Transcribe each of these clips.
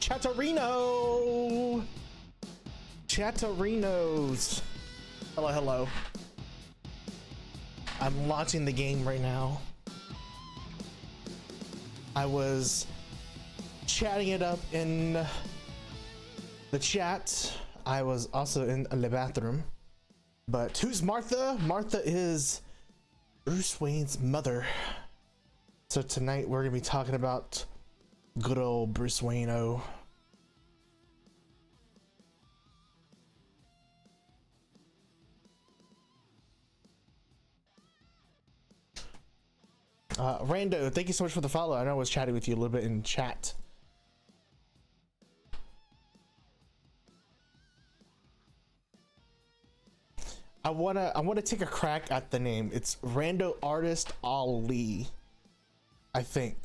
Chatterino. Chatterinos. Hello, hello. I'm launching the game right now. I was chatting it up in the chat. I was also in the bathroom. But who's Martha? Martha is Bruce Wayne's mother. So tonight we're gonna be talking about good old Bruce Wayne-o. Rando, thank you so much for the follow. I know I was chatting with you a little bit in chat. I wanna take a crack at the name. It's Rando Artist Ali, I think.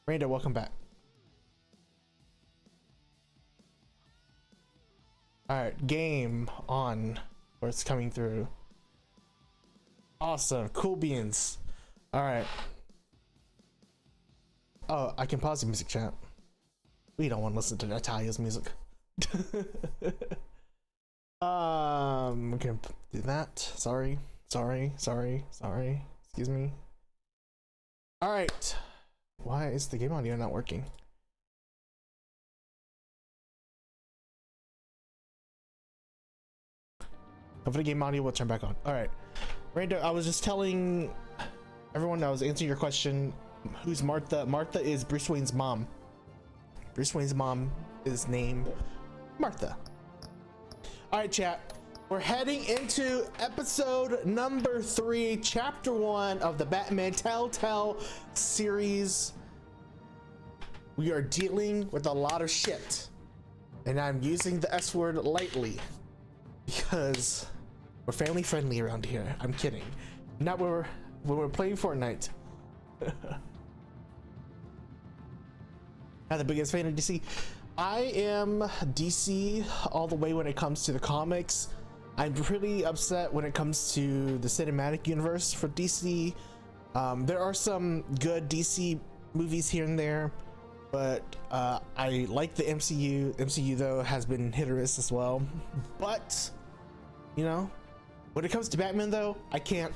Rando, welcome back. All right, game on, or it's coming through. Awesome, cool beans. All right. Oh, I can pause the music chat. We don't want to listen to Natalia's music. We can do that. Sorry. Excuse me. All right. Why is the game audio not working? Hopefully game audio will turn back on. All right. Rando, I was just telling everyone I was answering your question. Who's Martha? Martha is Bruce Wayne's mom. Bruce Wayne's mom is named Martha. All right, chat. We're heading into episode number 3, chapter 1 of the Batman Telltale series. We are dealing with a lot of shit, and I'm using the S word lightly because we're family friendly around here. I'm kidding. Not when we're playing Fortnite. Not the biggest fan of DC. I am DC all the way when it comes to the comics. I'm pretty upset when it comes to the cinematic universe for DC. There are some good DC movies here and there, but I like the MCU. MCU though has been hit or miss as well. But you know, when it comes to Batman though, I can't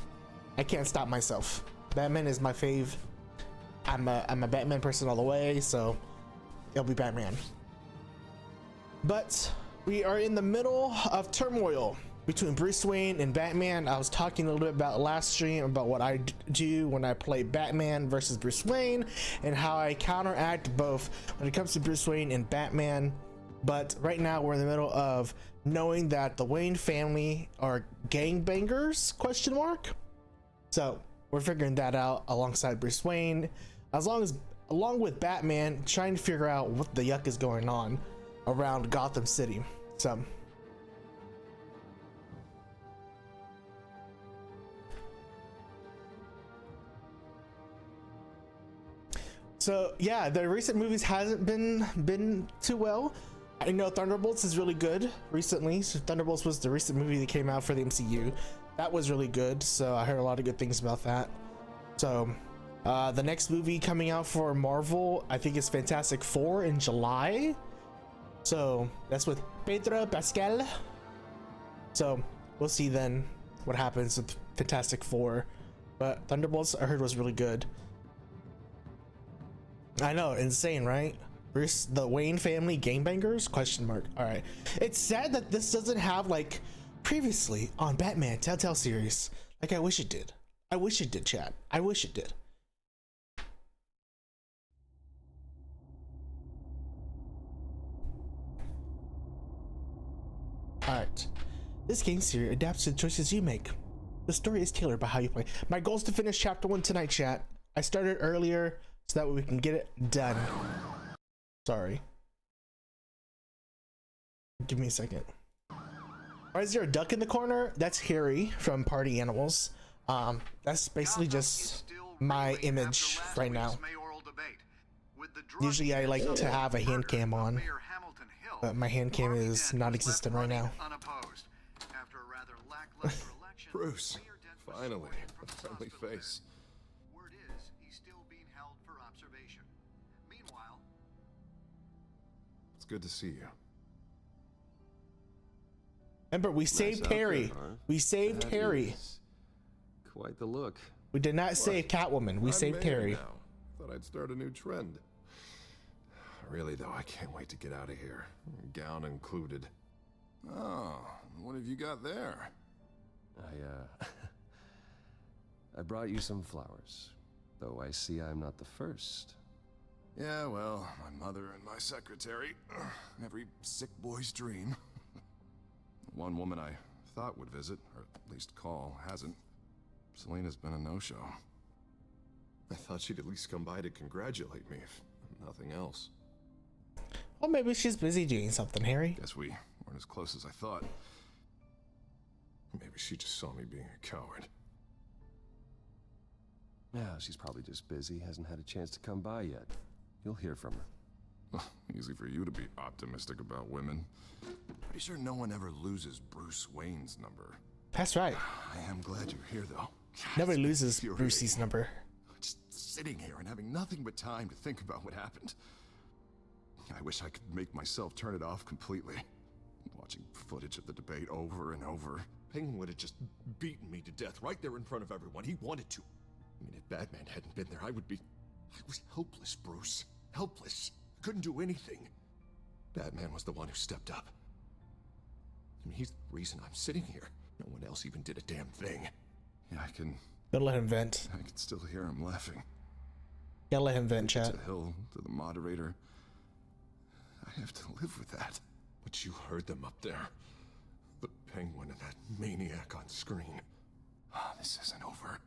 stop myself. Batman is my fave. I'm a Batman person all the way, so it'll be Batman. But we are in the middle of turmoil between Bruce Wayne and Batman. I was talking a little bit about last stream about what I do when I play Batman versus Bruce Wayne and how I counteract both when it comes to Bruce Wayne and Batman. But right now we're in the middle of knowing that the Wayne family are gangbangers, question mark. So we're figuring that out alongside Bruce Wayne, along with Batman trying to figure out what the yuck is going on around Gotham City. So yeah, the recent movies hasn't been too well. I know Thunderbolts is really good recently. So Thunderbolts was the recent movie that came out for the MCU. That was really good. So I heard a lot of good things about that. So the next movie coming out for Marvel, I think, is Fantastic Four in July. So that's with Pedro Pascal. So we'll see then what happens with Fantastic Four. But Thunderbolts, I heard, was really good. I know, insane, right? Bruce, the Wayne family gangbangers? Question mark. All right. It's sad that this doesn't have like previously on Batman Telltale series. Like I wish it did. I wish it did, chat. I wish it did. Alright. This game series adapts to the choices you make. The story is tailored by how you play. My goal is to finish chapter 1 tonight, chat. I started earlier so that way we can get it done. Sorry. Give me a second. Why is there a duck in the corner? That's Harry from Party Animals. That's basically just my image right now. Usually I like to have a hand cam on, but my hand cam is not existent right now. Bruce, finally, a friendly face. Word is he's still being held for observation. Meanwhile, good to see you. Remember, we saved Harry. We saved Harry. Quite the look. We did not save Catwoman. We I'm saved mayor Harry. now. Thought I'd start a new trend. Really, though, I can't wait to get out of here. Gown included. Oh, what have you got there? I brought you some flowers. Though I see I'm not the first. Yeah, well, my mother and my secretary. Every sick boy's dream. One woman I thought would visit, or at least call, hasn't. Selena's been a no-show. I thought she'd at least come by to congratulate me, if nothing else. Well, maybe she's busy doing something, Harry. Guess we weren't as close as I thought. Maybe she just saw me being a coward. Yeah, she's probably just busy, hasn't had a chance to come by yet. You'll hear from her. Easy for you to be optimistic about women. Pretty sure no one ever loses Bruce Wayne's number. That's right. I am glad you're here, though. Nobody loses Brucey's number. Just sitting here and having nothing but time to think about what happened. I wish I could make myself turn it off completely. Watching footage of the debate over and over. Penguin would have just beaten me to death right there in front of everyone. He wanted to. I mean, if Batman hadn't been there, I was helpless, Bruce. Helpless. Couldn't do anything. Batman was the one who stepped up. I mean, he's the reason I'm sitting here. No one else even did a damn thing. Yeah, I can Gotta let him vent. still hear him laughing. Gotta let him vent, chat. To Hill, to the moderator. I have to live with that. But you heard them up there. The Penguin and that maniac on screen. This isn't over.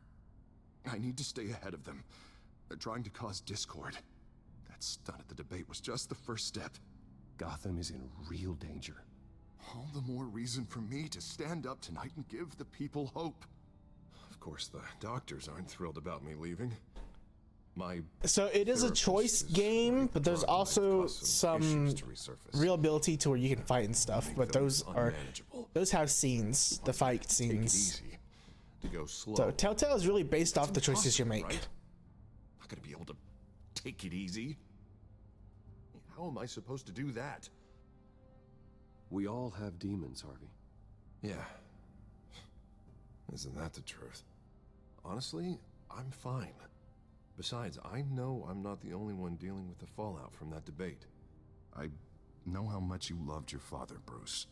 I need to stay ahead of them. They're trying to cause discord. That stunt at the debate was just the first step. Gotham is in real danger. All the more reason for me to stand up tonight and give the people hope. Of course, the doctors aren't thrilled about me leaving. So it is a choice game, but there's also some real ability to where you can fight and stuff. But those have scenes, the fight scenes. To go slow. So Telltale is really based off the choices you make. Right? Not gonna be able to take it easy. How am I supposed to do that? We all have demons, Harvey. Yeah. Isn't that the truth? Honestly, I'm fine. Besides, I know I'm not the only one dealing with the fallout from that debate. I know how much you loved your father, Bruce.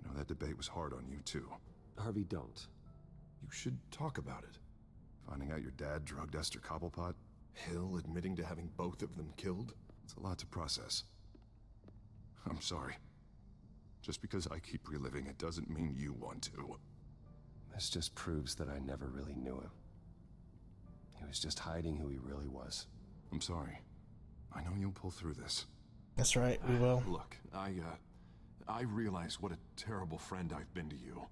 I know that debate was hard on you, too. Harvey, don't. You should talk about it. Finding out your dad drugged Esther Cobblepot, Hill admitting to having both of them killed. It's a lot to process. I'm sorry. Just because I keep reliving it doesn't mean you want to. This just proves that I never really knew him. He was just hiding who he really was. I'm sorry. I know you'll pull through this. That's right, we will. Look, I realize what a terrible friend I've been to you.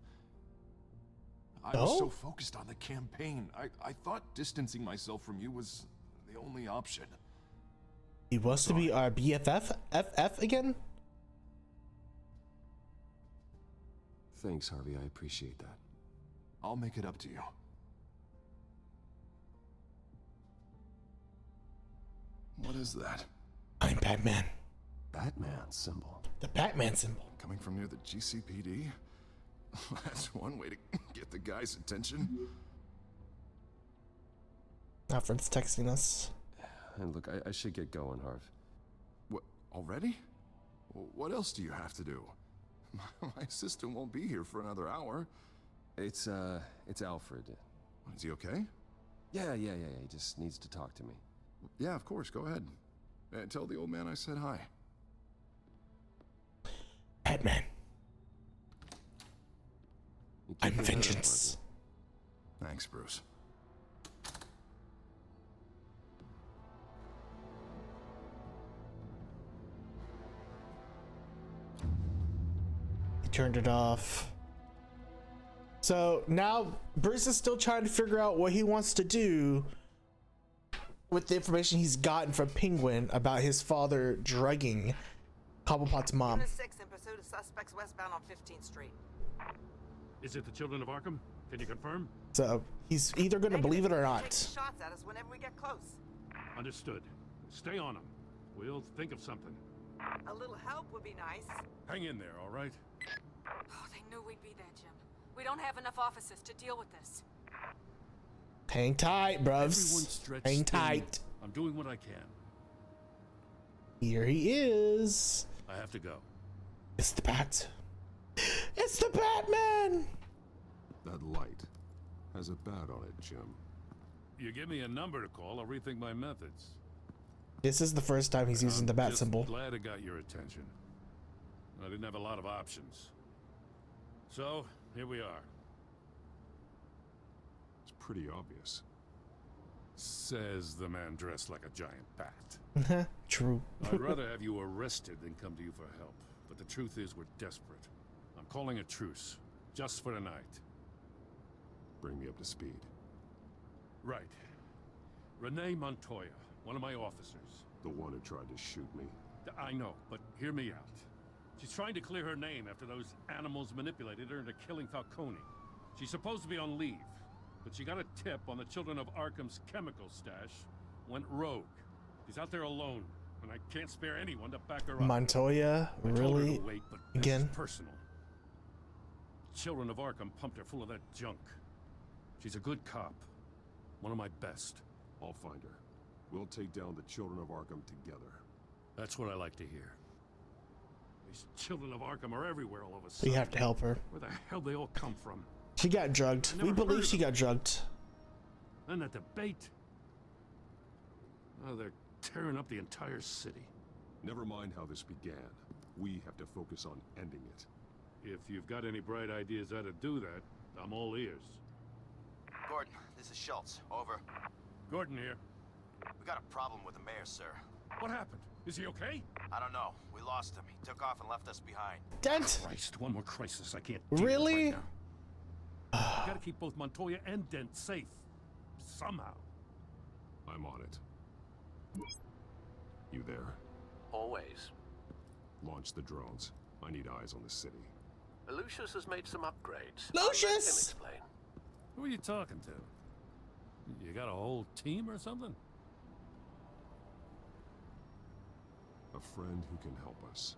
I was so focused on the campaign. I thought distancing myself from you was the only option. He wants to be our BFF? FF again? Thanks, Harvey. I appreciate that. I'll make it up to you. What is that? I'm Batman. Batman symbol. The Batman symbol. Coming from near the GCPD? That's one way to get the guy's attention. Alfred's texting us. And look, I should get going, Harv. What, already? What else do you have to do? My assistant won't be here for another hour. It's Alfred. Is he okay? Yeah. He just needs to talk to me. Yeah, of course. Go ahead. Tell the old man I said hi. Batman. You keep I'm your head up, vengeance. Thanks, Bruce. He turned it off. So now Bruce is still trying to figure out what he wants to do with the information he's gotten from Penguin about his father drugging Cobblepot's mom. Unit 6 in pursuit of suspects westbound on 15th Street. Is it the children of Arkham? Can you confirm? So he's either going to believe it or Take not. shots at us whenever we get close. Understood. Stay on them. We'll think of something. A little help would be nice. Hang in there, all right? Oh, they knew we'd be there, Jim. We don't have enough officers to deal with this. Hang tight, Everyone bruvs. stretch Hang thin. tight. I'm doing what I can. Here he is. I have to go. It's the Bat. It's the Batman. That light has a bat on it, Jim. You give me a number to call, I'll rethink my methods. This is the first time he's using the bat Just symbol. glad it got your attention. I didn't have a lot of options. So, here we are. It's pretty obvious. Says the man dressed like a giant bat. True. I'd rather have you arrested than come to you for help. But the truth is, we're desperate. I'm calling a truce. Just for tonight. Bring me up to speed. Right. Renee Montoya, one of my officers. The one who tried to shoot me. I know, but hear me out. She's trying to clear her name after those animals manipulated her into killing Falcone. She's supposed to be on leave, but she got a tip on the Children of Arkham's chemical stash, went rogue. She's out there alone, and I can't spare anyone to back her up. Montoya, I told her really? to wait, but this Again? is personal. Children of Arkham pumped her full of that junk. She's a good cop. One of my best. I'll find her. We'll take down the Children of Arkham together. That's what I like to hear. These Children of Arkham are everywhere all of a We sudden. have to help her. Where the hell they all come from? She got drugged. I never We believe heard of she them. got drugged. And that debate. Oh, they're tearing up the entire city. Never mind how this began. We have to focus on ending it. If you've got any bright ideas how to do that, I'm all ears. Gordon, this is Schultz. Over. Gordon here. We got a problem with the mayor, sir. What happened? Is he okay? I don't know. We lost him. He took off and left us behind. Dent. Christ, one more crisis I can't deal with Really? right now. Gotta keep both Montoya and Dent safe. Somehow. I'm on it. You there? Always. Launch the drones. I need eyes on the city. Lucius has made some upgrades. Lucius! I'll let him explain. Who are you talking to? You got a whole team or something? A friend who can help us.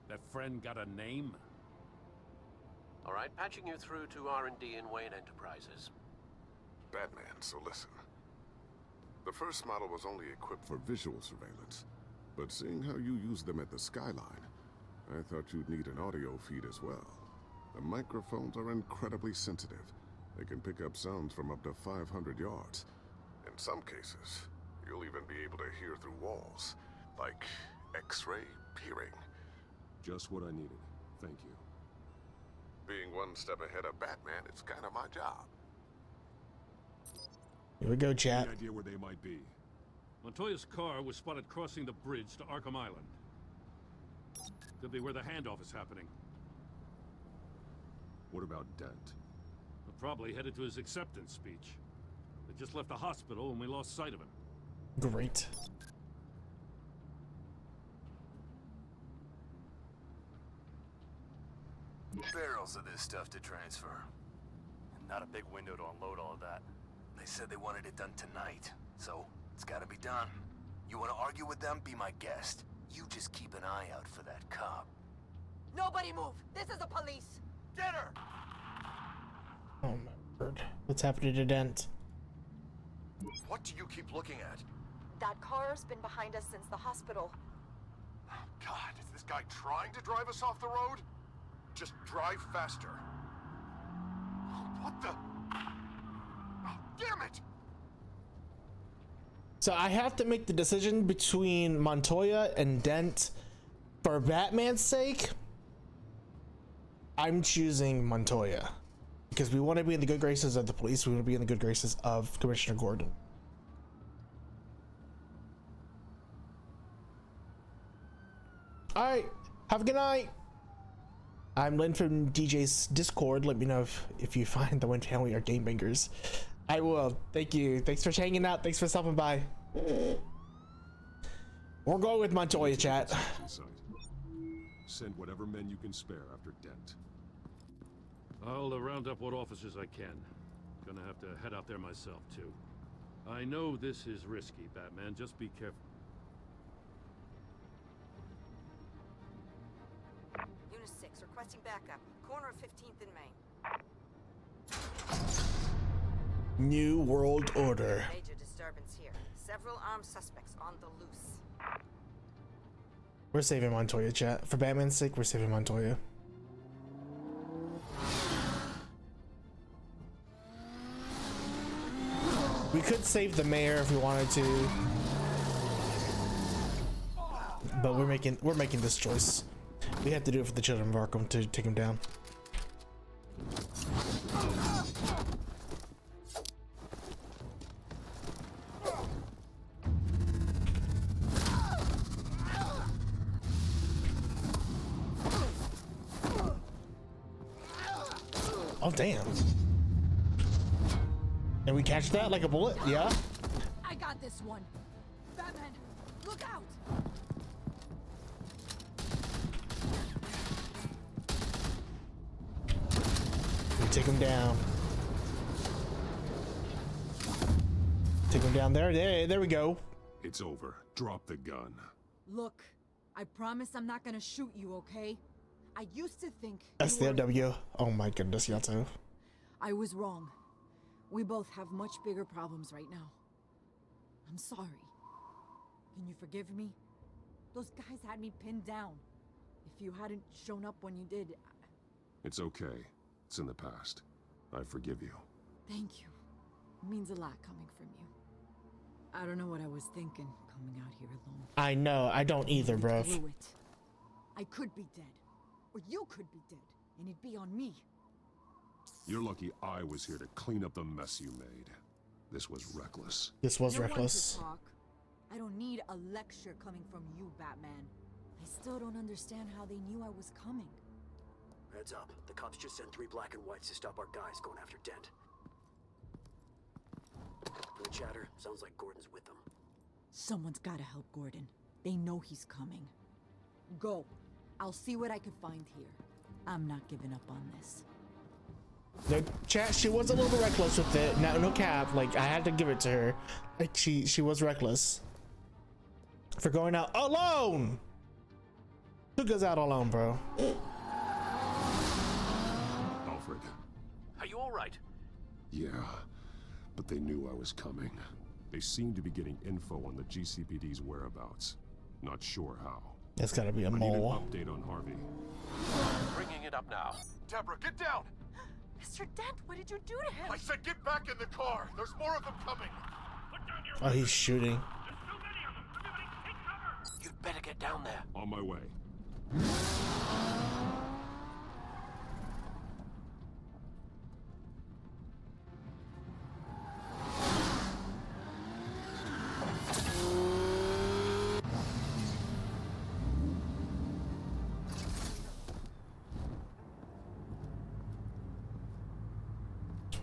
That friend got a name? All right, patching you through to R&D in Wayne Enterprises. Batman, so listen. The first model was only equipped for visual surveillance, but seeing how you use them at the Skyline, I thought you'd need an audio feed as well. The microphones are incredibly sensitive. They can pick up sounds from up to 500 yards. In some cases, you'll even be able to hear through walls, like X-ray peering. Just what I needed. Thank you. Being one step ahead of Batman, it's kind of my job. Here we go, chat. Any idea where they might be? Montoya's car was spotted crossing the bridge to Arkham Island. Could be where the handoff is happening. What about Dent? We're probably headed to his acceptance speech. They just left the hospital and we lost sight of him. Great. Barrels of this stuff to transfer. Not a big window to unload all of that. They said they wanted it done tonight, so it's gotta be done. You wanna argue with them? Be my guest. You just keep an eye out for that cop. Nobody move! This is the police! Get her! Oh my word. What's happening to Dent? What do you keep looking at? That car's been behind us since the hospital. God, is this guy trying to drive us off the road? Just drive faster. What the? Oh, damn it! So I have to make the decision between Montoya and Dent for Batman's sake. I'm choosing Montoya because we want to be in the good graces of the police. We want to be in the good graces of Commissioner Gordon. All right, have a good night. I'm Lynn from DJ's Discord. Let me know if you find the Win family are game bangers. I will. Thank you. Thanks for hanging out. Thanks for stopping by. We're going with Montoya, chat. Inside. Send whatever men you can spare after Dent. I'll round up what officers I can. Gonna have to head out there myself, too. I know this is risky, Batman. Just be careful. requesting backup. Corner of 15th and Main. New World Order. Major disturbance here. Several armed suspects on the loose. We're saving Montoya, chat. For Batman's sake, we're saving Montoya. We could save the mayor if we wanted to, but we're making this choice. We have to do it for the children of Arkham to take him down. Oh damn. And we catch that like a bullet? Yeah. I got this one. Batman, look out! We take him down. Take him down there. There we go. It's over. Drop the gun. Look, I promise I'm not gonna shoot you, okay? I used to think That's the W. Oh my goodness, Yato. I was wrong. We both have much bigger problems right now. I'm sorry. Can you forgive me? Those guys had me pinned down. If you hadn't shown up when you did... It's okay. It's in the past. I forgive you. Thank you. It means a lot coming from you. I don't know what I was thinking coming out here alone. I know, I don't either, bruv. Through it. I could be dead. Or you could be dead. And it'd be on me. You're lucky I was here to clean up the mess you made. This was reckless. This was No one to reckless. talk. I don't need a lecture coming from you, Batman. I still don't understand how they knew I was coming. Heads up. The cops just sent 3 black and whites to stop our guys going after Dent. From the chatter, sounds like Gordon's with them. Someone's gotta help Gordon. They know he's coming. Go. I'll see what I can find here. I'm not giving up on this. No, chat, she was a little reckless with it. No cap. Like, I had to give it to her. Like, she was reckless. For going out alone! Took us out alone, bro. Alfred. Are you all right? Yeah, but they knew I was coming. They seemed to be getting info on the GCPD's whereabouts. Not sure how. That's gotta be a I need mole. an update on Harvey. Bringing it up now. Deborah, get down! Mr. Dent, what did you do to him? I said get back in the car! There's more of them coming! Oh, he's shooting. You'd better get down there. On my way.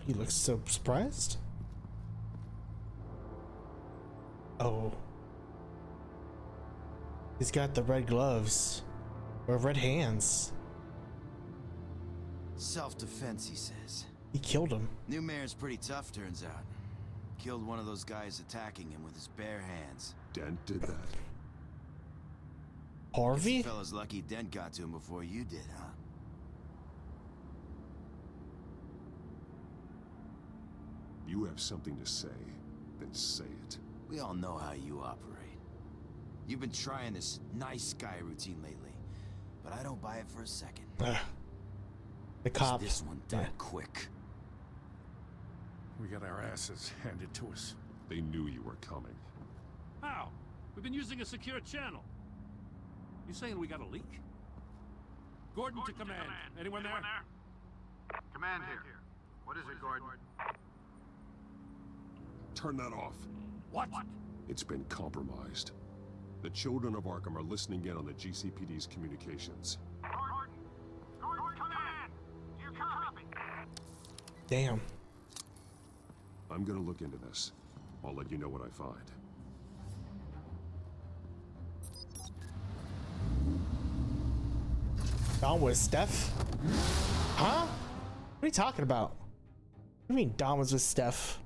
He looks so surprised. Oh. He's got the red gloves. Or red hands. Self-defense, he says. He killed him. New mayor's pretty tough, turns out. Killed one of those guys attacking him with his bare hands. Dent did that. Harvey? Guess the fella's lucky Dent got to him before you did, huh? You have something to say, then say it. We all know how you operate. You've been trying this nice guy routine lately, but I don't buy it for a second. The cop. This one done quick. We got our asses handed to us. They knew you were coming. How? We've been using a secure channel. You saying we got a leak? Gordon to command. Anyone there? Command here. What is it, Gordon? Turn that off. What? It's been compromised. The children of Arkham are listening in on the GCPD's communications. Gordon, command! Do you copy? Damn. I'm gonna look into this. I'll let you know what I find. Dom was Steph? Huh? What are you talking about? What do you mean Dom was with Steph?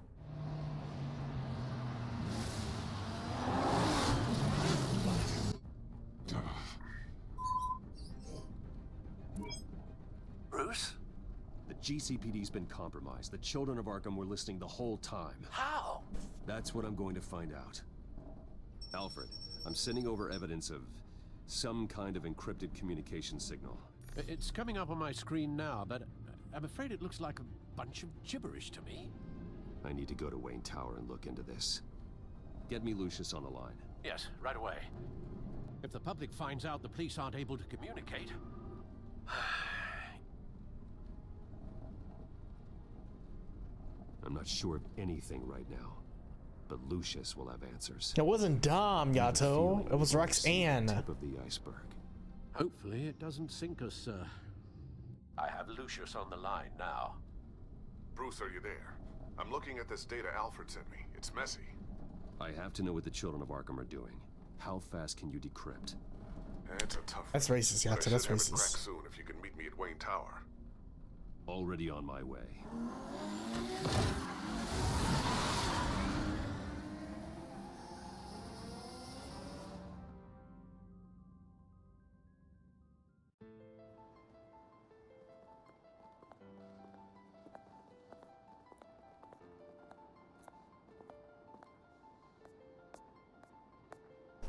GCPD's been compromised. The children of Arkham were listening the whole time. How? That's what I'm going to find out. Alfred, I'm sending over evidence of some kind of encrypted communication signal. It's coming up on my screen now, but I'm afraid it looks like a bunch of gibberish to me. I need to go to Wayne Tower and look into this. Get me Lucius on the line. Yes, right away. If the public finds out the police aren't able to communicate... I'm not sure of anything right now, but Lucius will have answers. It wasn't Dom, Yato. It was Roxanne. Tip of the iceberg. Hopefully it doesn't sink us, sir. I have Lucius on the line now. Bruce, are you there? I'm looking at this data Alfred sent me. It's messy. I have to know what the children of Arkham are doing. How fast can you decrypt? It's a tough That's one, racist, but Yato. I That's should have it racist. cracked soon if you can meet me at Wayne Tower. Already on my way.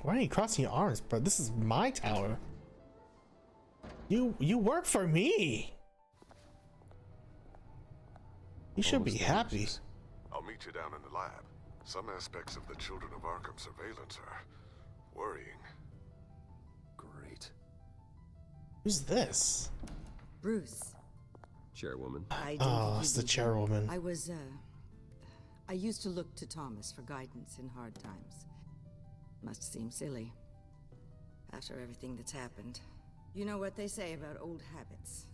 Why are you crossing your arms, bro? This is my tower. You work for me. You should be happy. I'll meet you down in the lab. Some aspects of the Children of Arkham surveillance are worrying. Great. Who's this? Bruce. Chairwoman. Oh, it's the chairwoman. I used to look to Thomas for guidance in hard times. Must seem silly. After everything that's happened. You know what they say about old habits.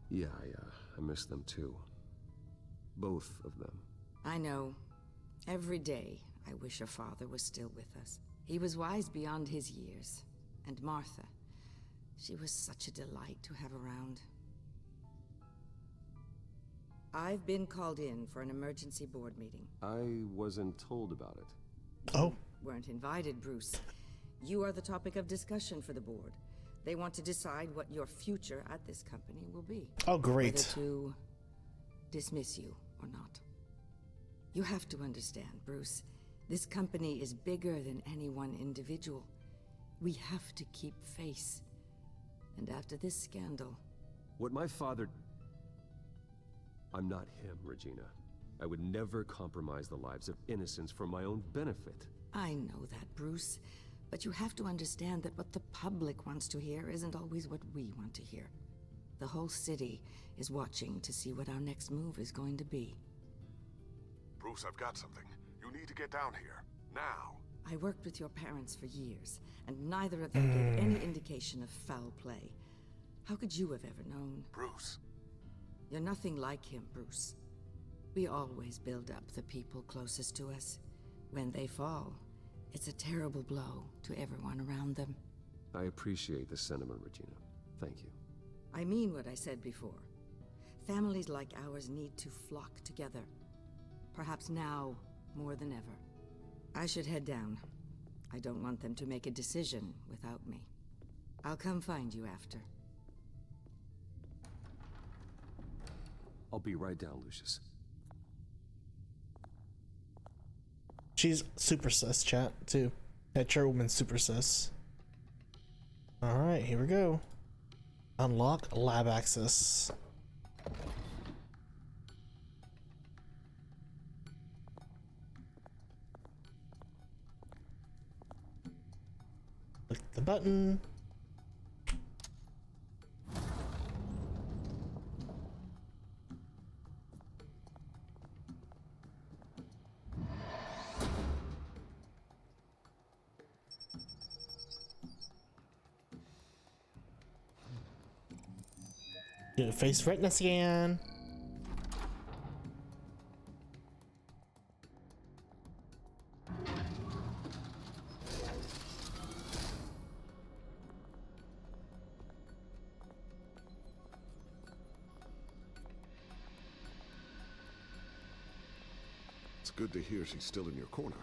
Yeah, I miss them too. Both of them. I know. Every day, I wish her father was still with us. He was wise beyond his years. And Martha, she was such a delight to have around. I've been called in for an emergency board meeting. I wasn't told about it. Oh. Weren't invited, Bruce. You are the topic of discussion for the board. They want to decide what your future at this company will be. Oh, great. Whether to dismiss you or not. You have to understand, Bruce. This company is bigger than any one individual. We have to keep face. And after this scandal... What my father... I'm not him, Regina. I would never compromise the lives of innocents for my own benefit. I know that, Bruce. But you have to understand that what the public wants to hear isn't always what we want to hear. The whole city is watching to see what our next move is going to be. Bruce, I've got something. You need to get down here. Now. I worked with your parents for years, and neither of them gave any indication of foul play. How could you have ever known? Bruce. You're nothing like him, Bruce. We always build up the people closest to us. When they fall, it's a terrible blow to everyone around them. I appreciate the sentiment, Regina. Thank you. I mean what I said before. Families like ours need to flock together. Perhaps now more than ever. I should head down. I don't want them to make a decision without me. I'll come find you after. I'll be right down, Lucius. She's super sus, chat, too. That chairwoman's super sus. Alright, here we go. Unlock lab access. Click the button. Do the face retina scan. It's good to hear she's still in your corner.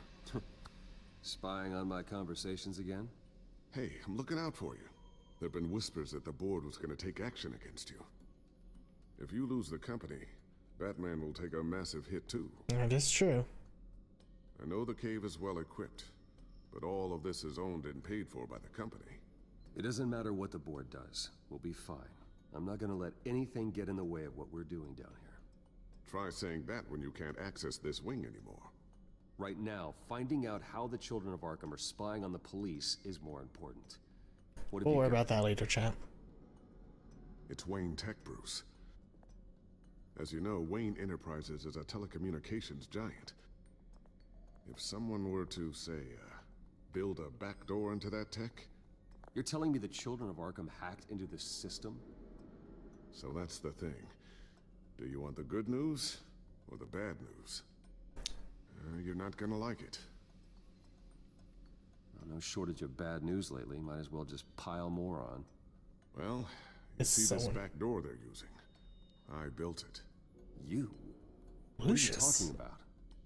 Spying on my conversations again? Hey, I'm looking out for you. There've been whispers that the board was going to take action against you. If you lose the company, Batman will take a massive hit too. That is true. I know the cave is well equipped, but all of this is owned and paid for by the company. It doesn't matter what the board does. We'll be fine. I'm not gonna let anything get in the way of what we're doing down here. Try saying that when you can't access this wing anymore. Right now, finding out how the children of Arkham are spying on the police is more important. We'll worry about that later, champ. It's Wayne Tech, Bruce. As you know, Wayne Enterprises is a telecommunications giant. If someone were to, say, build a backdoor into that tech... You're telling me the children of Arkham hacked into this system? So that's the thing. Do you want the good news or the bad news? You're not gonna like it. Well, no shortage of bad news lately. Might as well just pile more on. Well, you see this back door they're using. I built it. You? Lucius. What are you talking about?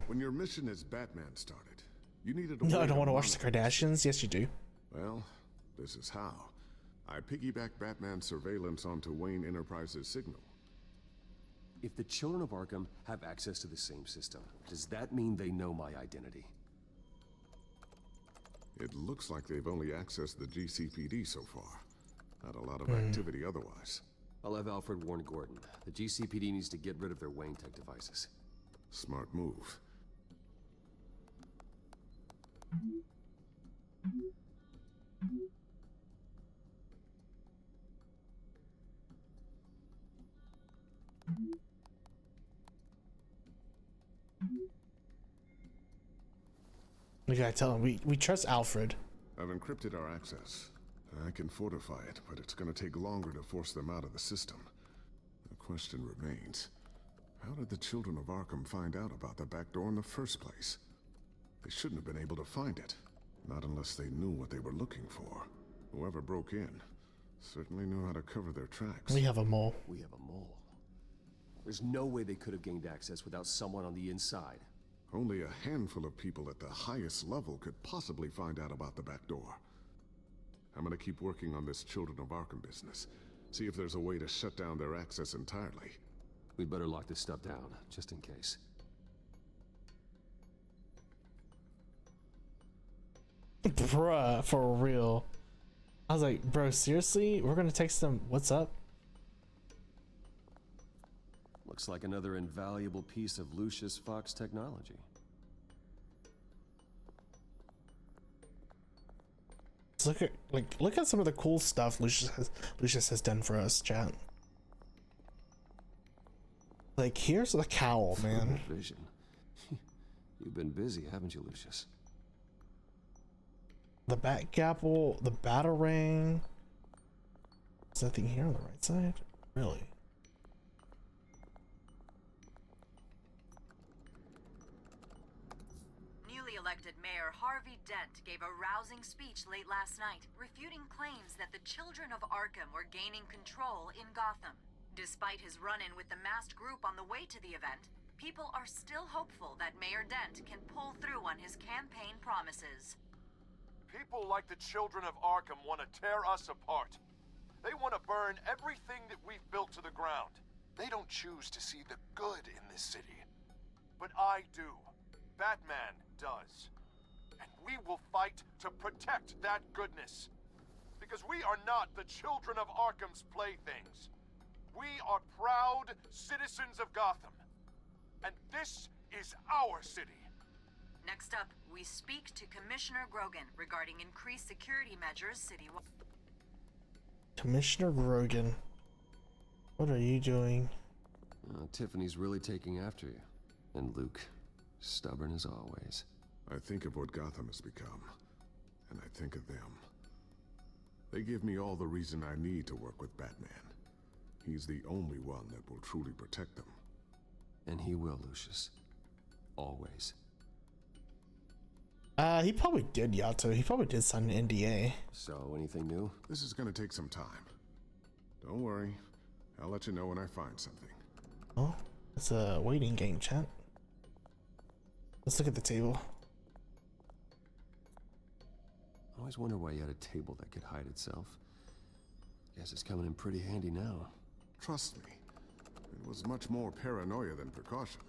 When your mission as Batman started, you needed a No, way I don't to want to watch the Kardashians. Yes, you do. Well, this is how. I piggybacked Batman's surveillance onto Wayne Enterprises' signal. If the children of Arkham have access to the same system, does that mean they know my identity? It looks like they've only accessed the GCPD so far. Not a lot of activity otherwise. I'll have Alfred warn Gordon. The GCPD needs to get rid of their Wayne Tech devices. Smart move. We gotta tell him we trust Alfred. I've encrypted our access. I can fortify it, but it's gonna take longer to force them out of the system. The question remains, how did the children of Arkham find out about the back door in the first place? They shouldn't have been able to find it. Not unless they knew what they were looking for. Whoever broke in certainly knew how to cover their tracks. We have a mole. We have a mole. There's no way they could have gained access without someone on the inside. Only a handful of people at the highest level could possibly find out about the back door. I'm gonna keep working on this Children of Arkham business. See if there's a way to shut down their access entirely. We'd better lock this stuff down, just in case. Bruh, for real. I was like, bro, seriously? We're gonna text them, what's up? Looks like another invaluable piece of Lucius Fox technology. Let's look at some of the cool stuff Lucius has done for us, chat. Like, here's the cowl, man. Vision. You've been busy, haven't you, Lucius? The Batgapple, the Batarang. Is that thing here on the right side? Really? Newly elected Mayor Harvey Dent gave a rousing speech late last night, refuting claims that the children of Arkham were gaining control in Gotham. Despite his run-in with the masked group on the way to the event, people are still hopeful that Mayor Dent can pull through on his campaign promises. People like the children of Arkham want to tear us apart. They want to burn everything that we've built to the ground. They don't choose to see the good in this city. But I do. Batman does. And we will fight to protect that goodness. Because we are not the children of Arkham's playthings. We are proud citizens of Gotham. And this is our city. Next up, we speak to Commissioner Grogan regarding increased security measures citywide. Commissioner Grogan, what are you doing? Tiffany's really taking after you. And Luke, stubborn as always. I think of what Gotham has become, and I think of them. They give me all the reason I need to work with Batman. He's the only one that will truly protect them. And he will, Lucius. Always. He probably did, Yato. He probably did sign an NDA. So, anything new? This is gonna take some time. Don't worry. I'll let you know when I find something. Oh, it's a waiting game, chat. Let's look at the table. I always wonder why you had a table that could hide itself. Guess it's coming in pretty handy now. Trust me. It was much more paranoia than precaution.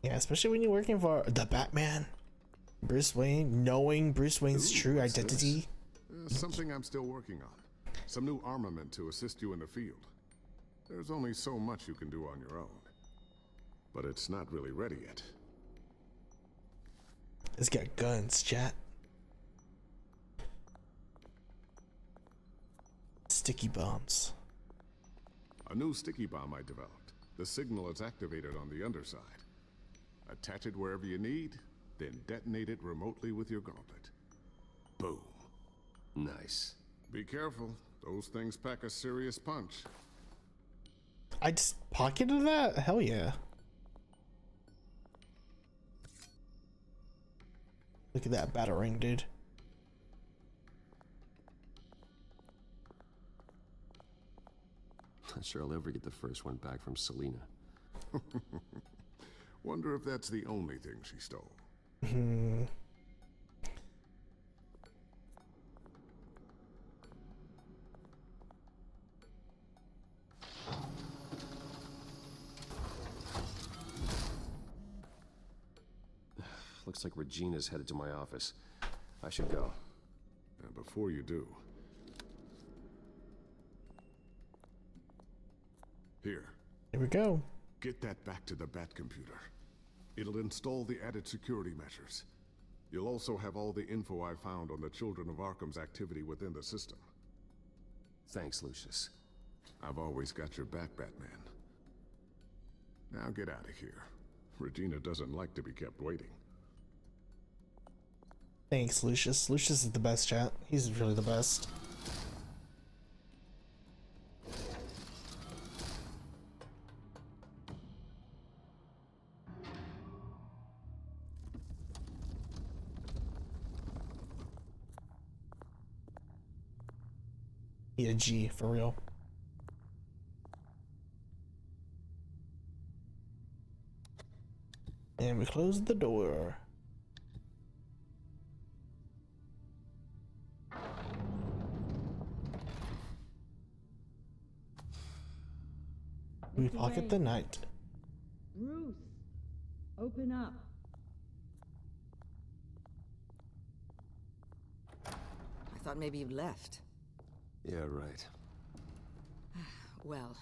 Yeah, especially when you're working for the Batman. Bruce Wayne, knowing Bruce Wayne's true identity. Something I'm still working on. Some new armament to assist you in the field. There's only so much you can do on your own. But it's not really ready yet. It's got guns, chat. Sticky bombs. A new sticky bomb I developed. The signal is activated on the underside. Attach it wherever you need, then detonate it remotely with your gauntlet. Boom. Nice. Be careful. Those things pack a serious punch. I just pocketed that? Hell yeah. Look at that batarang, dude. Not sure I'll ever get the first one back from Selena. Wonder if that's the only thing she stole. Looks like Regina's headed to my office. I should go. And before you do... Here we go. Get that back to the Bat computer. It'll install the added security measures. You'll also have all the info I found on the Children of Arkham's activity within the system. Thanks, Lucius. I've always got your back, Batman. Now get out of here. Regina doesn't like to be kept waiting. Thanks, Lucius. Lucius is the best, chat. He's really the best. Need a G, for real. And we close the door. We pocket the night. Bruce, open up. I thought maybe you left. Yeah, right. Well,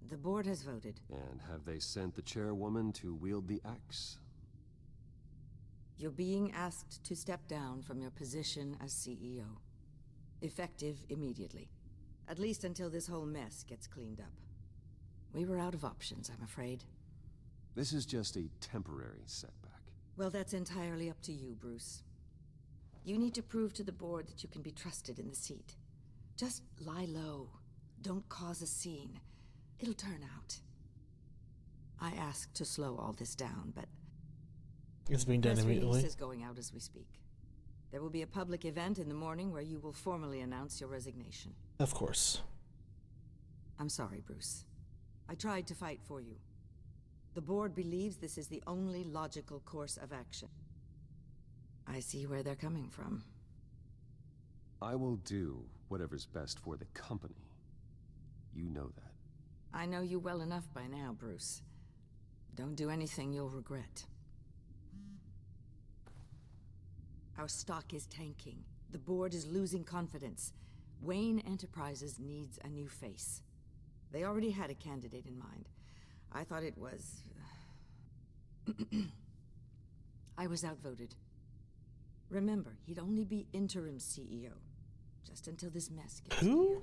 the board has voted. And have they sent the chairwoman to wield the axe? You're being asked to step down from your position as CEO. Effective immediately. At least until this whole mess gets cleaned up. We were out of options, I'm afraid. This is just a temporary setback. Well, that's entirely up to you, Bruce. You need to prove to the board that you can be trusted in the seat. Just lie low. Don't cause a scene. It'll turn out. I asked to slow all this down, but... It's being done immediately. Press release is going out as we speak. There will be a public event in the morning where you will formally announce your resignation. Of course. I'm sorry, Bruce. I tried to fight for you. The board believes this is the only logical course of action. I see where they're coming from. I will do whatever's best for the company. You know that. I know you well enough by now, Bruce. Don't do anything you'll regret. Our stock is tanking. The board is losing confidence. Wayne Enterprises needs a new face. They already had a candidate in mind. I thought it was... I was outvoted. Remember, he'd only be interim CEO. Just until this mess gets cleared up.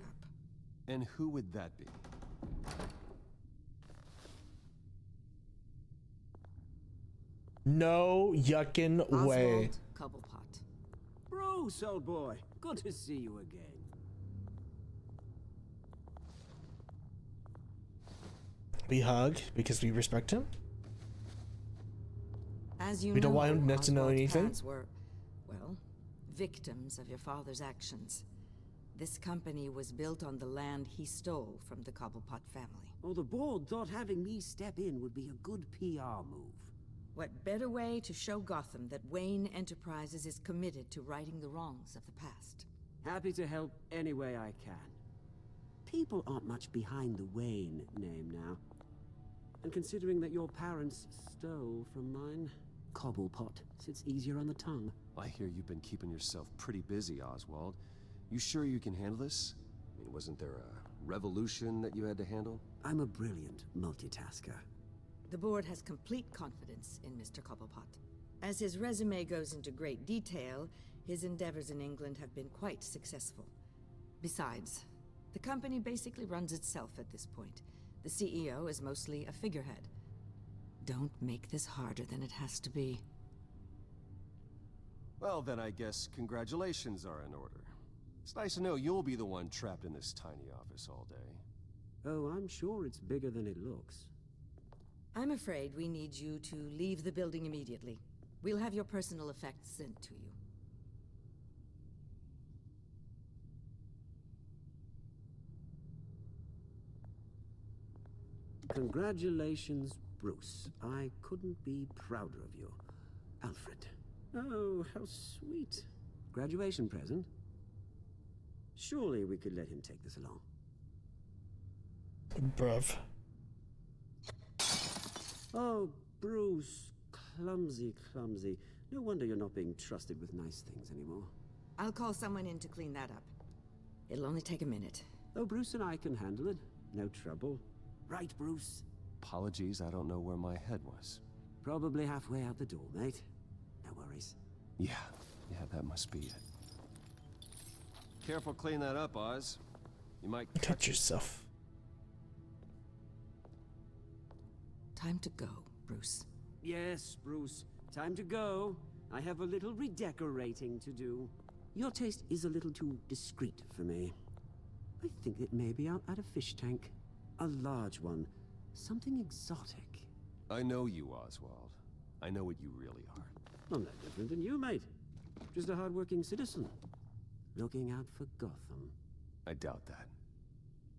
And who would that be? No yuckin' way. Oswald Cobblepot. Bruce, old boy. Good to see you again. We hug because we respect him. As you We know, don't want him to know Oswald's anything. parents were, well, victims of your father's actions. This company was built on the land he stole from the Cobblepot family. Oh, the board thought having me step in would be a good PR move. What better way to show Gotham that Wayne Enterprises is committed to righting the wrongs of the past? Happy to help any way I can. People aren't much behind the Wayne name now. And considering that your parents stole from mine, Cobblepot sits easier on the tongue. I hear you've been keeping yourself pretty busy, Oswald. You sure you can handle this? I mean, wasn't there a revolution that you had to handle? I'm a brilliant multitasker. The board has complete confidence in Mr. Cobblepot. As his resume goes into great detail, his endeavors in England have been quite successful. Besides, the company basically runs itself at this point. The CEO is mostly a figurehead. Don't make this harder than it has to be. Well, then I guess congratulations are in order. It's nice to know you'll be the one trapped in this tiny office all day. Oh, I'm sure it's bigger than it looks. I'm afraid we need you to leave the building immediately. We'll have your personal effects sent to you. Congratulations, Bruce. I couldn't be prouder of you. Alfred. Oh, how sweet. Graduation present? Surely we could let him take this along. Bruv. Oh, Bruce. Clumsy, clumsy. No wonder you're not being trusted with nice things anymore. I'll call someone in to clean that up. It'll only take a minute. Oh, Bruce and I can handle it. No trouble. Right, Bruce? Apologies, I don't know where my head was. Probably halfway out the door, mate. No worries. Yeah, that must be it. Careful clean that up, Oz. You might touch yourself. Time to go, Bruce. Yes, Bruce. Time to go. I have a little redecorating to do. Your taste is a little too discreet for me. I think it may be out at a fish tank. A large one. Something exotic. I know you, Oswald. I know what you really are. I'm no different than you, mate. Just a hard-working citizen. Looking out for Gotham. I doubt that.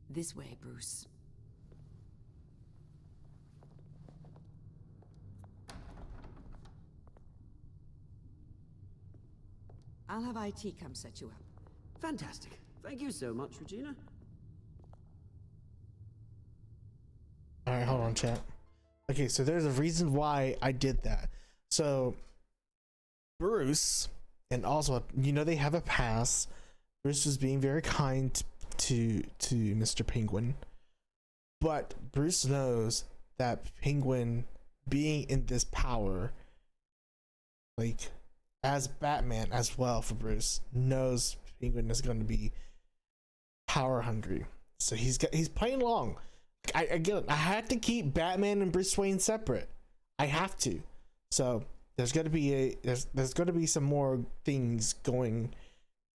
This way, Bruce. I'll have IT come set you up. Fantastic. Thank you so much, Regina. Alright, hold on, chat. Okay, so there's a reason why I did that. So, Bruce and Oswald, you know they have a pass. Bruce was being very kind to Mr. Penguin. But Bruce knows that Penguin being in this power, like, as Batman as well for Bruce, knows Penguin is going to be power hungry. So he's playing along. I get it. I had to keep Batman and Bruce Wayne separate. I have to. So there's gonna be there's gonna be some more things going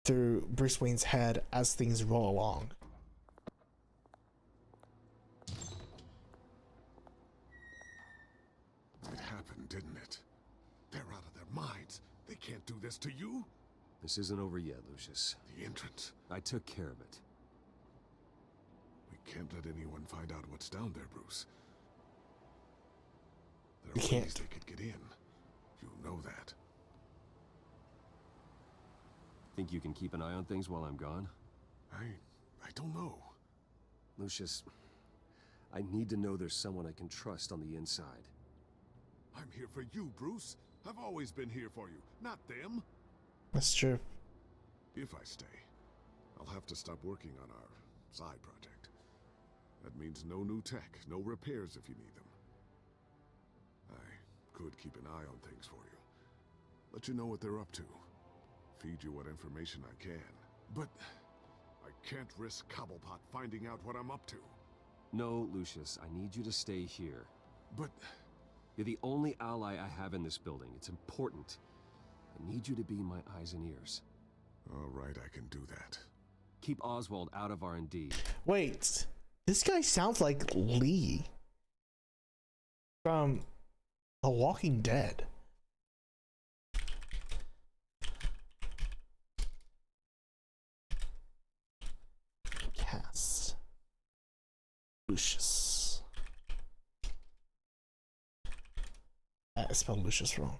through Bruce Wayne's head as things roll along. It happened, didn't it? They're out of their minds. They can't do this to you. This isn't over yet, Lucius. The entrance. I took care of it. We can't let anyone find out what's down there, Bruce. There We are can't. ways they could get in. You know that. Think you can keep an eye on things while I'm gone? I don't know. Lucius, I need to know there's someone I can trust on the inside. I'm here for you, Bruce. I've always been here for you, not them. That's true. If I stay, I'll have to stop working on our side project. That means no new tech, no repairs if you need them. I could keep an eye on things for you. Let you know what they're up to. Feed you what information I can. But I can't risk Cobblepot finding out what I'm up to. No, Lucius, I need you to stay here. But you're the only ally I have in this building. It's important. I need you to be my eyes and ears. All right, I can do that. Keep Oswald out of R&D. Wait, this guy sounds like Lee from The Walking Dead. Cast Lucius. I spelled Lucius wrong.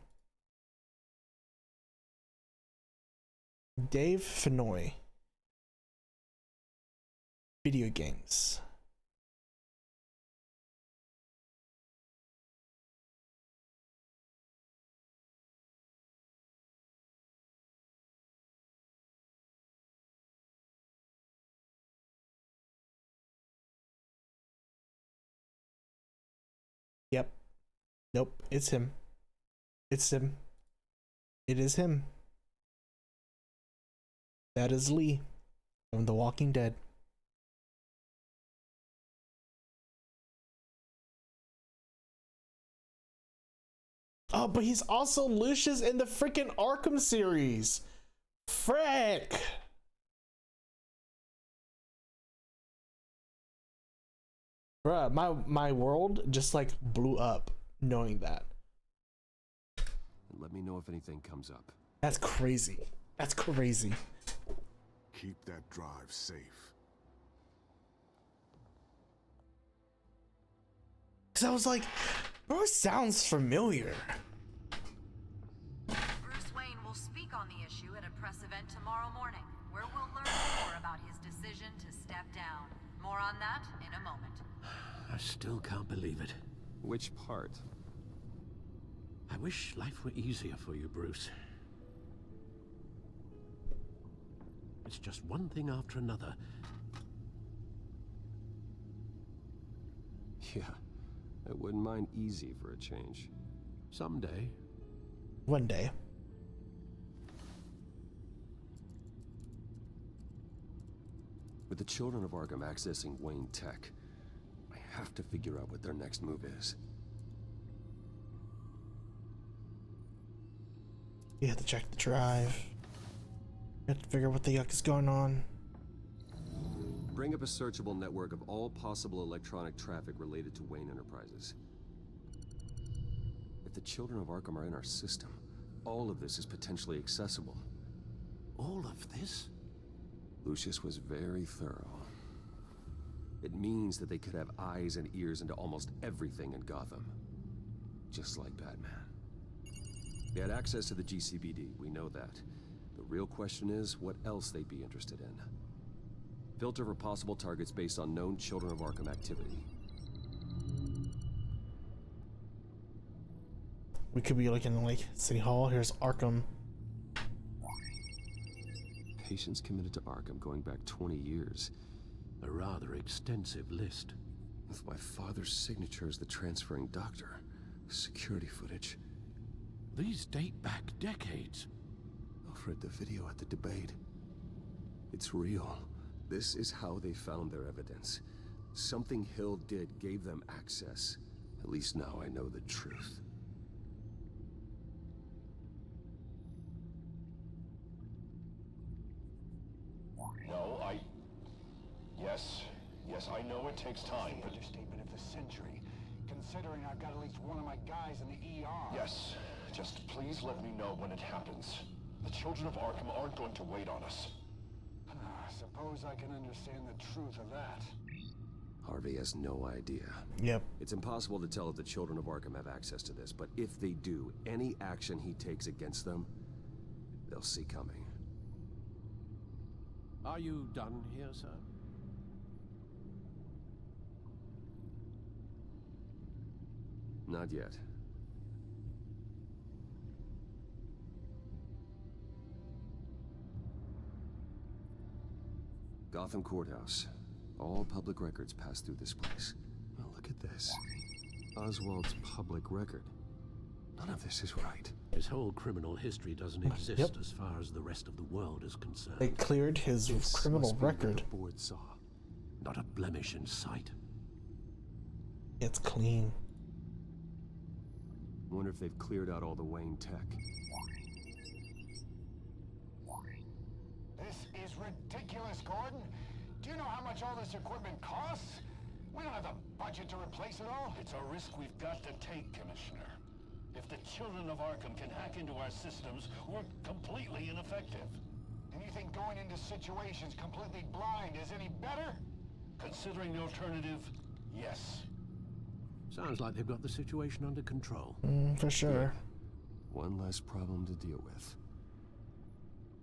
Dave Fenoy. video games. Yep. Nope, it's him. It's him. It is him. That is Lee from The Walking Dead. Oh, but he's also Lucius in the freaking Arkham series. Frick. Bruh, my world just like blew up knowing that. And let me know if anything comes up. That's crazy. That's crazy. Keep that drive safe. Cause I was like, bro, it sounds familiar. Bruce Wayne will speak on the issue at a press event tomorrow morning, where we'll learn more about his decision to step down. More on that in a moment. I still can't believe it. Which part? I wish life were easier for you, Bruce. It's just one thing after another. Yeah, I wouldn't mind easy for a change. Someday. One day. With the children of Arkham accessing Wayne Tech, I have to figure out what their next move is. You have to check the drive. You have to figure out what the yuck is going on. Bring up a searchable network of all possible electronic traffic related to Wayne Enterprises. If the children of Arkham are in our system, all of this is potentially accessible. All of this? Lucius was very thorough. It means that they could have eyes and ears into almost everything in Gotham. Just like Batman. They had access to the GCPD, we know that. The real question is, what else they'd be interested in. Filter for possible targets based on known Children of Arkham activity. We could be looking like City Hall. Here's Arkham. Patients committed to Arkham going back 20 years. A rather extensive list. With my father's signature as the transferring doctor. Security footage. These date back decades. Alfred, the video at the debate. It's real. This is how they found their evidence. Something Hill did gave them access. At least now I know the truth. No, Yes, I know it takes time, but... The understatement of the century, considering I've got at least one of my guys in the ER. Yes, just please let me know when it happens. The children of Arkham aren't going to wait on us. Suppose I can understand the truth of that. Harvey has no idea. Yep. It's impossible to tell if the children of Arkham have access to this, but if they do, any action he takes against them, they'll see coming. Are you done here, sir? Not yet. Gotham Courthouse. All public records pass through this place. Well, look at this. Oswald's public record. None of this is right. His whole criminal history doesn't exist as far as the rest of the world is concerned. They cleared his criminal record. The board saw. Not a blemish in sight. It's clean. Wonder if they've cleared out all the Wayne tech. This is ridiculous, Gordon. Do you know how much all this equipment costs? We don't have the budget to replace it all. It's a risk we've got to take, Commissioner. If the children of Arkham can hack into our systems, we're completely ineffective. And you think going into situations completely blind is any better? Considering the alternative, yes. Sounds like they've got the situation under control. For sure. One less problem to deal with.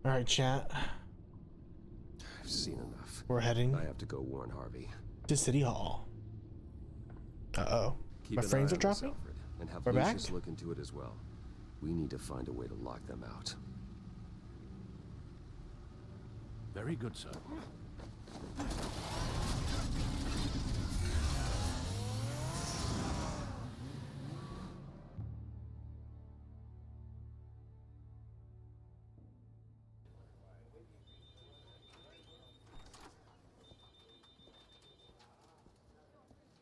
Alright, chat. I've seen enough. We're heading I have to go warn Harvey. to City Hall. Uh-oh. Keep My an frames eye are on this, dropping? Alfred, and have We're back? Lucius look into it as well. We need to find a way to lock them out. Very good, sir.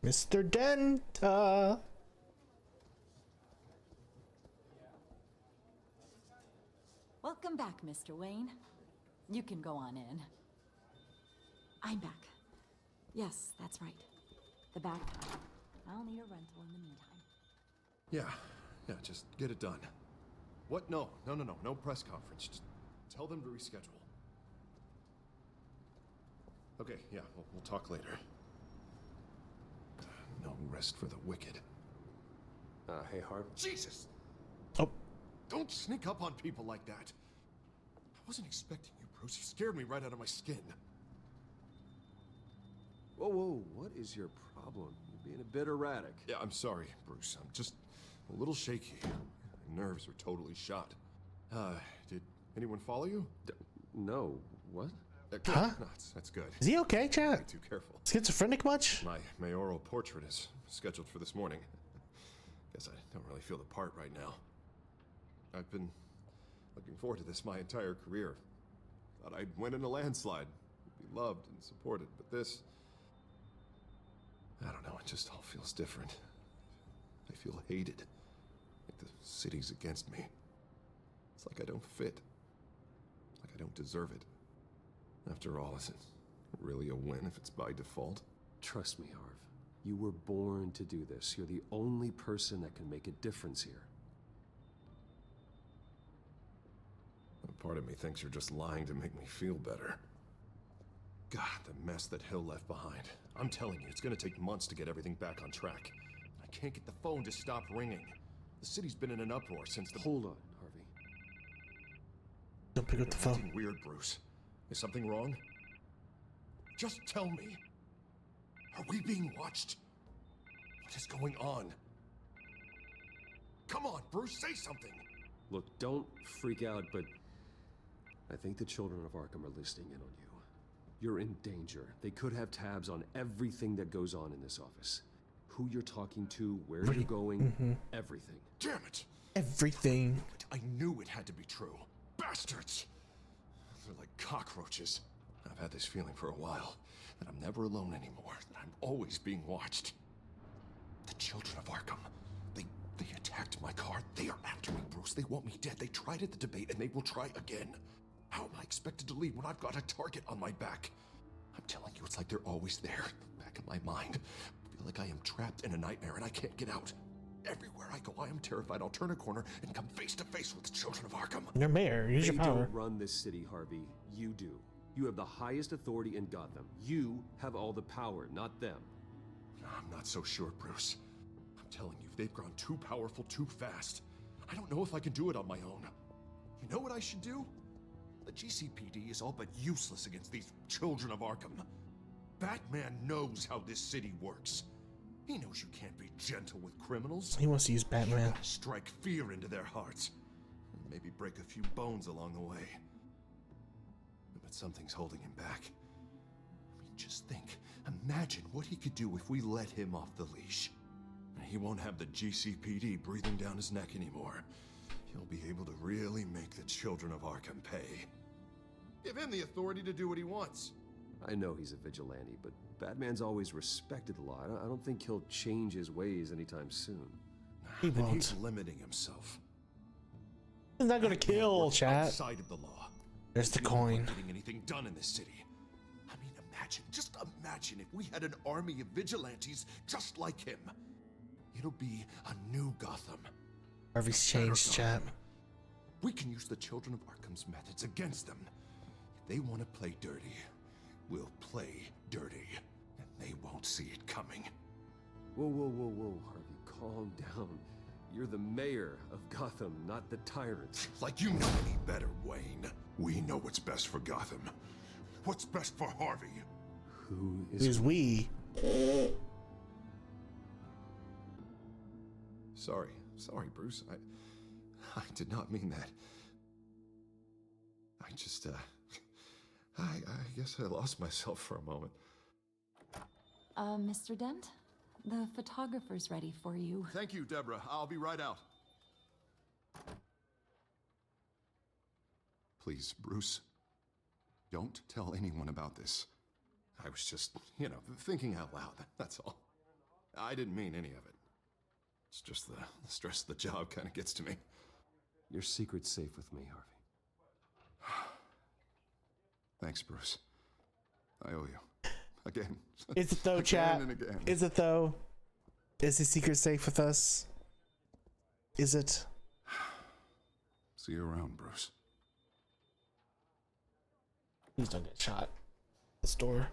Mr. Denta. Welcome back, Mr. Wayne. You can go on in. I'm back. Yes, that's right. The back. I'll need a rental in the meantime. Yeah, just get it done. What? No press conference. Just tell them to reschedule. Okay, yeah, we'll talk later. No rest for the wicked. Hey, Harv. Jesus! Oh. Don't sneak up on people like that. I wasn't expecting you, Bruce. You scared me right out of my skin. Whoa, what is your problem? You're being a bit erratic. Yeah, I'm sorry, Bruce. I'm just a little shaky. My nerves are totally shot. Did anyone follow you? No. What? Good. Huh? No, that's good. Is he okay, chat? Be too careful. Schizophrenic much? My mayoral portrait is scheduled for this morning. Guess I don't really feel the part right now. I've been looking forward to this my entire career. Thought I'd win in a landslide, be loved and supported, but this... I don't know, it just all feels different. I feel hated. Like the city's against me. It's like I don't fit. Like I don't deserve it. After all, is it really a win if it's by default? Trust me, Harv. You were born to do this. You're the only person that can make a difference here. A part of me thinks you're just lying to make me feel better. God, the mess that Hill left behind. I'm telling you, it's gonna take months to get everything back on track. I can't get the phone to stop ringing. The city's been in an uproar since the... Hold on, Harvey. Don't pick up the phone. Acting weird, Bruce. Is something wrong? Just tell me. Are we being watched? What is going on? Come on, Bruce, say something. Look, don't freak out, but I think the children of Arkham are listening in on you. You're in danger. They could have tabs on everything that goes on in this office. Who you're talking to, where you're going, everything. Damn it! Everything. I knew it had to be true. Bastards! They're like cockroaches. I've had this feeling for a while, that I'm never alone anymore, that I'm always being watched. The children of Arkham, they attacked my car. They are after me, Bruce. They want me dead. They tried at the debate, and they will try again. How am I expected to leave when I've got a target on my back? I'm telling you, it's like they're always there, back in my mind. I feel like I am trapped in a nightmare and I can't get out. Everywhere I go, I am terrified I'll turn a corner and come face to face with the children of Arkham. You're mayor. Use your power. They don't run this city, Harvey. You do. You have the highest authority in Gotham. You have all the power, not them. I'm not so sure, Bruce. I'm telling you, they've grown too powerful too fast. I don't know if I can do it on my own. You know what I should do? The GCPD is all but useless against these children of Arkham. Batman knows how this city works. He knows you can't be gentle with criminals. He wants to use Batman. You gotta strike fear into their hearts. And maybe break a few bones along the way. But something's holding him back. I mean, just think. Imagine what he could do if we let him off the leash. He won't have the GCPD breathing down his neck anymore. He'll be able to really make the children of Arkham pay. Give him the authority to do what he wants. I know he's a vigilante, but Batman's always respected the law. I don't think he'll change his ways anytime soon. He Then won't. he's limiting himself. He's not gonna kill, chat. Outside of the law. There's the He's not coin. getting anything done in this city. I mean, just imagine if we had an army of vigilantes just like him. It'll be a new Gotham. Harvey's changed, chat. We can use the children of Arkham's methods against them. If they want to play dirty, we'll play dirty. And they won't see it coming. Whoa, Harvey, calm down. You're the mayor of Gotham, not the tyrant. Like you know any better, Wayne. We know what's best for Gotham. what's best for Harvey. Who is we? Sorry, Bruce. I did not mean that. I just, I guess I lost myself for a moment. Mr. Dent? The photographer's ready for you. Thank you, Deborah. I'll be right out. Please, Bruce, don't tell anyone about this. I was just, thinking out loud, that's all. I didn't mean any of it. It's just the stress of the job kind of gets to me. Your secret's safe with me, Harvey. Thanks, Bruce. I owe you. Again. Is it though, chat? And again. Is it though? Is the secret safe with us? Is it? See you around, Bruce. Please don't get shot. The store.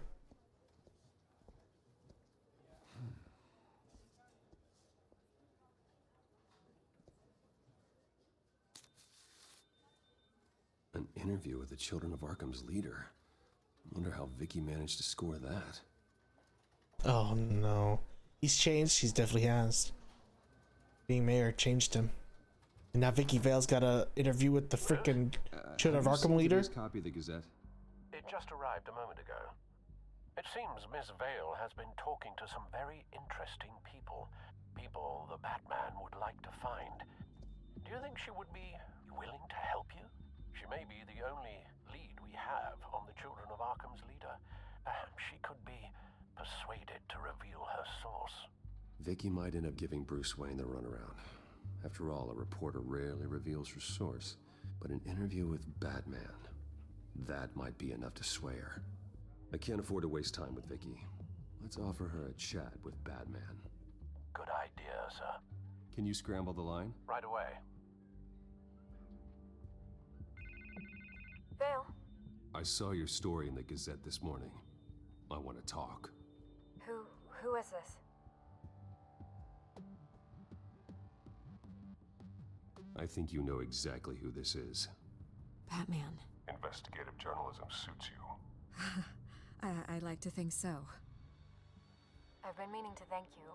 An interview with the Children of Arkham's leader. Wonder how Vicky managed to score that. Oh no. He's changed. He's definitely has. Being mayor changed him. And now Vicky Vale's got a interview with the freaking Children of Arkham leader. Copy of the Gazette. It just arrived a moment ago. It seems Miss Vale has been talking to some very interesting people. People the Batman would like to find. Do you think she would be willing to help you? She may be the only lead we have on the Children of Arkham's leader. Perhaps she could be persuaded to reveal her source. Vicky might end up giving Bruce Wayne the runaround. After all, a reporter rarely reveals her source. But an interview with Batman, that might be enough to sway her. I can't afford to waste time with Vicky. Let's offer her a chat with Batman. Good idea, sir. Can you scramble the line? Right away. Vale. I saw your story in the Gazette this morning. I want to talk. Who is this? I think you know exactly who this is. Batman. Investigative journalism suits you. I like to think so. I've been meaning to thank you.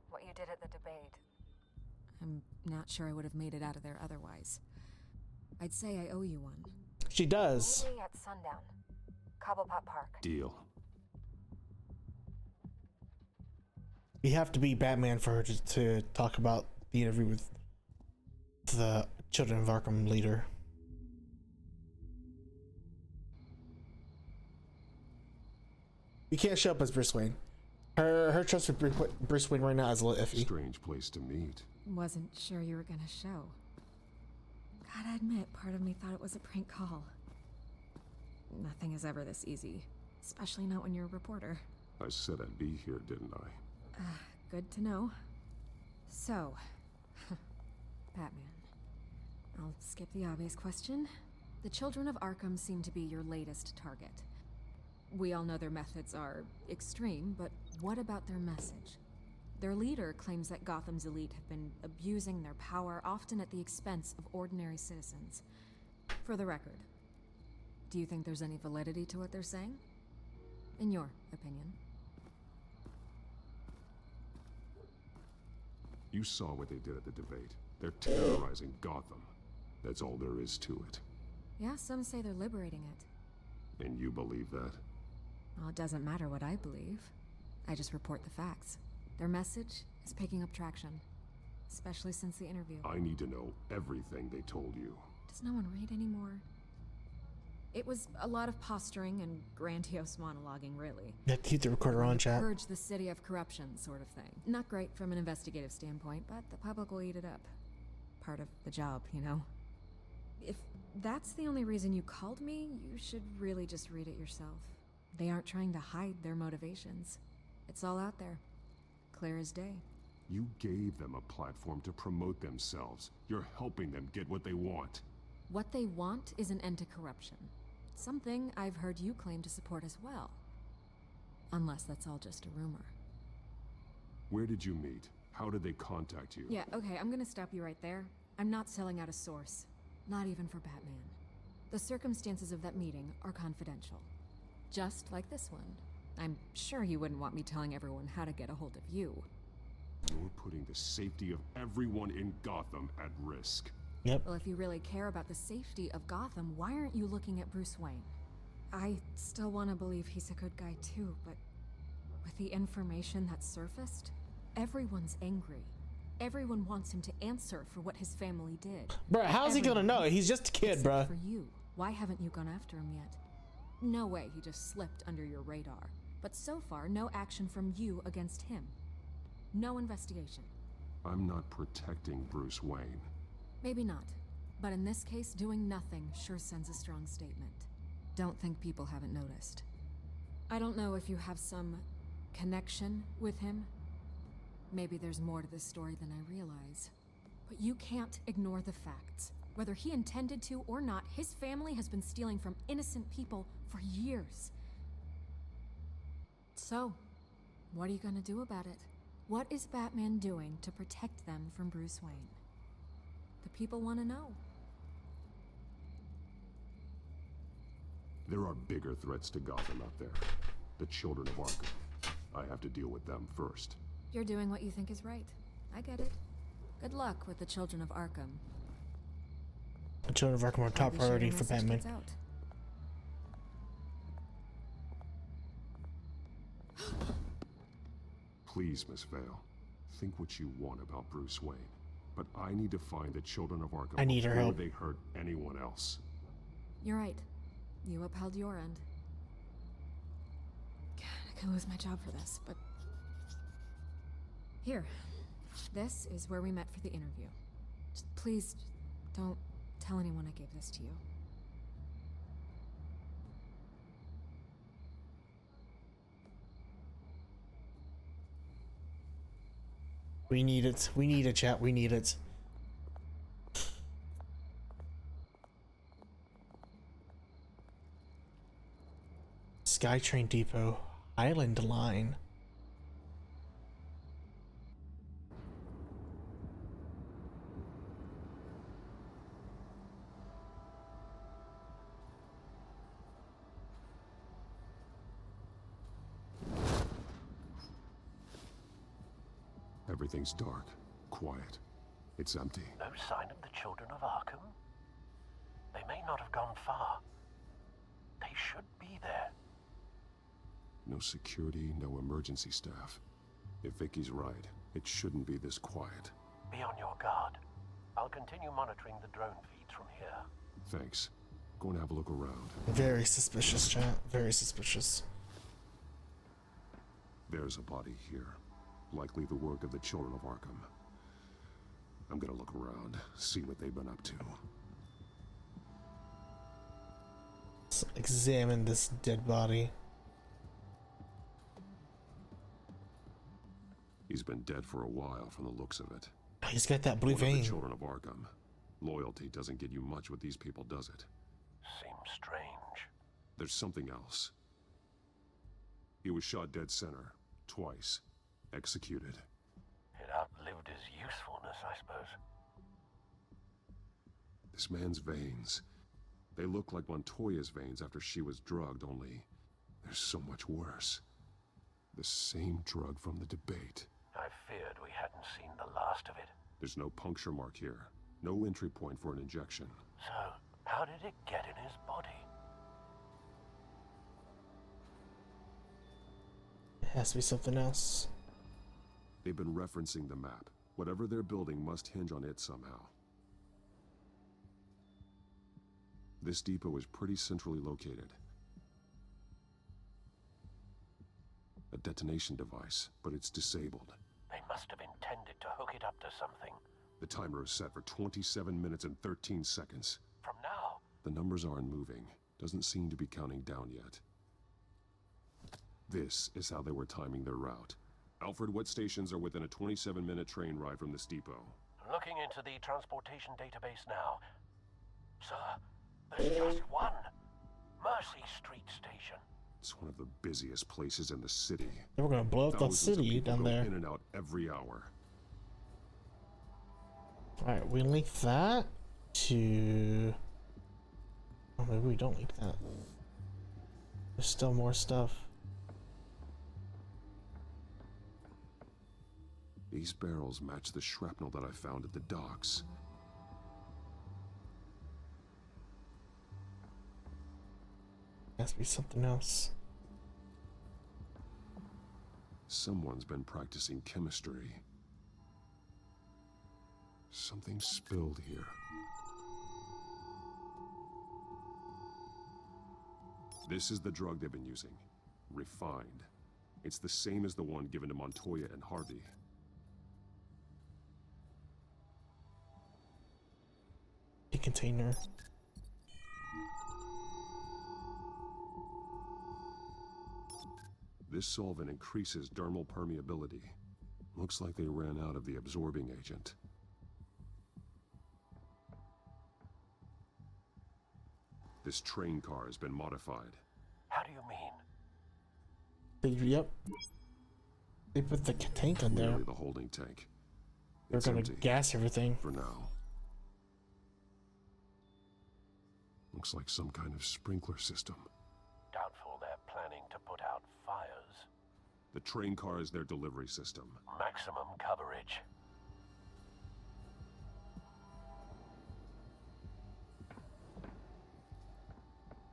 What you did at the debate. I'm not sure I would have made it out of there otherwise. I'd say I owe you one. She does. Meet me at sundown. Cobblepot Park. Deal. We have to be Batman for her to talk about the interview with the Children of Arkham leader. You can't show up as Bruce Wayne. Her trust with Bruce Wayne right now is a little iffy. Strange place to meet. Wasn't sure you were gonna show. Gotta admit, part of me thought it was a prank call. Nothing is ever this easy, especially not when you're a reporter. I said I'd be here, didn't I? Good to know. So, Batman. I'll skip the obvious question. The Children of Arkham seem to be your latest target. We all know their methods are extreme, but what about their message? Their leader claims that Gotham's elite have been abusing their power, often at the expense of ordinary citizens. For the record, do you think there's any validity to what they're saying? In your opinion? You saw what they did at the debate. They're terrorizing Gotham. That's all there is to it. Yeah, some say they're liberating it. And you believe that? Well, it doesn't matter what I believe. I just report the facts. Their message is picking up traction, especially since the interview. I need to know everything they told you. Does no one read anymore? It was a lot of posturing and grandiose monologuing, really. Yeah, keep the recorder on, chat. Purge the city of corruption, sort of thing. Not great from an investigative standpoint, but the public will eat it up. Part of the job, you know? If that's the only reason you called me, you should really just read it yourself. They aren't trying to hide their motivations. It's all out there. Clear as day. You gave them a platform to promote themselves. You're helping them get what they want. What they want is an end to corruption. Something I've heard you claim to support as well. Unless that's all just a rumor. Where did you meet? How did they contact you? Yeah, okay, I'm gonna stop you right there. I'm not selling out a source. Not even for Batman. The circumstances of that meeting are confidential. Just like this one. I'm sure you wouldn't want me telling everyone how to get a hold of you. You're putting the safety of everyone in Gotham at risk. Yep. Well, if you really care about the safety of Gotham, why aren't you looking at Bruce Wayne? I still want to believe he's a good guy too, but with the information that surfaced, everyone's angry. Everyone wants him to answer for what his family did. Bruh, how's he gonna know? He's just a kid, bruh. For you, why haven't you gone after him yet? No way he just slipped under your radar. But so far, no action from you against him. No investigation. I'm not protecting Bruce Wayne. Maybe not. But in this case, doing nothing sure sends a strong statement. Don't think people haven't noticed. I don't know if you have some connection with him. Maybe there's more to this story than I realize. But you can't ignore the facts. Whether he intended to or not, his family has been stealing from innocent people for years. So, what are you gonna do about it? What is Batman doing to protect them from Bruce Wayne? The people want to know. There are bigger threats to Gotham out there. The children of Arkham. I have to deal with them first. You're doing what you think is right. I get it. Good luck with the children of Arkham. The children of Arkham are top priority for Batman. Please, Miss Vale, think what you want about Bruce Wayne, but I need to find the children of Arkham I need her before help. they hurt anyone else. You're right. You upheld your end. God, I could lose my job for this, but... Here. This is where we met for the interview. Just please, don't tell anyone I gave this to you. We need it. We need it, chat. We need it. SkyTrain Depot. Island Line. Everything's dark, quiet. It's empty. No sign of the children of Arkham? They may not have gone far. They should be there. No security, no emergency staff. If Vicky's right, it shouldn't be this quiet. Be on your guard. I'll continue monitoring the drone feeds from here. Thanks. Go and have a look around. Very suspicious, chat. Very suspicious. There's a body here. Likely the work of the children of Arkham. I'm gonna look around, see what they've been up to. Let's examine this dead body. He's been dead for a while from the looks of it. He's got that blue One of vein. the children of Arkham. Loyalty doesn't get you much with these people, does it? Seems strange. There's something else. He was shot dead center, twice. Executed. It outlived his usefulness, I suppose. This man's veins. They look like Montoya's veins after she was drugged, only they're so much worse. The same drug from the debate. I feared we hadn't seen the last of it. There's no puncture mark here. No entry point for an injection. So, how did it get in his body? It has to be something else. They've been referencing the map. Whatever they're building must hinge on it somehow. This depot is pretty centrally located. A detonation device, but it's disabled. They must have intended to hook it up to something. The timer is set for 27 minutes and 13 seconds. From now? The numbers aren't moving. Doesn't seem to be counting down yet. This is how they were timing their route. Alfred, what stations are within a 27-minute train ride from this depot? Looking into the transportation database now. Sir, there's just one. Mercy Street Station. It's one of the busiest places in the city. They were gonna blow up the Thousands of city people down go there. in and out every hour. Alright, we link that to... Oh, maybe we don't link that. There's still more stuff. These barrels match the shrapnel that I found at the docks. Has to be something else. Someone's been practicing chemistry. Something spilled here. This is the drug they've been using. Refined. It's the same as the one given to Montoya and Harvey. A container. This solvent increases dermal permeability. Looks like they ran out of the absorbing agent. This train car has been modified. How do you mean? Yep. They put the tank on there. Clearly the holding tank. They're It's gonna empty. gas everything. For now. Looks like some kind of sprinkler system. Doubtful they're planning to put out fires. The train car is their delivery system. Maximum coverage.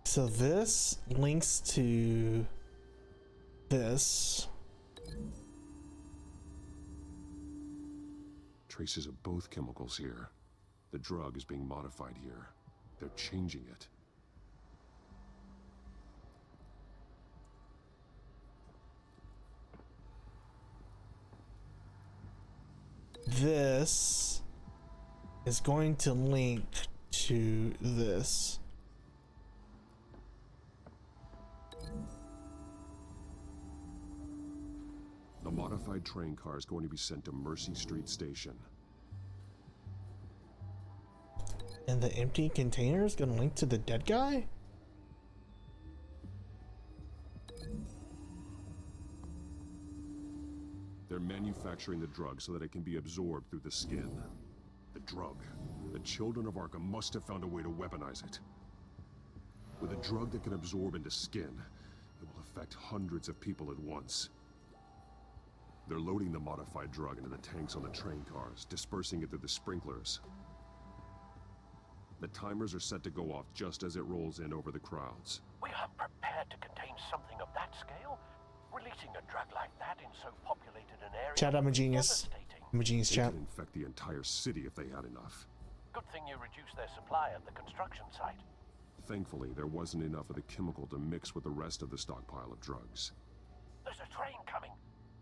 So this links to this. Traces of both chemicals here. The drug is being modified here. They're changing it. This is going to link to this. The modified train car is going to be sent to Mercy Street Station. And the empty container is going to link to the dead guy? They're manufacturing the drug so that it can be absorbed through the skin. The drug. The children of Arkham must have found a way to weaponize it. With a drug that can absorb into skin, it will affect hundreds of people at once. They're loading the modified drug into the tanks on the train cars, dispersing it through the sprinklers. The timers are set to go off just as it rolls in over the crowds. We aren't prepared to contain something of that scale. Releasing a drug like that in so populated an area. Chat, I'm a genius. I'm a genius, They chat. could infect the entire city if they had enough. Good thing you reduced their supply at the construction site. Thankfully, there wasn't enough of the chemical to mix with the rest of the stockpile of drugs. There's a train coming.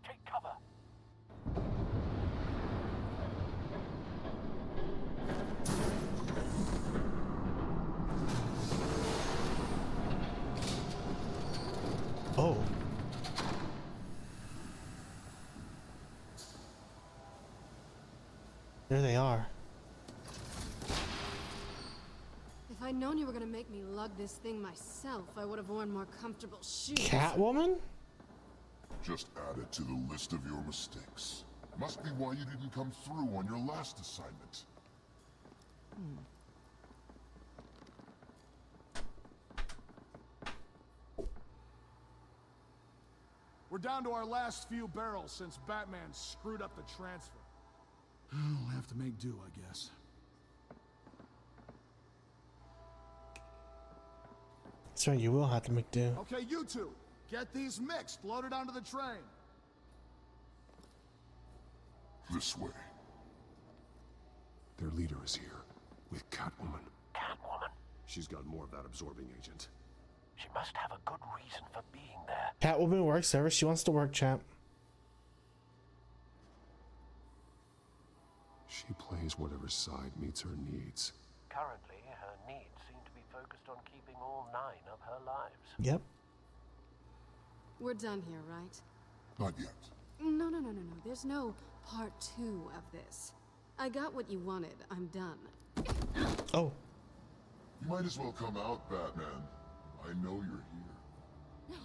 Take cover. Oh. There they are. If I'd known you were gonna make me lug this thing myself, I would have worn more comfortable shoes. Catwoman? Just add it to the list of your mistakes. Must be why you didn't come through on your last assignment. We're down to our last few barrels since Batman screwed up the transfer. We'll have to make do, I guess. That's right, you will have to make do. Okay, you two, get these mixed, loaded onto the train. This way. Their leader is here, with Catwoman. Catwoman? She's got more of that absorbing agent. She must have a good reason for being there. Catwoman works ever she wants to work, champ. She plays whatever side meets her needs. Currently, her needs seem to be focused on keeping all 9 of her lives. Yep. We're done here, right? Not yet. No. There's no part 2 of this. I got what you wanted. I'm done. Oh. You might as well come out, Batman. I know you're here.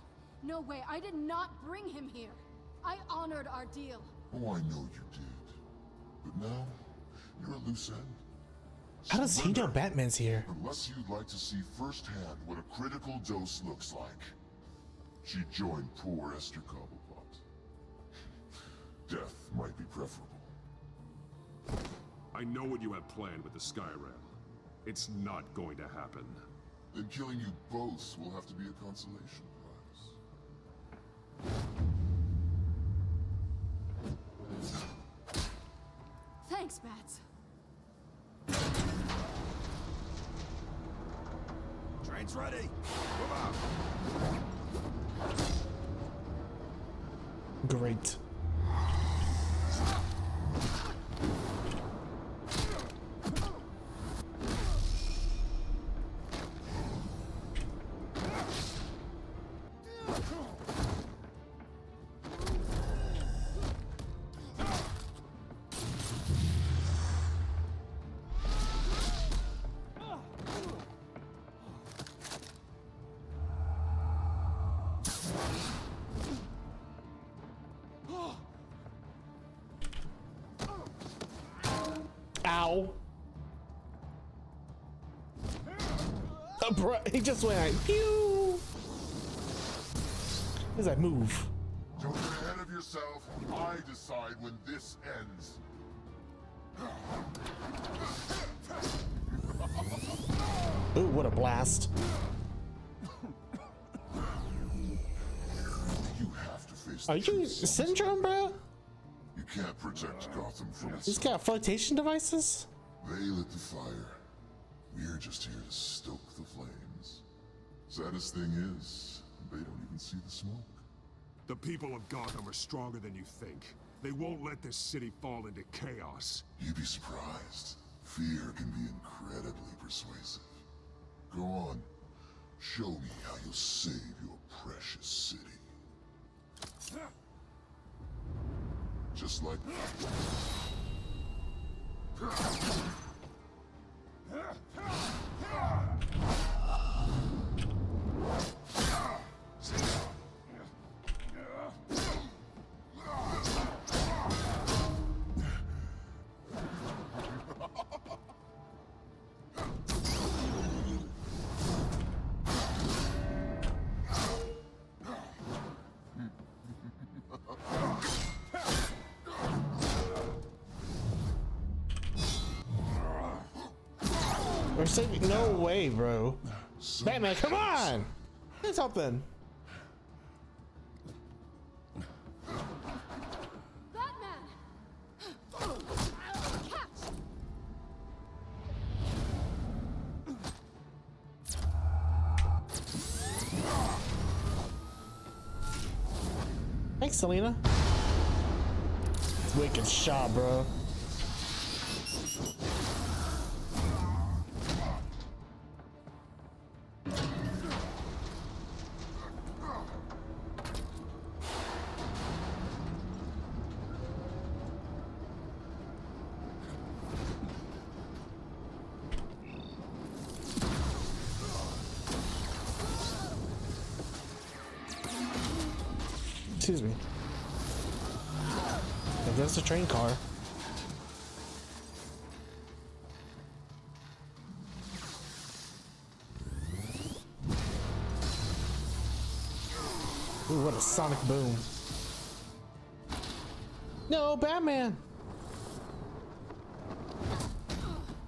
No way. I did not bring him here. I honored our deal. Oh, I know you did. But now, you're a loose end. How does he know Batman's here? Unless you'd like to see firsthand what a critical dose looks like. She joined poor Esther Cobblepot. Death might be preferable. I know what you have planned with the Skyrail. It's not going to happen. Then killing you both will have to be a consolation prize. Thanks, Bats. Train's ready. Move out. Great. Ow. Oh, bro, he just went like, pew. How does that move? Don't get ahead of yourself. I decide when this ends. Ooh, what a blast. You have to face Are you Syndrome, bro? You can't protect Gotham from itself. He's got flotation devices? They lit the fire. We're just here to stoke the flames. Saddest thing is, they don't even see the smoke. The people of Gotham are stronger than you think. They won't let this city fall into chaos. You'd be surprised. Fear can be incredibly persuasive. Go on. Show me how you'll save your precious city. Just like We're saving. No way, bro. Batman, come on! Do something. Thanks, Selena. Wicked shot, bro. Excuse me. That's a train car. Ooh, what a sonic boom. No, Batman!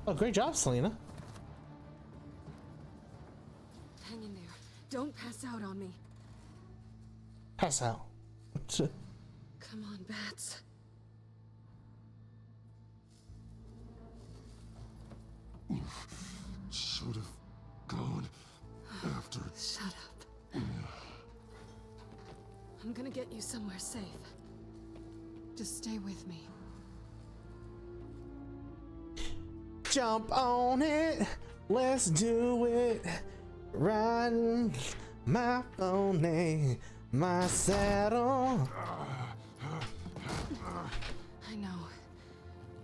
Oh, great job, Selena. Hang in there. Don't pass out on me. Pass out. Come on, Bats. should have gone after. Shut up. I'm gonna get you somewhere safe. Just stay with me. Jump on it, let's do it. Riding my pony, my saddle. I know.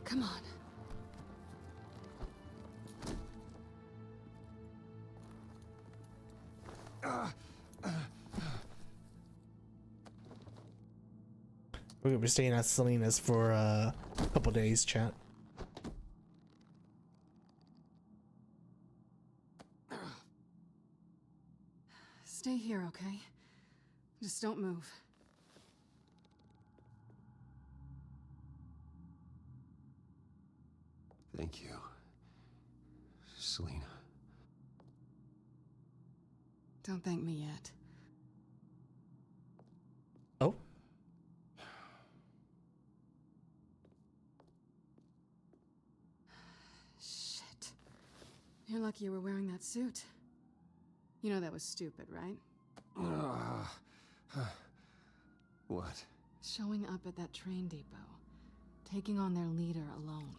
Come on. We're gonna be staying at Selena's for a couple days, chat. Stay here, okay? Just don't move. Thank you, Selena. Don't thank me yet. Oh? Shit. You're lucky you were wearing that suit. You know that was stupid, right? What? Showing up at that train depot. Taking on their leader alone.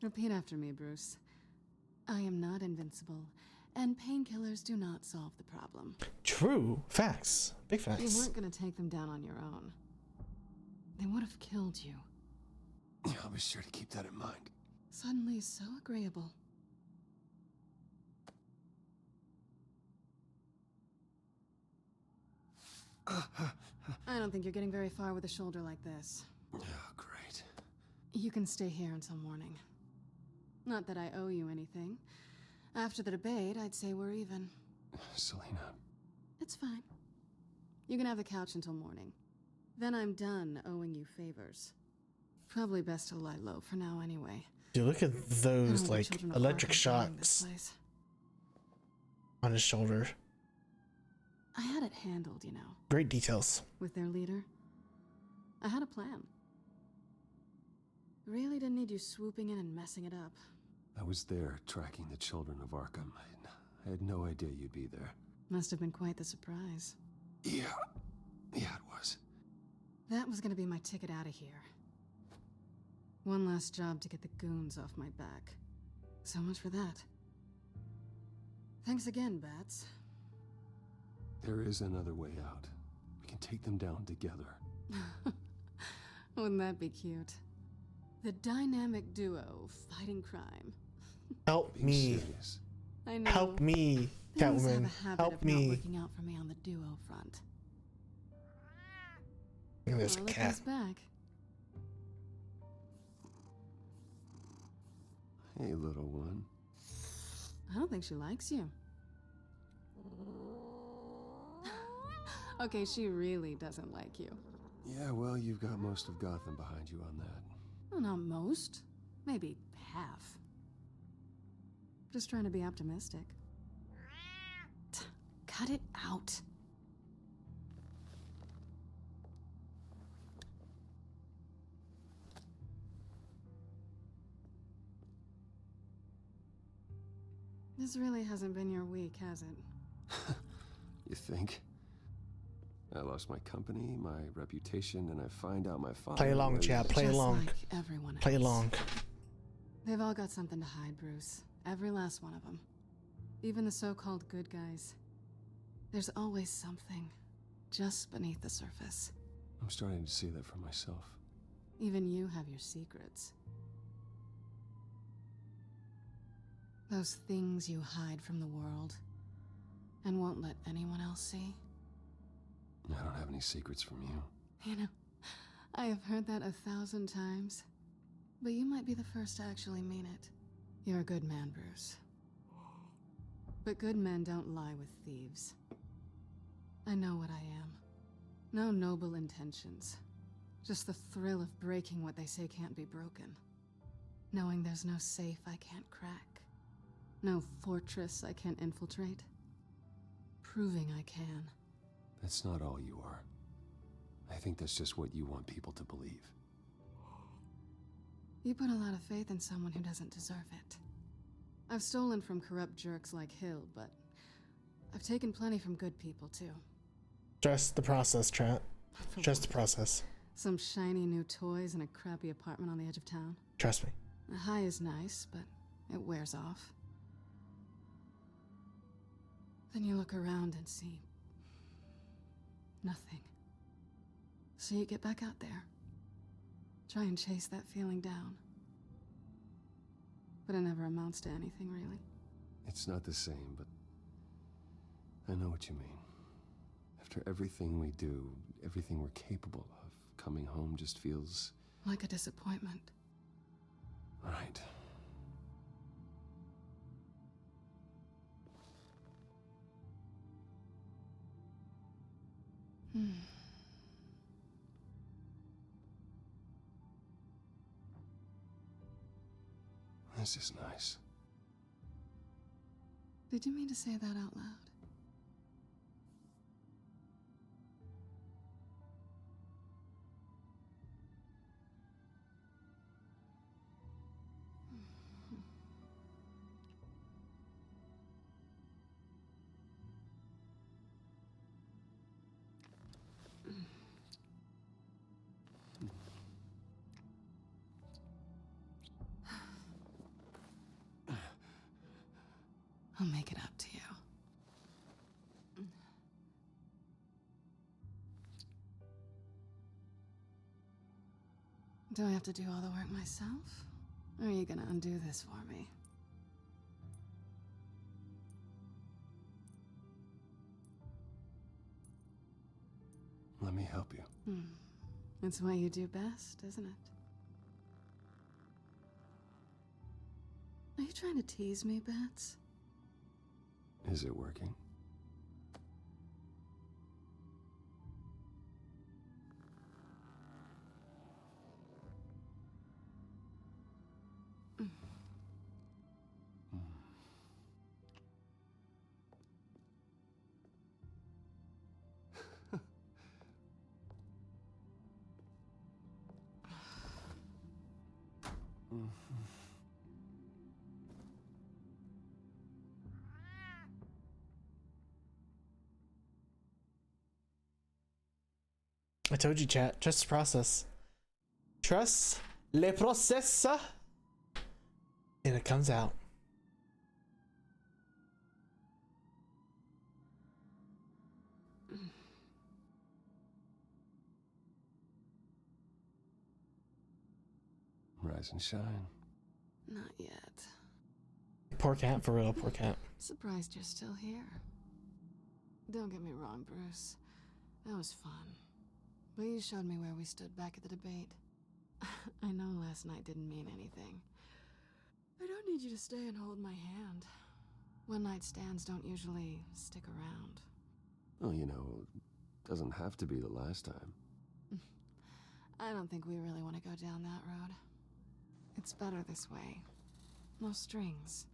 Repeat after me, Bruce. I am not invincible, and painkillers do not solve the problem. True. Facts. Big facts. You weren't gonna take them down on your own. They would have killed you. Yeah, I'll be sure to keep that in mind. Suddenly so agreeable. I don't think you're getting very far with a shoulder like this. Oh, great. You can stay here until morning. Not that I owe you anything. After the debate, I'd say we're even. Selena. It's fine. You can have the couch until morning. Then I'm done owing you favors. Probably best to lie low for now anyway. Dude, look at those like electric shocks on his shoulder. I had it handled, you know. Great details. With their leader. I had a plan. Really didn't need you swooping in and messing it up. I was there tracking the children of Arkham. I had no idea you'd be there. Must have been quite the surprise. Yeah, it was. That was gonna be my ticket out of here. One last job to get the goons off my back. So much for that. Thanks again, Bats. There is another way out. We can take them down together. Wouldn't that be cute? The dynamic duo fighting crime. Help me. Serious. I know. Help me, Things Catwoman. have a habit Help of me. not working out for me on the duo front. Look at this Well, cat. look who's back. Hey, little one. I don't think she likes you. Okay, she really doesn't like you. Yeah, well, you've got most of Gotham behind you on that. Well, not most. Maybe half. Just trying to be optimistic. Cut it out. This really hasn't been your week, has it? You think? I lost my company, my reputation, and I find out my father. Play along, was- chat. Play Just along. like everyone Play else. along. They've all got something to hide, Bruce. Every last one of them. Even the so-called good guys. There's always something just beneath the surface. I'm starting to see that for myself. Even you have your secrets. Those things you hide from the world and won't let anyone else see. I don't have any secrets from you. You know, I have heard that 1,000 times, but you might be the first to actually mean it. You're a good man, Bruce. But good men don't lie with thieves. I know what I am. No noble intentions. Just the thrill of breaking what they say can't be broken. Knowing there's no safe I can't crack. No fortress I can't infiltrate. Proving I can. That's not all you are. I think that's just what you want people to believe. You put a lot of faith in someone who doesn't deserve it. I've stolen from corrupt jerks like Hill, but I've taken plenty from good people too. Trust the process, chat. Trust the process. Some shiny new toys in a crappy apartment on the edge of town. Trust me. The high is nice, but it wears off. Then you look around and see nothing. So you get back out there. Try and chase that feeling down. But it never amounts to anything, really. It's not the same, but I know what you mean. After everything we do, everything we're capable of, coming home just feels... like a disappointment. Right. This is nice. Did you mean to say that out loud? I'll make it up to you. Do I have to do all the work myself? Or are you gonna undo this for me? Let me help you. It's what you do best, isn't it? Are you trying to tease me, Bats? Is it working? I told you, chat. Trust the process. Trust le process. And it comes out. Rise and shine. Not yet. Poor cat, for real. Poor cat. Surprised you're still here. Don't get me wrong, Bruce. That was fun. But you showed me where we stood back at the debate. I know last night didn't mean anything. I don't need you to stay and hold my hand. One-night stands don't usually stick around. Well, you know, doesn't have to be the last time. I don't think we really want to go down that road. It's better this way. No strings.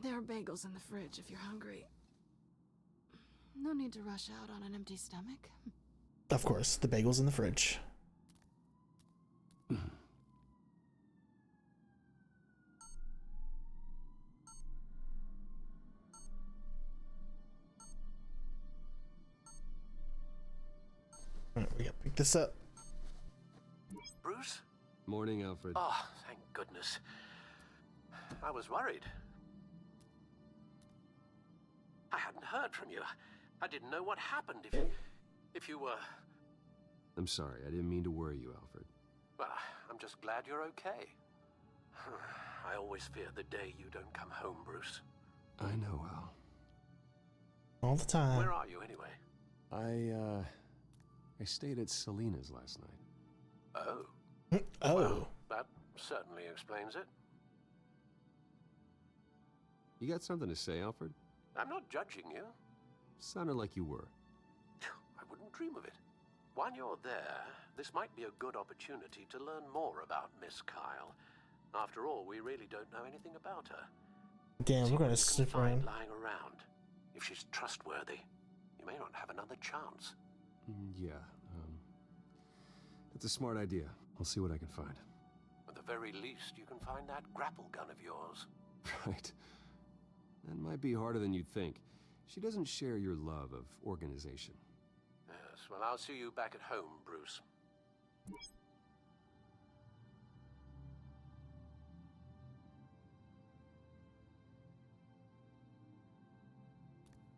There are bagels in the fridge if you're hungry. No need to rush out on an empty stomach. Of course, the bagel's in the fridge. Alright, we gotta pick this up. Bruce? Morning, Alfred. Oh, thank goodness. I was worried. I hadn't heard from you. I didn't know what happened if you were... I'm sorry, I didn't mean to worry you, Alfred. Well, I'm just glad you're okay. I always fear the day you don't come home, Bruce. I know, Al. All the time. Where are you, anyway? I stayed at Selena's last night. Oh. Oh. Well, that certainly explains it. You got something to say, Alfred? I'm not judging you. Sounded like you were. I wouldn't dream of it. While you're there, this might be a good opportunity to learn more about Miss Kyle. After all, we really don't know anything about her. Damn, we're gonna slip around. Lying around. If she's trustworthy, you may not have another chance. Yeah, that's a smart idea. I'll see what I can find. At the very least, you can find that grapple gun of yours. Right. That might be harder than you'd think. She doesn't share your love of organization. Yes, well, I'll see you back at home, Bruce.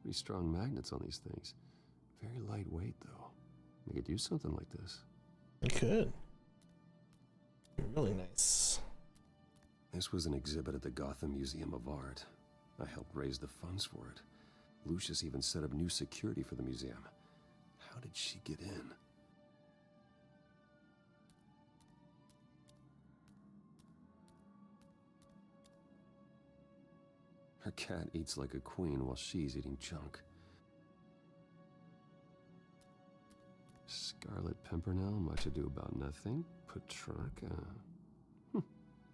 Pretty strong magnets on these things. Very lightweight, though. They could use something like this. It could. Really nice. This was an exhibit at the Gotham Museum of Art. I helped raise the funds for it. Lucius even set up new security for the museum. How did she get in? Her cat eats like a queen while she's eating junk. Scarlet Pimpernel, much ado about nothing. Petrarca.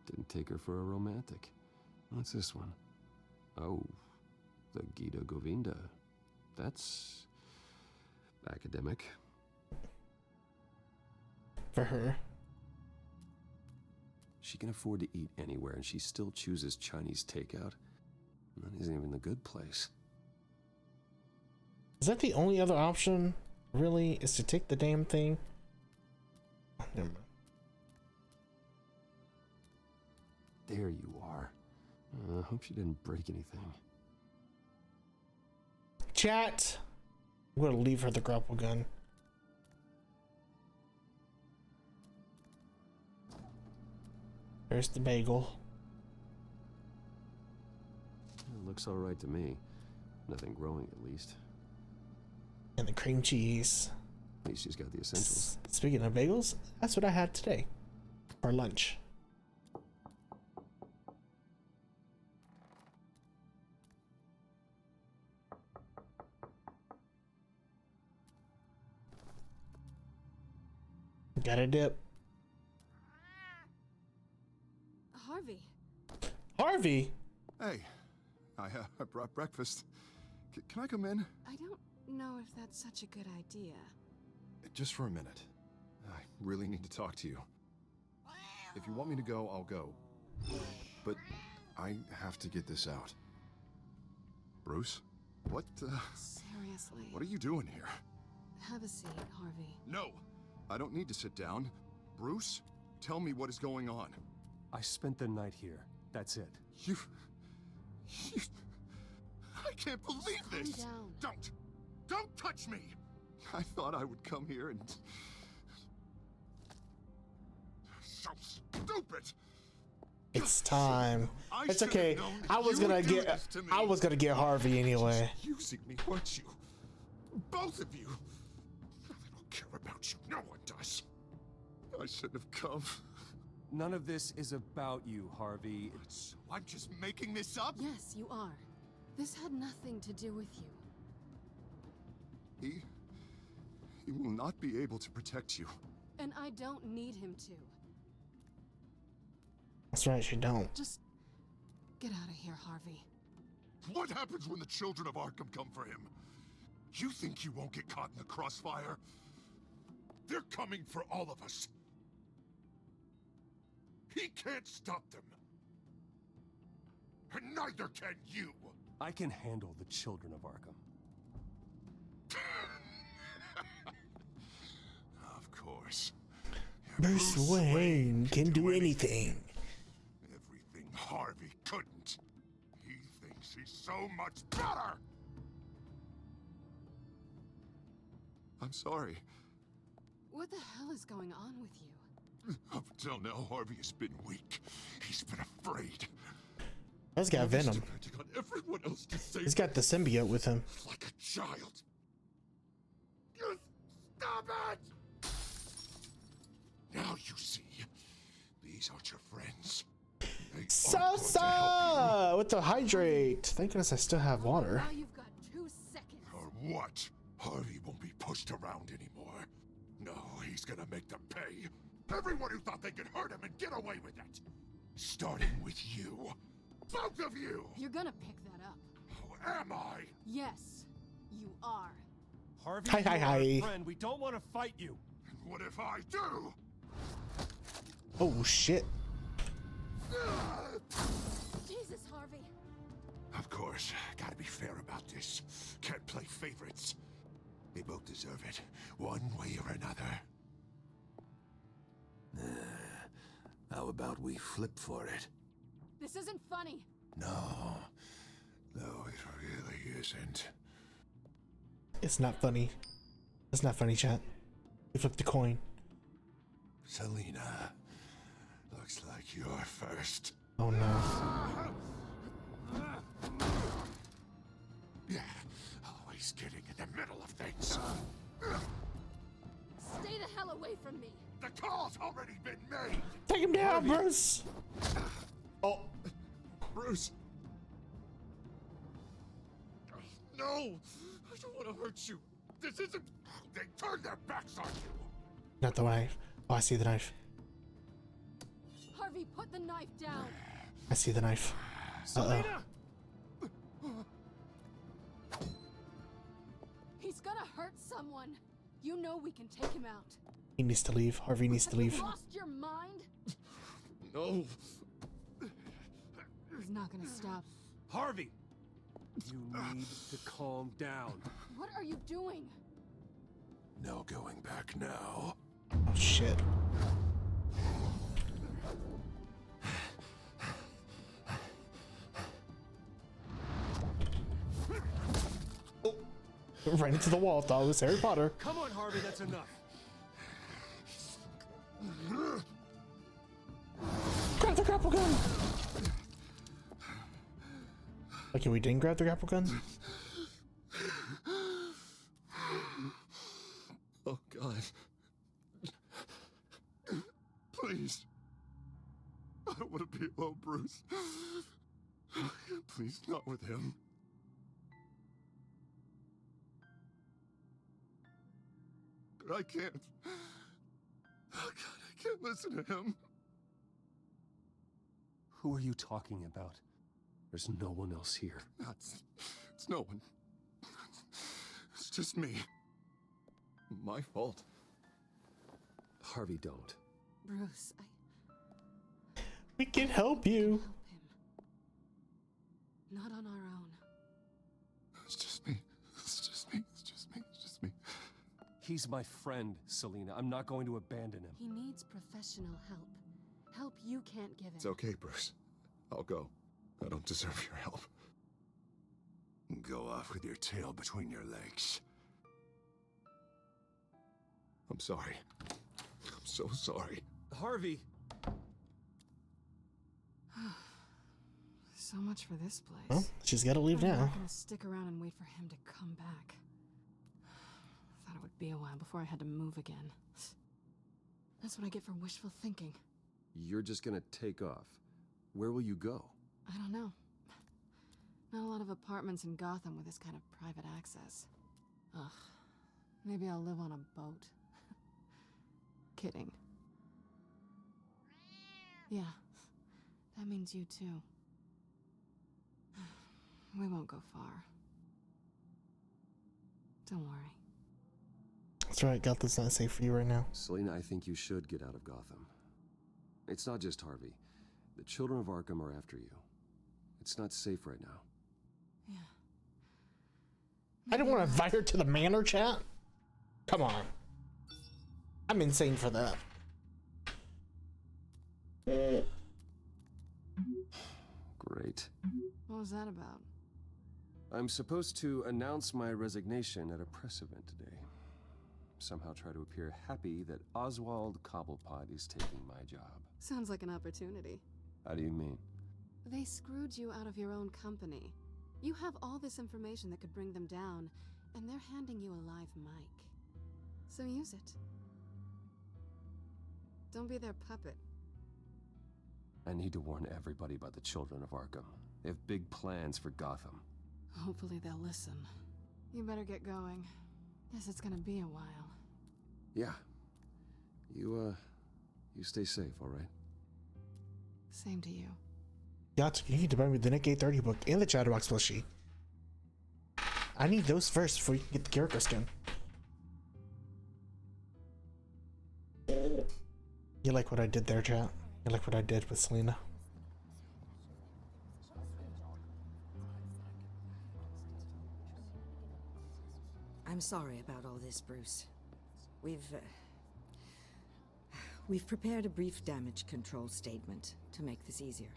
Didn't take her for a romantic. What's this one? Oh, the Gita Govinda. That's academic. For her. She can afford to eat anywhere, and she still chooses Chinese takeout. That isn't even the good place. Is that the only other option? Really? Is to take the damn thing? Oh, never mind. There you are. I hope she didn't break anything. Chat! I'm gonna leave her the grapple gun. There's the bagel. It looks alright to me. Nothing growing, at least. And the cream cheese. At least she's got the essentials. Speaking of bagels, that's what I had today for lunch. Got a dip. Harvey. Harvey? Hey, I brought breakfast. Can I come in? I don't know if that's such a good idea. Just for a minute. I really need to talk to you. If you want me to go, I'll go. But I have to get this out. Bruce? What, Seriously. What are you doing here? Have a seat, Harvey. No! I don't need to sit down. Bruce, tell me what is going on. I spent the night here. That's it. You... I can't believe this! Calm down. Don't touch me! I thought I would come here and... So stupid! It's time. It's okay. I was gonna get Harvey anyway. Using me, weren't you? Both of you. I don't care about you. No one does. I shouldn't have come. None of this is about you, Harvey. So I'm just making this up? Yes, you are. This had nothing to do with you. He will not be able to protect you. And I don't need him to. That's right, you don't. Just get out of here, Harvey. What happens when the children of Arkham come for him? You think you won't get caught in the crossfire? They're coming for all of us. He can't stop them. And neither can you. I can handle the children of Arkham. Of course. Bruce Wayne can do anything. Everything Harvey couldn't. He thinks he's so much better. I'm sorry. What the hell is going on with you? Up until now, Harvey has been weak. He's been afraid. He's got Venom. Depending on everyone else to save He's got the symbiote with him. like a child. Just stop it! Now you see, these aren't your friends. Salsa with the hydrate. Thank goodness I still have water. Now you've got 2 seconds. Or what? Harvey won't be pushed around anymore. No, he's gonna make them pay. Everyone who thought they could hurt him and get away with it. Starting with you. Both of you! You're gonna pick that up. Who am I? Yes, you are. Harvey, Hi. you're our friend. We don't want to fight you. And what if I do? Oh shit. Jesus, Harvey. Of course, gotta be fair about this. Can't play favorites. They both deserve it, one way or another. How about we flip for it? This isn't funny. No, it really isn't. It's not funny. It's not funny, chat. We flipped the coin. Selena, looks like you're first. Oh no. Yeah, always getting in the middle of things. Stay the hell away from me. The call's already been made. Take him down, Bruce. Oh, Bruce. No, I don't want to hurt you. This isn't. They turned their backs on you. not the knife. Oh, I see the knife. Harvey, Harvey, put the knife down. I see the knife. Selena! He's gonna hurt someone. You know we can take him out. He needs to leave. Harvey needs to leave. Have you lost your mind? No. He's not gonna stop. Harvey! You need to calm down. What are you doing? No going back now. Oh shit. Oh. Right into the wall. Thought it was Harry Potter. Come on, Harvey, that's enough. Grab the grapple gun! Okay, we didn't grab the grapple gun? Oh, God. Please. I don't want to be alone, Bruce. Please, not with him. I can't. Oh, God, I can't listen to him. Who are you talking about? There's no one else here. It's no one. It's just me. My fault. Harvey, don't. Bruce, We can help you. not on our own. It's just me. It's just me. It's just me. It's just me. He's my friend, Selena. I'm not going to abandon him. He needs professional help. Help you can't give him. It's okay, Bruce. I'll go. I don't deserve your help. Go off with your tail between your legs. I'm sorry. I'm so sorry. Harvey! So much for this place. Well, she's got to leave I'm now. not gonna stick around and wait for him to come back. Thought it would be a while before I had to move again. That's what I get for wishful thinking. You're just gonna take off. Where will you go? I don't know. Not a lot of apartments in Gotham with this kind of private access. Ugh. Maybe I'll live on a boat. Kidding. Yeah. That means you too. We won't go far. Don't worry. That's right, Gotham's not safe for you right now. Selena, I think you should get out of Gotham. It's not just Harvey. The children of Arkham are after you. It's not safe right now. Yeah. I didn't want to invite her to the manor chat. Come on. I'm insane for that. Great. What was that about? I'm supposed to announce my resignation at a press event today. Somehow try to appear happy that Oswald Cobblepot is taking my job. Sounds like an opportunity. How do you mean? They screwed you out of your own company. You have all this information that could bring them down, and they're handing you a live mic. So use it. Don't be their puppet. I need to warn everybody about the children of Arkham. They have big plans for Gotham. Hopefully they'll listen. You better get going. Guess it's gonna be a while. Yeah. You stay safe, all right? Same to you. Yacht, you need to buy me the Nick 830 book and the Chatterbox plushie. I need those first before you can get the character skin. You like what I did there, chat? You like what I did with Selena? I'm sorry about all this, Bruce. We've prepared a brief damage control statement to make this easier.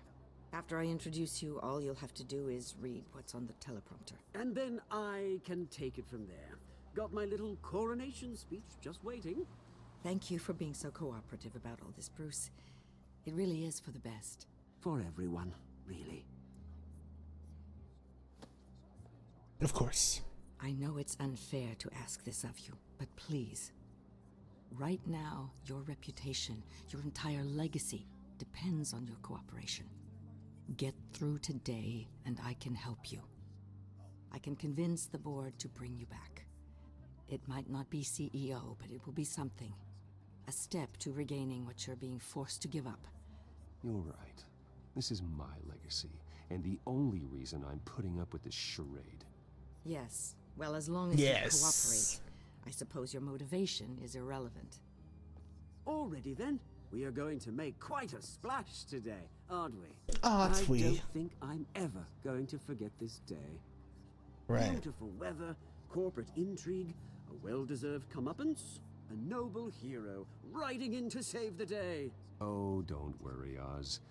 After I introduce you, all you'll have to do is read what's on the teleprompter. And then I can take it from there. Got my little coronation speech just waiting. Thank you for being so cooperative about all this, Bruce. It really is for the best. For everyone, really. Of course. I know it's unfair to ask this of you, but please. Right now, your reputation, your entire legacy, depends on your cooperation. Get through today, and I can help you. I can convince the board to bring you back. It might not be CEO, but it will be something. A step to regaining what you're being forced to give up. You're right. This is my legacy, and the only reason I'm putting up with this charade. Yes. Well, as long as you cooperate, I suppose your motivation is irrelevant. Already then? We are going to make quite a splash today, aren't we? I don't think I'm ever going to forget this day. Right. Beautiful weather, corporate intrigue, a well-deserved comeuppance, a noble hero riding in to save the day. Oh, don't worry, Oz.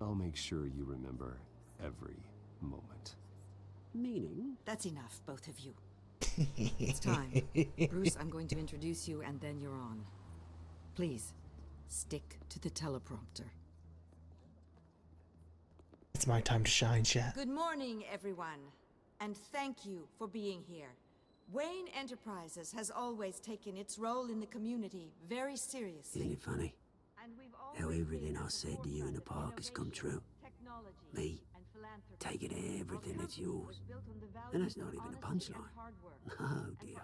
I'll make sure you remember every moment. Meaning? That's enough, both of you. It's time. Bruce, I'm going to introduce you, and then you're on. Please, stick to the teleprompter. It's my time to shine, chat. Good morning, everyone, and thank you for being here. Wayne Enterprises has always taken its role in the community very seriously. Isn't it funny? How everything I said to you in the park has come true. Me, taking everything that's yours. And that's not even a punchline. No, dear,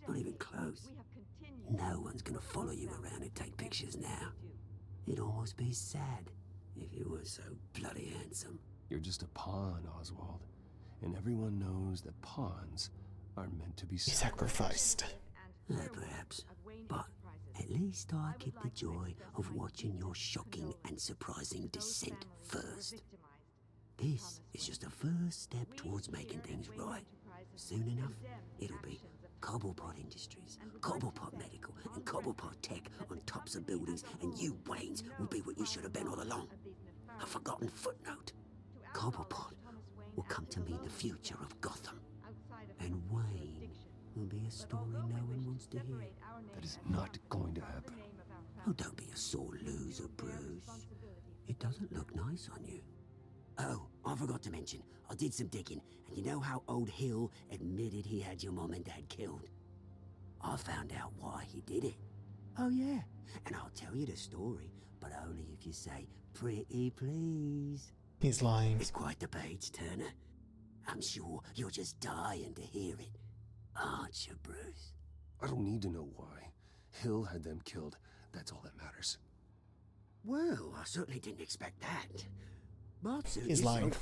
not even close. No one's gonna follow you around and take pictures now. It'd almost be sad if you were so bloody handsome. You're just a pawn, Oswald. And everyone knows that pawns are meant to be sacrificed. Perhaps. But at least I get the joy of watching your shocking and surprising descent first. This is just a first step towards making things right. Soon enough, it'll be Cobblepot Industries, Cobblepot Medical, and Cobblepot Tech on tops of buildings, and you, Waynes, will be what you should have been all along. A forgotten footnote. Cobblepot will come to mean the future of Gotham. And Wayne will be a story no one wants to hear. That is not going to happen. Oh, don't be a sore loser, Bruce. It doesn't look nice on you. Oh, I forgot to mention, I did some digging, and you know how old Hill admitted he had your mom and dad killed? I found out why he did it. Oh yeah, and I'll tell you the story, but only if you say, pretty please. He's lying. It's quite the page turner. I'm sure you're just dying to hear it. Aren't you, Bruce? I don't need to know why. Hill had them killed. That's all that matters. Well, I certainly didn't expect that. But he's lying.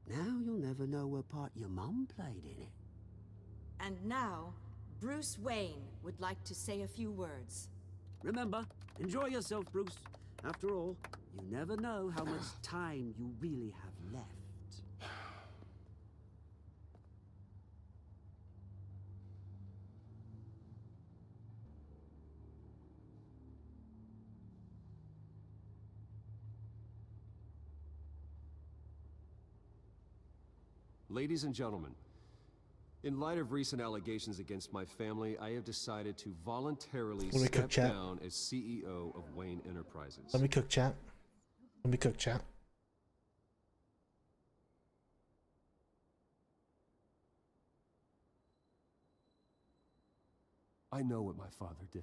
Now you'll never know what part your mum played in it. And now, Bruce Wayne would like to say a few words. Remember, enjoy yourself, Bruce. After all, you never know how much time you really have left. Ladies and gentlemen, in light of recent allegations against my family, I have decided to voluntarily step down as CEO of Wayne Enterprises. Let me cook, chat. Let me cook, chat. I know what my father did.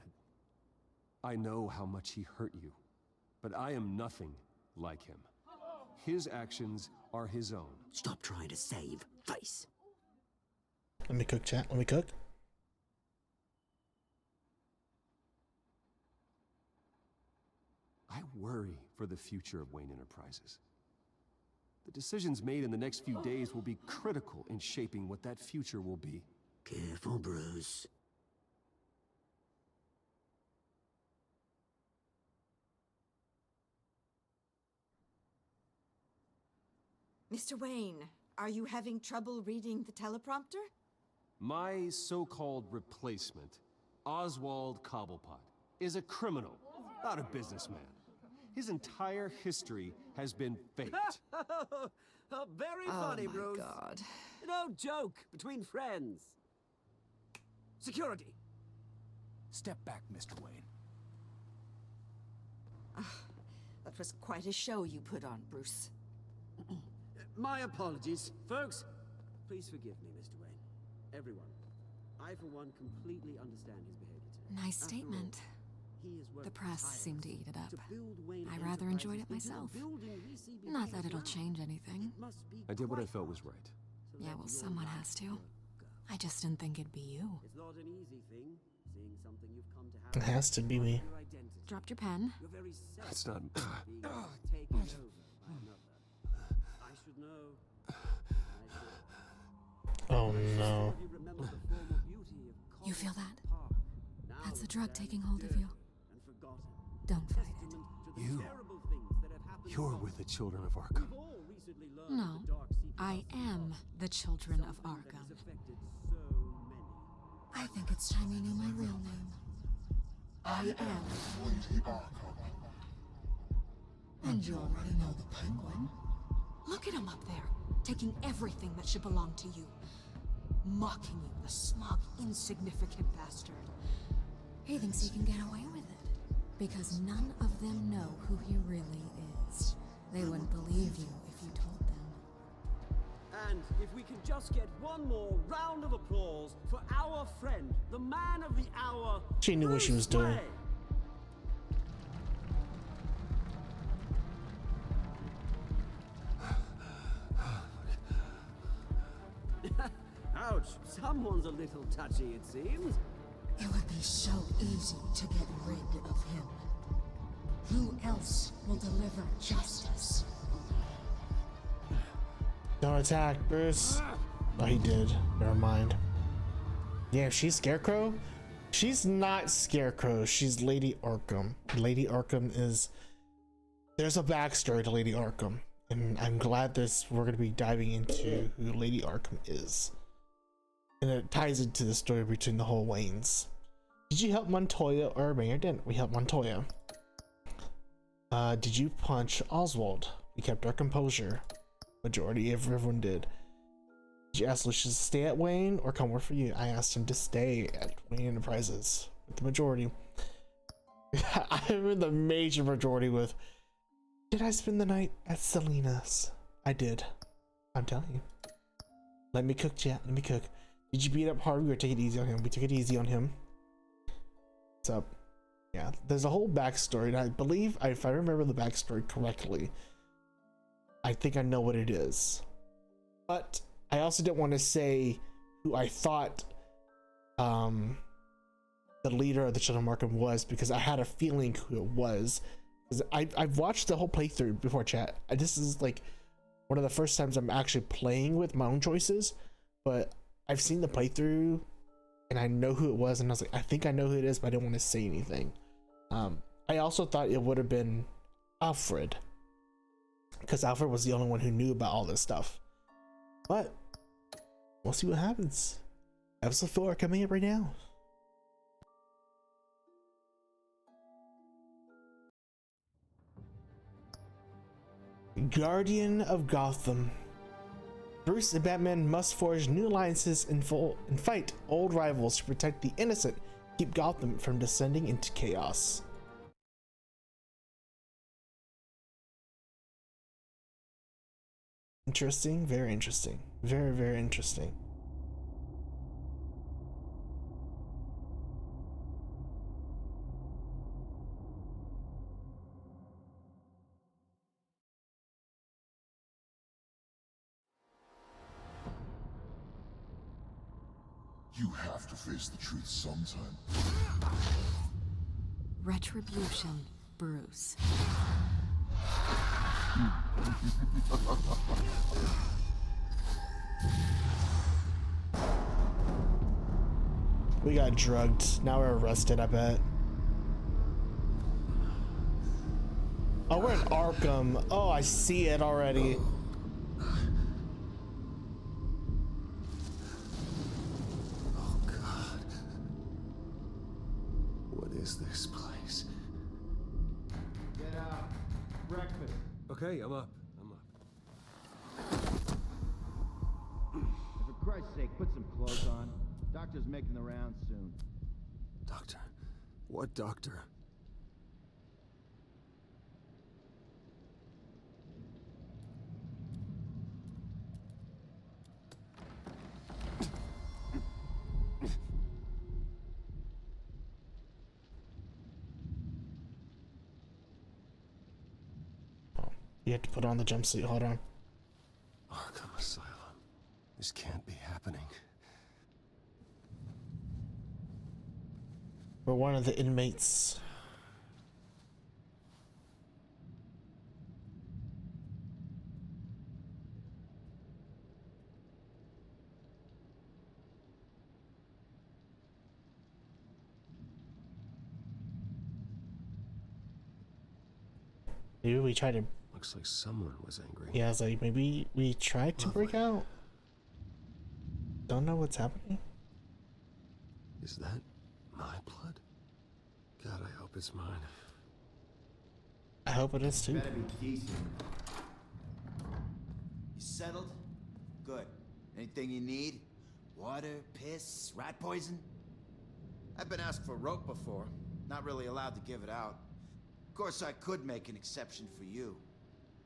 I know how much he hurt you, but I am nothing like him. His actions are his own. Stop trying to save face. Let me cook, chat. Let me cook. I worry for the future of Wayne Enterprises. The decisions made in the next few days will be critical in shaping what that future will be. Careful, Bruce. Mr. Wayne, are you having trouble reading the teleprompter? My so-called replacement, Oswald Cobblepot, is a criminal, not a businessman. His entire history has been faked. Very funny, Bruce. Oh my God. No joke between friends. Security. Step back, Mr. Wayne. That was quite a show you put on, Bruce. My apologies. Folks, please forgive me, Mr. Wayne. Everyone. I, for one, completely understand his behavior today. Nice statement. The press seemed to eat it up. I rather enjoyed it myself. Not that it'll change anything. I did what I felt was right. Yeah, well, someone has to. I just didn't think it'd be you. It's not an easy thing, being something you've come to It has to be me. your identity. Dropped your pen. Your very That's not. being taken over by another. I should know. Oh no. You remember the former beauty of You feel that? Park. Now That's the it drug stands taking hold of dead you. and forgotten. Don't fight it. Testament to the You. terrible things that have happened You're to with the us. children of Arkham. We've all recently learned No, that the dark secret I of am the children of something that Arkham. has affected so many. I think it's time you knew my real name. I am Lady Arkham. And you already know the Penguin. Look at him up there, taking everything that should belong to you. Mocking you, the smug, insignificant bastard. He thinks he can get away with it, because none of them know who he really is. They wouldn't believe you if you told them. And if we can just get one more round of applause for our friend, the man of the hour. She knew what she was doing. Ouch, someone's a little touchy, it seems. It would be so easy to get rid of him. Who else will deliver justice? Don't attack, Bruce. Oh, he did. Never mind. Yeah, if she's Scarecrow, she's not Scarecrow. She's Lady Arkham. Lady Arkham is. There's a backstory to Lady Arkham, and I'm glad we're going to be diving into who Lady Arkham is, and it ties into the story between the whole Waynes. Did you help Montoya or Mayor didn't? We helped Montoya. Did you punch Oswald? We kept our composure. Majority of everyone did. Did you ask Lucius to stay at Wayne or come work for you? I asked him to stay at Wayne Enterprises with the majority. I'm in the major majority with. Did I spend the night at Selena's? I did. I'm telling you. Let me cook, chat. Let me cook. Did you beat up Harvey or take it easy on him? We took it easy on him. What's up? Yeah, there's a whole backstory, and I believe, if I remember the backstory correctly, I think I know what it is. But I also didn't want to say who I thought the leader of the Children of Arkham was, because I had a feeling who it was. Because I've watched the whole playthrough before, chat. This is like one of the first times I'm actually playing with my own choices, but I've seen the playthrough and I know who it was, and I was like, I think I know who it is, but I didn't want to say anything. I also thought it would have been Alfred, because Alfred was the only one who knew about all this stuff. But we'll see what happens. Episode 4 coming up right now. Guardian of Gotham. Bruce and Batman must forge new alliances and fight old rivals to protect the innocent, keep Gotham from descending into chaos. Interesting, very interesting. Very, very interesting. You have to face the truth sometime. Retribution, Bruce. We got drugged. Now we're arrested, I bet. Oh, we're in Arkham. Oh, I see it already. Oh, God. What is this place? Get out. Breakfast. Okay, I'm up. For Christ's sake, put some clothes on. Doctor's making the rounds soon. Doctor? What doctor? You have to put on the jumpsuit. Hold on. Arkham Asylum. This can't be happening. for one of the inmates. Maybe we tried to. Looks like someone was angry. Yeah, I was like, maybe we tried to break out. Don't know what's happening. Is that my blood? God, I hope it's mine. I hope it is too. Better be decent. You settled? Good. Anything you need? Water, piss, rat poison? I've been asked for rope before. Not really allowed to give it out. Of course, I could make an exception for you.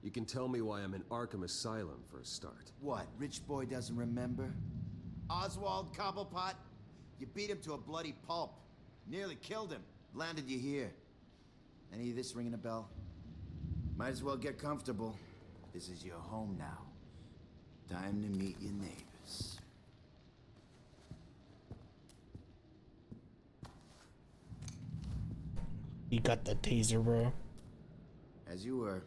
You can tell me why I'm in Arkham Asylum for a start. What, rich boy doesn't remember? Oswald Cobblepot? You beat him to a bloody pulp. Nearly killed him. Landed you here. Any of this ringing a bell? Might as well get comfortable. This is your home now. Time to meet your neighbors. You got the taser, bro. As you were.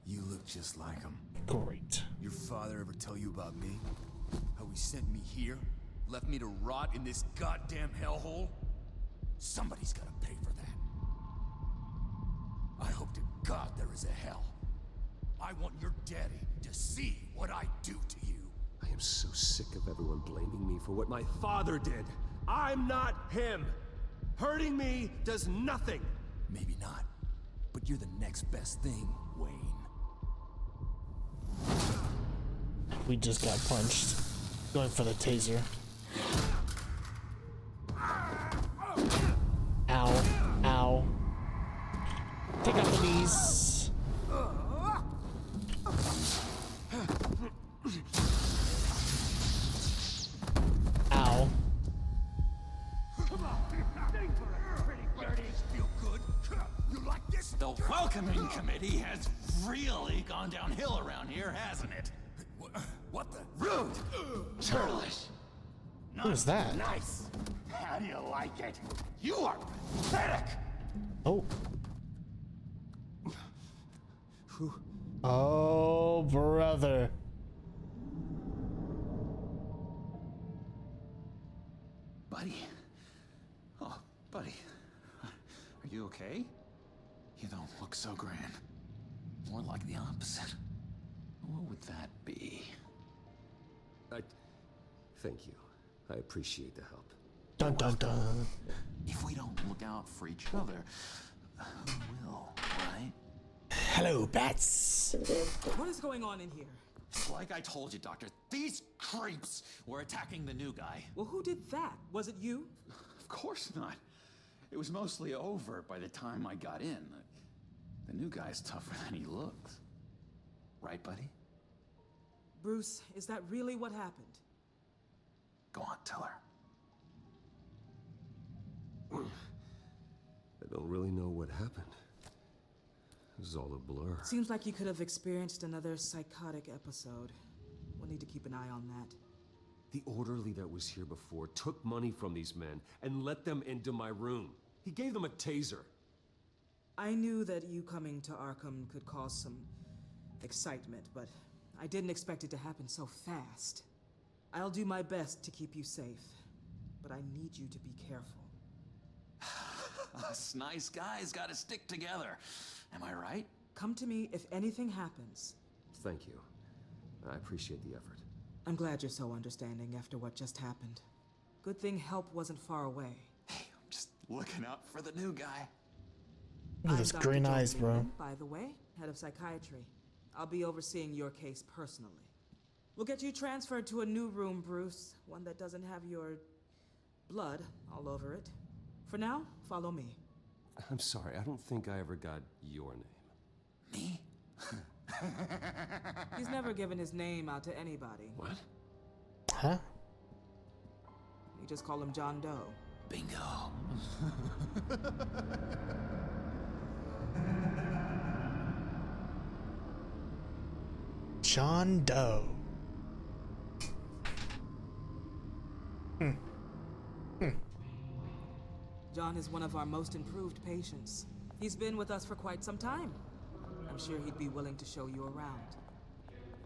You look just like him. Great. Your father ever tell you about me? How he sent me here? Left me to rot in this goddamn hellhole? Somebody's gotta pay for that. I hope to God there is a hell. I want your daddy to see what I do to you. I am so sick of everyone blaming me for what my father did. I'm not him. Hurting me does nothing. Maybe not, but you're the next best thing, Wayne. We just got punched. Going for the taser. Ow. Ow. Take out the knees. Ow. Feel good? You like this? The welcoming committee has really gone downhill around here, hasn't it? What the? Rude! Churlish! Who is that? Nice! How do you like it? You are pathetic! Oh. Oh, brother. Buddy? Oh, buddy. Are you okay? You don't look so grand. More like the opposite. What would that be? Thank you. I appreciate the help. Dun dun dun. If we don't look out for each other, who will, right? Hello, bats. What is going on in here? Like I told you, Doctor, these creeps were attacking the new guy. Well, who did that? Was it you? Of course not. It was mostly over by the time I got in. The new guy's tougher than he looks. Right, buddy? Bruce, is that really what happened? Go on, tell her. I don't really know what happened. It was all a blur. Seems like you could have experienced another psychotic episode. We'll need to keep an eye on that. The orderly that was here before took money from these men and let them into my room. He gave them a taser. I knew that you coming to Arkham could cause some excitement, but I didn't expect it to happen so fast. I'll do my best to keep you safe, but I need you to be careful. Us nice guys gotta stick together. Am I right? Come to me if anything happens. Thank you. I appreciate the effort. I'm glad you're so understanding after what just happened. Good thing help wasn't far away. Hey, I'm just looking out for the new guy. Look at those Dr. green Joel eyes, bro. Newman, by the way, head of psychiatry. I'll be overseeing your case personally. We'll get you transferred to a new room, Bruce. One that doesn't have your blood all over it. For now, follow me. I'm sorry, I don't think I ever got your name. Me? He's never given his name out to anybody. What? Huh? You just call him John Doe. Bingo. John Doe. John is one of our most improved patients. He's been with us for quite some time. I'm sure he'd be willing to show you around.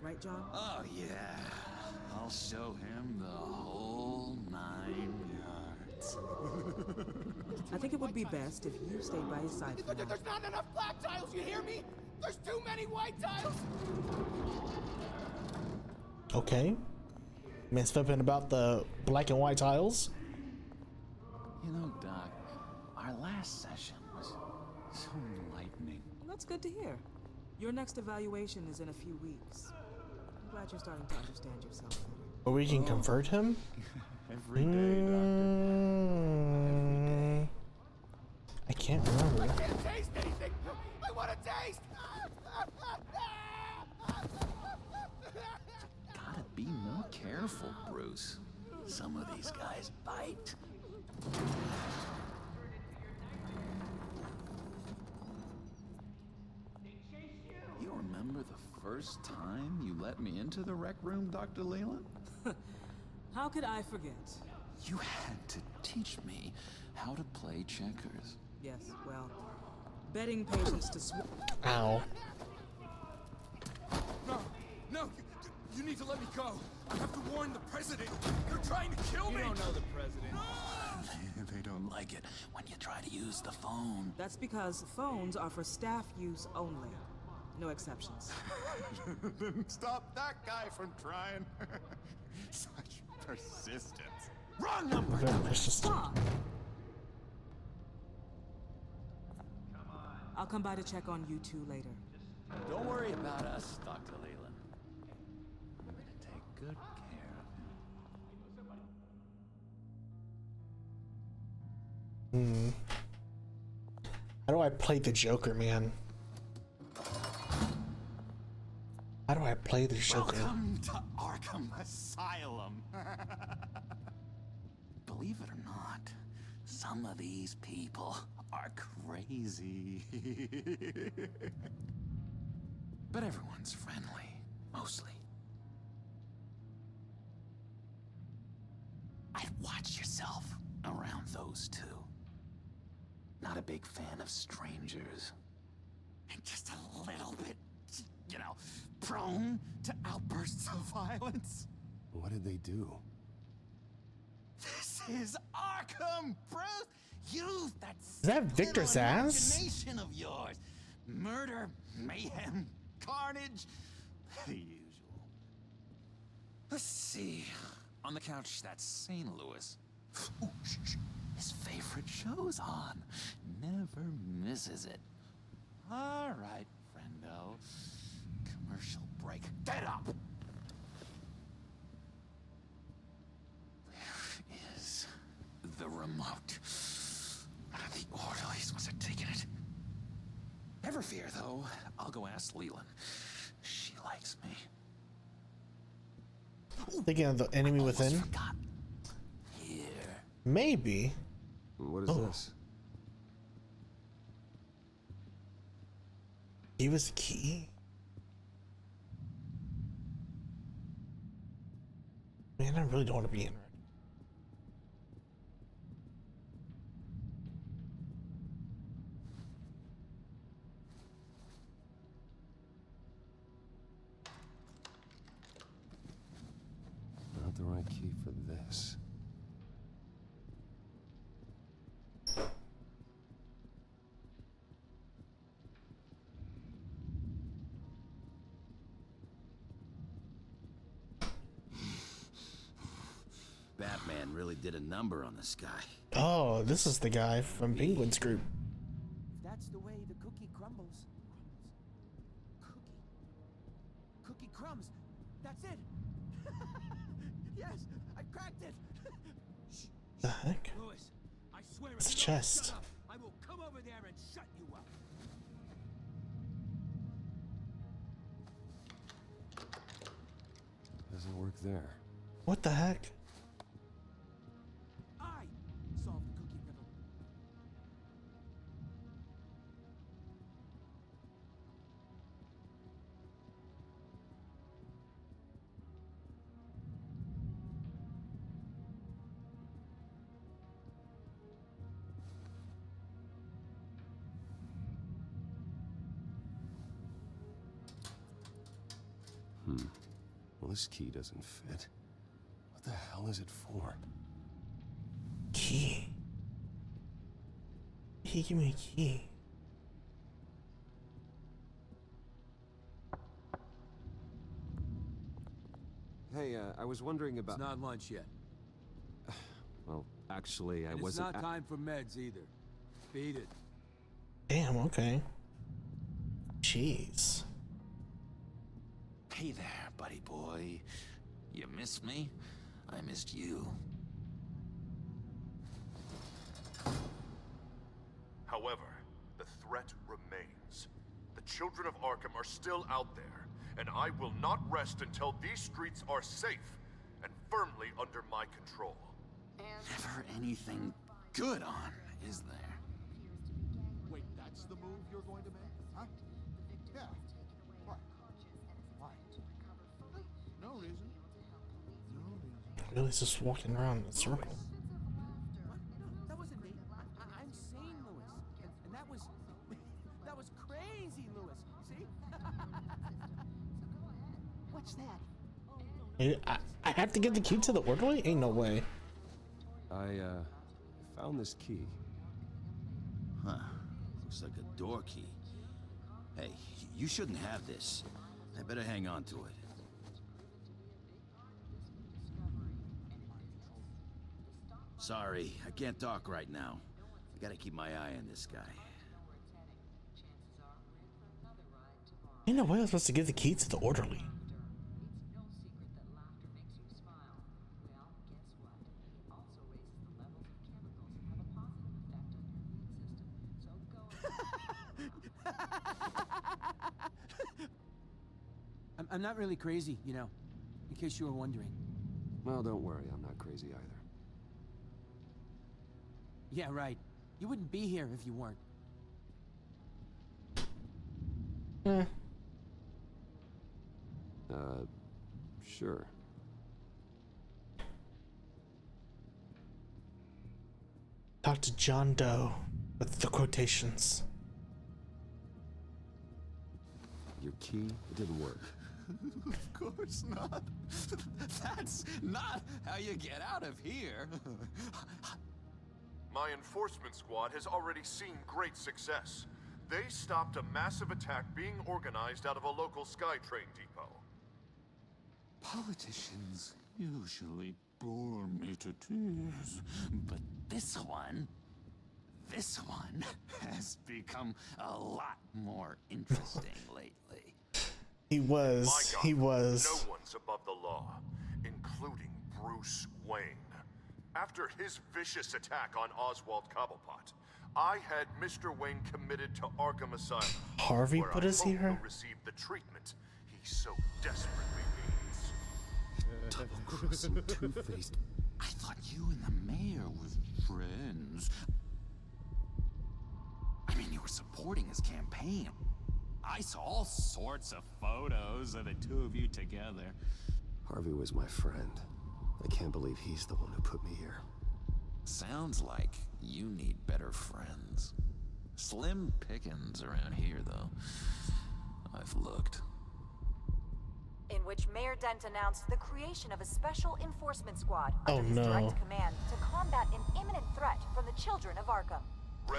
Right, John? Oh, yeah. I'll show him the whole 9 yards. I think it would be best if you stayed by his side for now. There's not enough black tiles, you hear me? There's too many white tiles! Okay. Man's flipping about the black and white tiles. You know, Doc, our last session was so enlightening. That's good to hear. Your next evaluation is in a few weeks. I'm glad you're starting to understand yourself better. Or we can convert him? Every day, Doctor. I can't remember. I can't taste anything! I want to taste! Gotta be more careful, Bruce. Some of these guys bite. You remember the first time you let me into the rec room, Dr. Leland? How could I forget? You had to teach me how to play checkers. Yes, well, betting patients to Ow. No, you need to let me go. I have to warn the president. They're trying to kill me. You don't know the president. They don't like it when you try to use the phone. That's because phones are for staff use only. No exceptions. Then stop that guy from trying. Such persistence. Wrong number! Very persistent. I'll come by to check on you two later. Don't worry about us, Dr. Leland. I'm gonna take good care of him. How do I play the Joker, man? How do I play the Joker? Welcome to Arkham Asylum. Believe it or not, some of these people are crazy. But everyone's friendly, mostly. I'd watch yourself around those two. Not a big fan of strangers. And just a little bit, you know, prone to outbursts of violence. What did they do? This is Arkham, Bruce! Use that Victor Zsasz? imagination of yours. Murder, mayhem, carnage, the usual. Let's see. On the couch, that's St. Louis. Ooh, shh. His favorite show's on. Never misses it. All right, friendo. Commercial break. Get up! Where is the remote? The orderlies must have taken it. Never fear, though. I'll go ask Leland. She likes me. Thinking of the enemy within? Here. Maybe. What is this? He was key. Man, I really don't want to be in. Not the right key for this. Batman really did a number on this guy. Oh, this is the guy from Penguin's group. That's the way the cookie crumbles. Cookie crumbs. That's it. Yes, I cracked it. The heck? Lewis, I swear It's a if you don't chest. shut up, I will come over there and shut you up. Doesn't work there. What the heck? I solved the cookie riddle. Well, this key doesn't fit. What the hell is it for? Key? He gave me a key. Hey, I was wondering about... It's not lunch yet. Well, actually, I And wasn't... it's not time for meds either. Beat it. Damn, okay. Jeez. Hey there, buddy boy. You miss me? I missed you. However, the threat remains. The children of Arkham are still out there, and I will not rest until these streets are safe and firmly under my control. Never anything good on, is there? Wait, that's the move you're going to make? Huh? Yeah. What? Why? No reason. No reason. Really, he's just walking around in a circle. What? No, that wasn't me. I'm sane, Lewis. And that was... that was crazy, Lewis. See? What's that? I have to give the key to the orderly? Ain't no way. I found this key. Huh. Looks like a door key. Hey, you shouldn't have this. I better hang on to it. Sorry, I can't talk right now. I gotta keep my eye on this guy. Ain't no way I'm supposed to give the key to the orderly. I'm not really crazy, you know, in case you were wondering. Well, don't worry, I'm not crazy either. Yeah, right. You wouldn't be here if you weren't. Sure. Dr. John Doe with the quotations. Your key, it didn't work. Of course not. That's not how you get out of here. My enforcement squad has already seen great success. They stopped a massive attack being organized out of a local SkyTrain depot. Politicians usually bore me to tears, but this one has become a lot more interesting lately. He was. He was. No one's above the law, including Bruce Wayne. After his vicious attack on Oswald Cobblepot, I had Mr. Wayne committed to Arkham Asylum. Harvey where put I us hope here? he'll receive the treatment he so desperately needs. Double-crossing two-faced. I thought you and the mayor were friends. I mean, you were supporting his campaign. I saw all sorts of photos of the two of you together. Harvey was my friend. I can't believe he's the one who put me here. Sounds like you need better friends. Slim pickings around here, though. I've looked. In which Mayor Dent announced the creation of a special enforcement squad Oh, under his no. direct command to combat an imminent threat from the children of Arkham.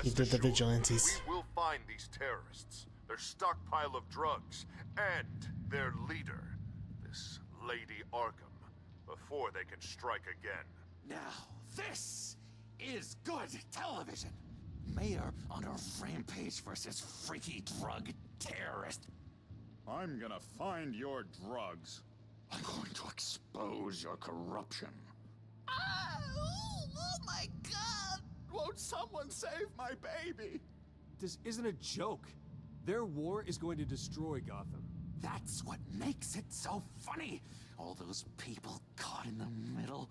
He did the vigilantes. We will find these terrorists, their stockpile of drugs, and their leader, this Lady Arkham, before they can strike again. Now, this is good television. Mayor on a rampage versus freaky drug terrorist. I'm gonna find your drugs. I'm going to expose your corruption. Oh my God! Won't someone save my baby? This isn't a joke. Their war is going to destroy Gotham. That's what makes it so funny. All those people caught in the middle.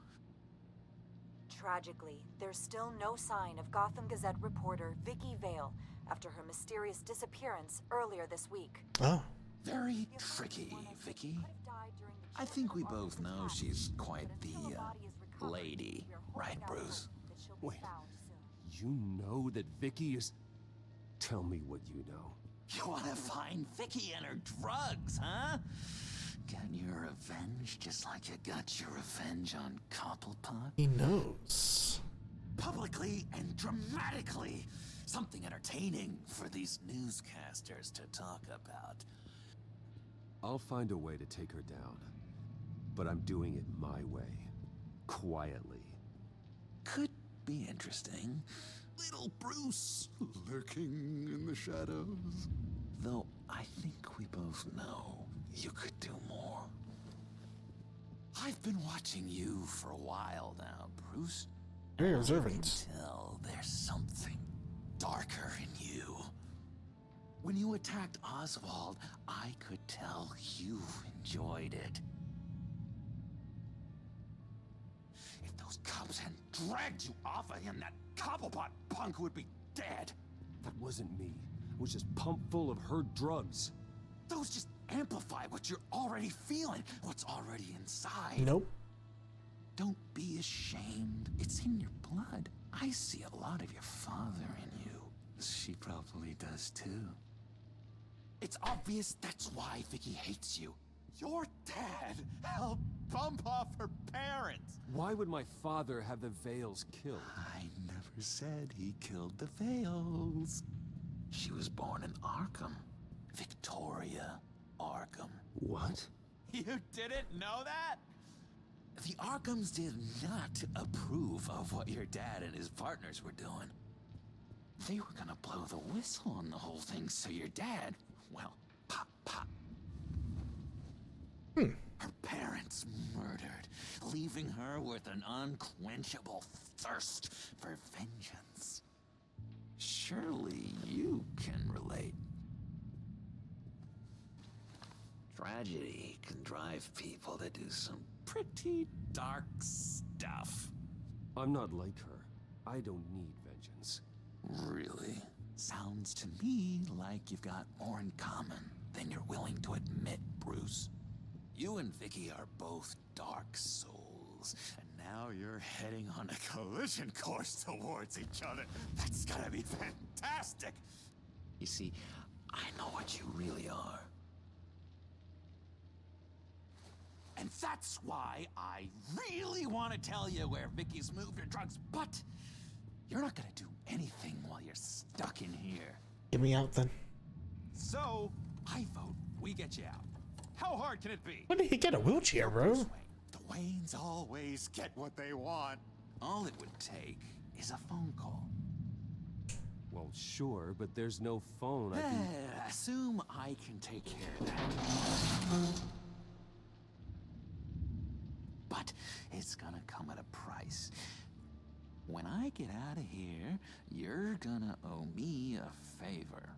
Tragically, there's still no sign of Gotham Gazette reporter Vicky Vale after her mysterious disappearance earlier this week. Oh. Very tricky, Vicky. I think we both know she's quite the lady, right, Bruce? Wait, you know that Vicky is... Tell me what you know. You want to find Vicky and her drugs, huh? Can revenge, just like you got your revenge on Cobblepot? He knows. Publicly and dramatically. Something entertaining for these newscasters to talk about. I'll find a way to take her down. But I'm doing it my way. Quietly. Could be interesting. Little Bruce lurking in the shadows. Though I think we both know you could do more. I've been watching you for a while now, Bruce. Very observant. I can tell there's something darker in you. When you attacked Oswald, I could tell you enjoyed it. If those cops hadn't dragged you off of him, that Cobblepot punk would be dead. That wasn't me. It was just pumped full of her drugs. Those just amplify what you're already feeling, what's already inside. Nope. Don't be ashamed. It's in your blood. I see a lot of your father in you. She probably does too. It's obvious that's why Vicky hates you. Your dad helped bump off her parents. Why would my father have the Vales killed? I never said he killed the Vales. She was born in Arkham. Victoria Arkham. What? You didn't know that? The Arkhams did not approve of what your dad and his partners were doing. They were gonna blow the whistle on the whole thing, so your dad, well, pop, pop. Her parents murdered, leaving her with an unquenchable thirst for vengeance. Surely you can relate. Tragedy can drive people to do some pretty dark stuff. I'm not like her. I don't need vengeance. Really? Sounds to me like you've got more in common than you're willing to admit, Bruce. You and Vicky are both dark souls, and now you're heading on a collision course towards each other. That's gonna be fantastic! You see, I know what you really are. And that's why I really want to tell you where Vicky's moved her drugs, but you're not gonna do anything while you're stuck in here. Get me out then. So, I vote we get you out. How hard can it be? When did he get a wheelchair, bro? The Waynes always get what they want. All it would take is a phone call. Well, sure, but there's no phone. I can... Assume I can take care of that. But it's gonna come at a price. When I get out of here, you're gonna owe me a favor,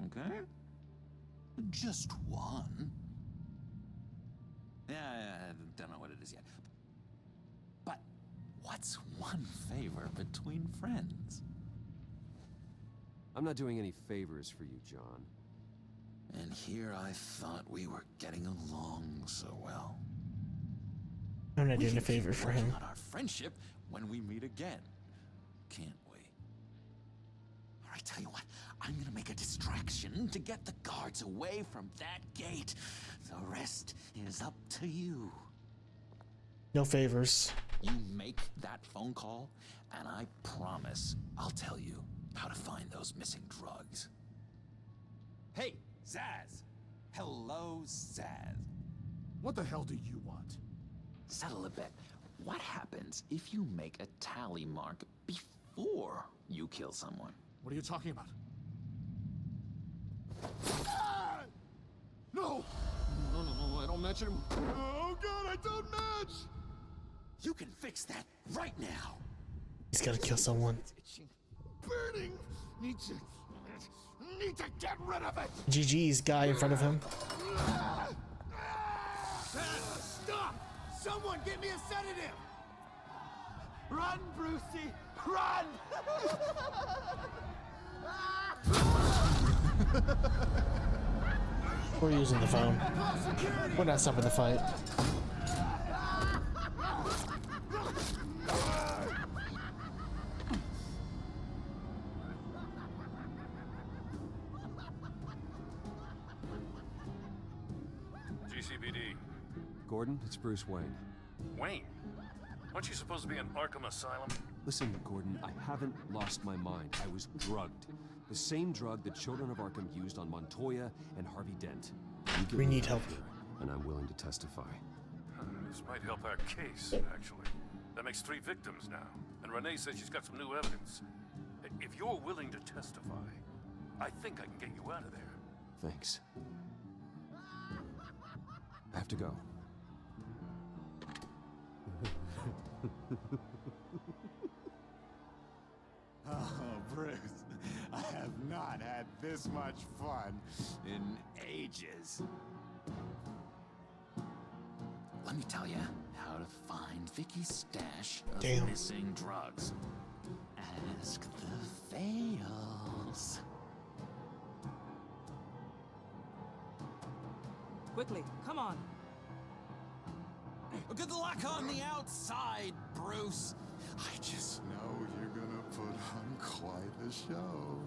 okay? Just one. Yeah, I don't know what it is yet. But what's one favor between friends? I'm not doing any favors for you, John. And here I thought we were getting along so well. I'm not doing a favor for him. On our friendship when we meet again, can't we? All right, tell you what, I'm gonna make a distraction to get the guards away from that gate. The rest is up to you. No favors. You make that phone call, and I promise I'll tell you how to find those missing drugs. Hey, Zaz. Hello, Zaz. What the hell do you want? Settle a bet. What happens if you make a tally mark before you kill someone? What are you talking about? Ah! No! No, I don't match him. Oh god, I don't match! You can fix that right now. He's gotta kill someone. Burning! Need to get rid of it! GG's guy in front of him. Stop! Someone get me a sedative! Run, Brucey! Run! We're using the phone. We're not stopping the fight. GCPD. Gordon, it's Bruce Wayne. Wayne? Aren't you supposed to be in Arkham Asylum? Listen, Gordon, I haven't lost my mind. I was drugged. The same drug the children of Arkham used on Montoya and Harvey Dent. We need help. Here, and I'm willing to testify. This might help our case, actually. That makes 3 victims now, and Renee says she's got some new evidence. If you're willing to testify, I think I can get you out of there. Thanks. I have to go. Oh, Bruce, I have not had this much fun in ages. Let me tell you how to find Vicky's stash of Damn. missing drugs. Ask the Fails. Quickly, come on. Good luck on the outside, Bruce. I just know you're gonna put on quite the show.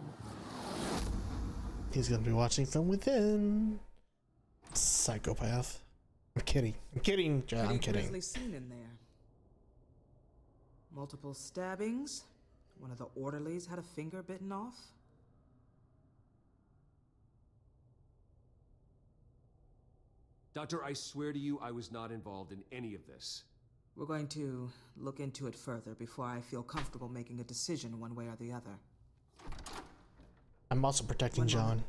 He's gonna be watching from within. Psychopath. I'm kidding. I'm kidding, John. I'm kidding. Grisly scene in there. Multiple stabbings. One of the orderlies had a finger bitten off. Doctor, I swear to you, I was not involved in any of this. We're going to look into it further before I feel comfortable making a decision one way or the other. I'm also protecting John.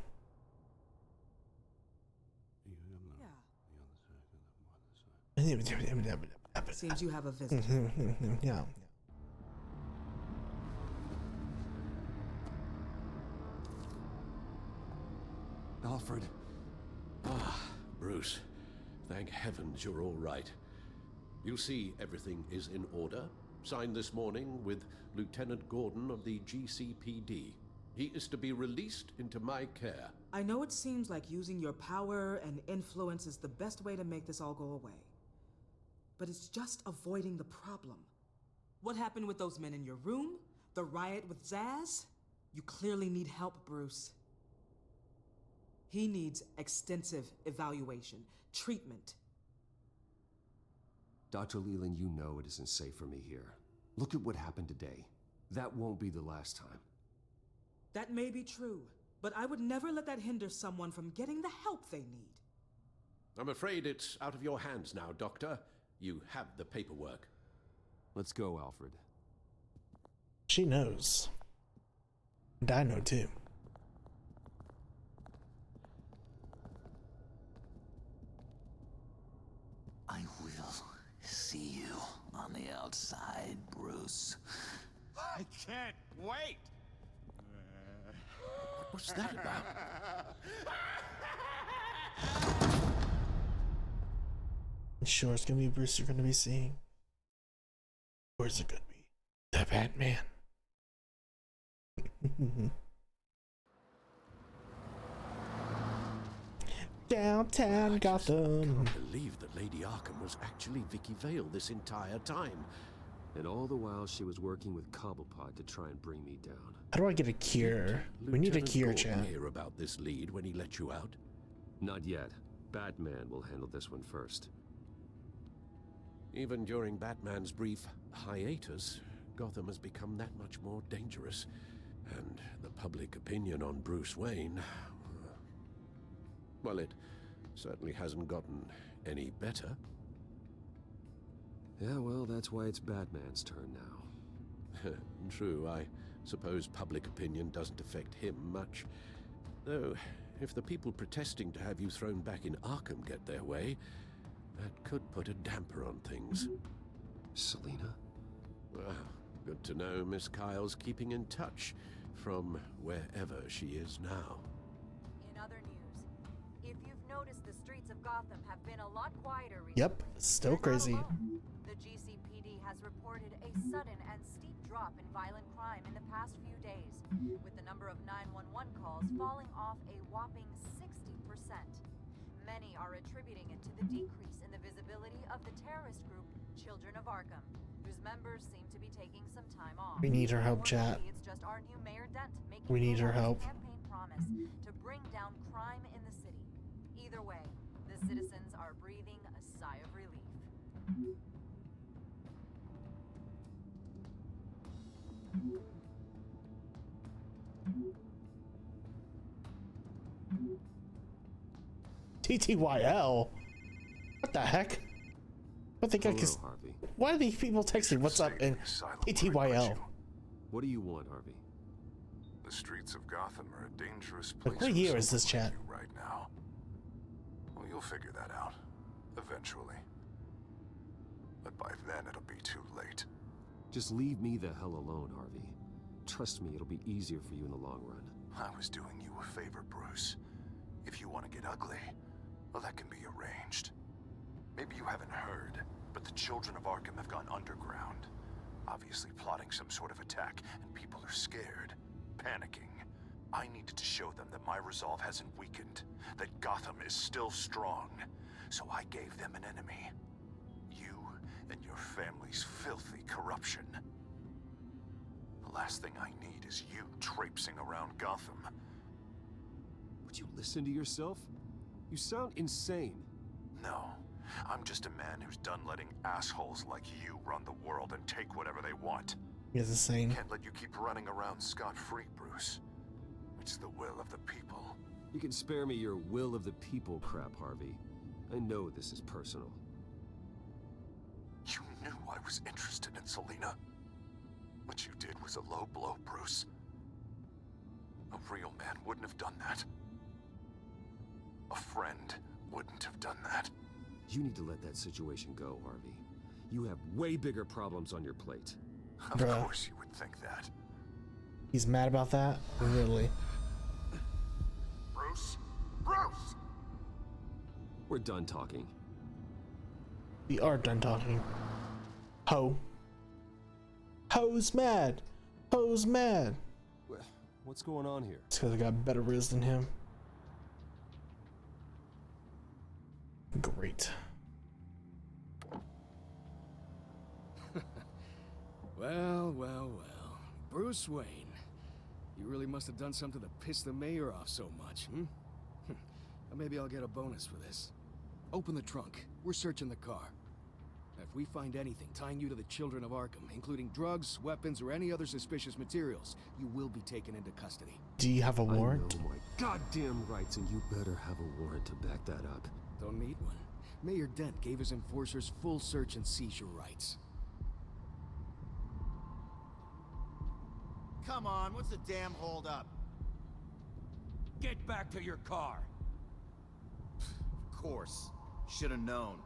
Seems you have a visitor. Yeah. Alfred. Ah, Bruce. Thank heavens you're all right. You'll see everything is in order. Signed this morning with Lieutenant Gordon of the GCPD. He is to be released into my care. I know it seems like using your power and influence is the best way to make this all go away. But it's just avoiding the problem. What happened with those men in your room? The riot with Zaz? You clearly need help, Bruce. He needs extensive evaluation, treatment. Dr. Leland, you know it isn't safe for me here. Look at what happened today. That won't be the last time. That may be true, but I would never let that hinder someone from getting the help they need. I'm afraid it's out of your hands now, Doctor. You have the paperwork. Let's go, Alfred. She knows. And I know too. I will see you on the outside, Bruce. I can't wait! What's that about? Sure, it's gonna be Bruce you're gonna be seeing. Or is it gonna be the Batman? Downtown Gotham. I can't believe that Lady Arkham was actually Vicky Vale this entire time. And all the while she was working with Cobblepot to try and bring me down. How do I get a cure? We need a cure, Gordon chat. hear about this lead when he let you out? Not yet. Batman will handle this one first. Even during Batman's brief hiatus, Gotham has become that much more dangerous. And the public opinion on Bruce Wayne... well, it certainly hasn't gotten any better. Yeah, well, that's why it's Batman's turn now. True, I suppose public opinion doesn't affect him much. Though, if the people protesting to have you thrown back in Arkham get their way, that could put a damper on things. Selina? Well, good to know Miss Kyle's keeping in touch from wherever she is now. In other news, if you've noticed, the streets of Gotham have been a lot quieter recently. Yep, still crazy. The GCPD has reported a sudden and steep drop in violent crime in the past few days, with the number of 911 calls falling off a whopping 60%. Many are attributing it to the decrease in the visibility of the terrorist group Children of Arkham, whose members seem to be taking some time off. We need her help, chat. It's just our new Mayor Dent making We need her good on help. his campaign promise to bring down crime in the city. Either way, the citizens are breathing a sigh of relief. TTYL? What the heck? I think I can. Harvey. Why are these people texting what's up in TTYL? What do you want, Harvey? The streets of Gotham are a dangerous place. Like, what year is this, chat? Right now. Well, you'll figure that out. Eventually. But by then, it'll be too late. Just leave me the hell alone, Harvey. Trust me, it'll be easier for you in the long run. I was doing you a favor, Bruce. If you want to get ugly, well, that can be arranged. Maybe you haven't heard, but the children of Arkham have gone underground. Obviously plotting some sort of attack, and people are scared, panicking. I needed to show them that my resolve hasn't weakened, that Gotham is still strong. So I gave them an enemy. You and your family's filthy corruption. The last thing I need is you traipsing around Gotham. Would you listen to yourself? You sound insane. No. I'm just a man who's done letting assholes like you run the world and take whatever they want. He's insane. Can't let you keep running around scot-free, Bruce. It's the will of the people. You can spare me your will of the people crap, Harvey. I know this is personal. You knew I was interested in Selina. What you did was a low blow, Bruce. A real man wouldn't have done that. A friend wouldn't have done that. You need to let that situation go, Harvey. You have way bigger problems on your plate. Of course you would think that. He's mad about that? Really? Bruce? Bruce! We're done talking. We are done talking. Ho. Ho's mad. Ho's mad. What's going on here? It's because I got better riz than him. Great. Well. Bruce Wayne. You really must have done something to piss the mayor off so much, hmm? Maybe I'll get a bonus for this. Open the trunk. We're searching the car. If we find anything tying you to the children of Arkham, including drugs, weapons, or any other suspicious materials, you will be taken into custody. Do you have a warrant? I know my goddamn rights, and you better have a warrant to back that up. Don't need one. Mayor Dent gave his enforcers full search and seizure rights. Come on, what's the damn holdup? Get back to your car. Of course. Should have known.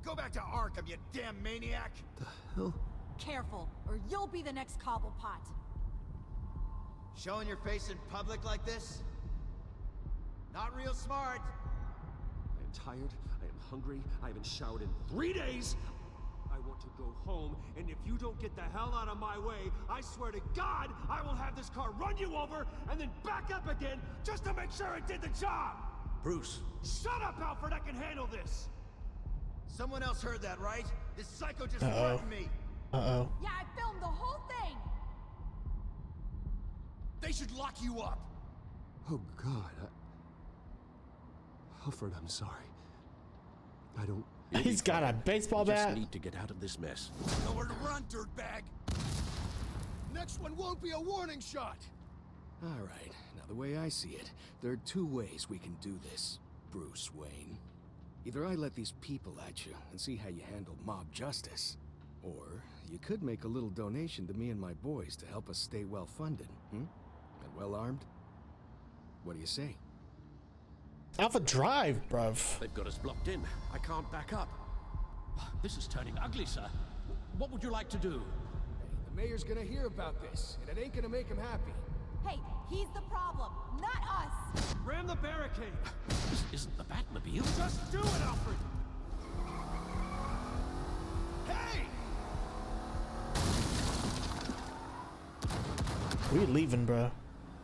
Go back to Arkham, you damn maniac! The hell? Careful, or you'll be the next Cobblepot. Showing your face in public like this? Not real smart. I am tired, I am hungry, I haven't showered in 3 days. I want to go home, and if you don't get the hell out of my way, I swear to God, I will have this car run you over and then back up again just to make sure it did the job! Bruce. Shut up, Alfred, I can handle this! Someone else heard that, right? This psycho just Uh-oh. threatened me. Uh-oh. Yeah, I filmed the whole thing! They should lock you up! Oh God, Alfred, I'm sorry. I don't... He's got a baseball We just bat. need to get out of this mess. Nowhere to run, dirtbag! Next one won't be a warning shot! Alright, now the way I see it, there are two ways we can do this, Bruce Wayne. Either I let these people at you and see how you handle mob justice, or you could make a little donation to me and my boys to help us stay well-funded, And well-armed? What do you say? Alpha Drive, bruv. They've got us blocked in. I can't back up. This is turning ugly, sir. What would you like to do? The mayor's gonna hear about this, and it ain't gonna make him happy. Hey, he's the problem, not us! Ram the barricade! This isn't the Batmobile. Just do it, Alfred! Hey! We leaving, bro.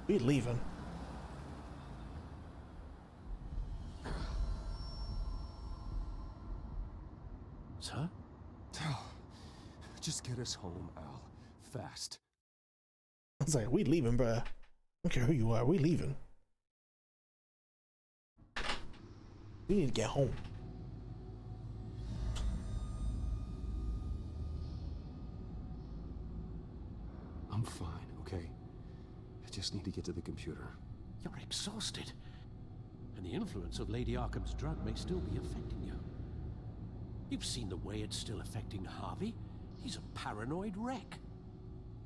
We leaving. Sir? Just get us home, Al. Fast. I was like, we leaving, bro. I don't care who you are. We leaving. We need to get home. I'm fine, okay? I just need to get to the computer. You're exhausted. And the influence of Lady Arkham's drug may still be affecting you. You've seen the way it's still affecting Harvey. He's a paranoid wreck.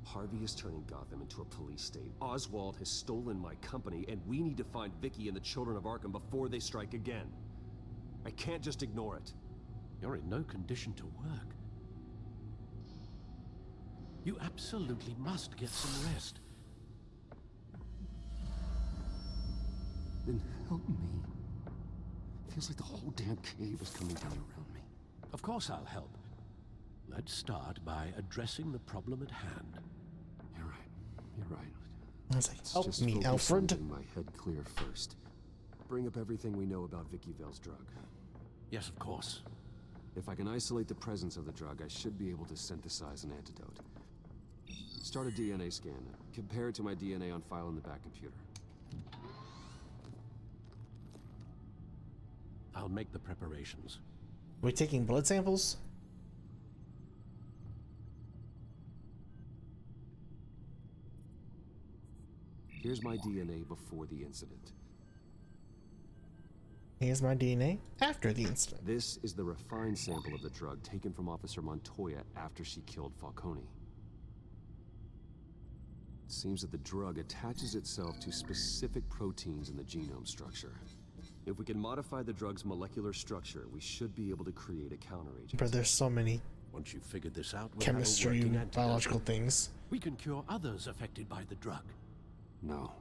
Harvey is turning Gotham into a police state. Oswald has stolen my company, and we need to find Vicky and the children of Arkham before they strike again. I can't just ignore it. You're in no condition to work. You absolutely must get some rest. Then help me. Feels like the whole damn cave is coming down around me. Of course I'll help. Let's start by addressing the problem at hand. You're right. You're right. I was like, help Just me, focus on Alfred. getting my head clear first. Bring up everything we know about Vicky Vale's drug. Yes, of course. If I can isolate the presence of the drug, I should be able to synthesize an antidote. Start a DNA scan. Compare it to my DNA on file in the back computer. I'll make the preparations. Are we taking blood samples? Here's my DNA before the incident. Here's my DNA after the incident. This is the refined sample of the drug taken from Officer Montoya after she killed Falcone. It seems that the drug attaches itself to specific proteins in the genome structure. If we can modify the drug's molecular structure, we should be able to create a counteragent. But there's so many Once you've figured this out, we'll chemistry have a working and biological things. We can cure others affected by the drug. No.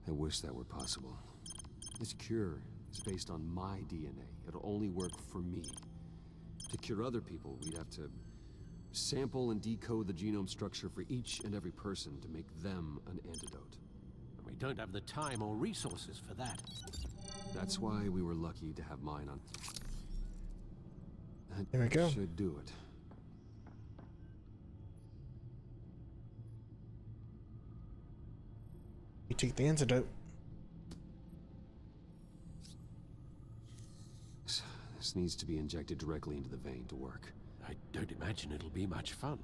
I wish that were possible. This cure is based on my DNA. It'll only work for me. To cure other people, we'd have to sample and decode the genome structure for each and every person to make them an antidote. We don't have the time or resources for that. That's why we were lucky to have mine on. That There we go. should do it. You take the antidote. This needs to be injected directly into the vein to work. I don't imagine it'll be much fun.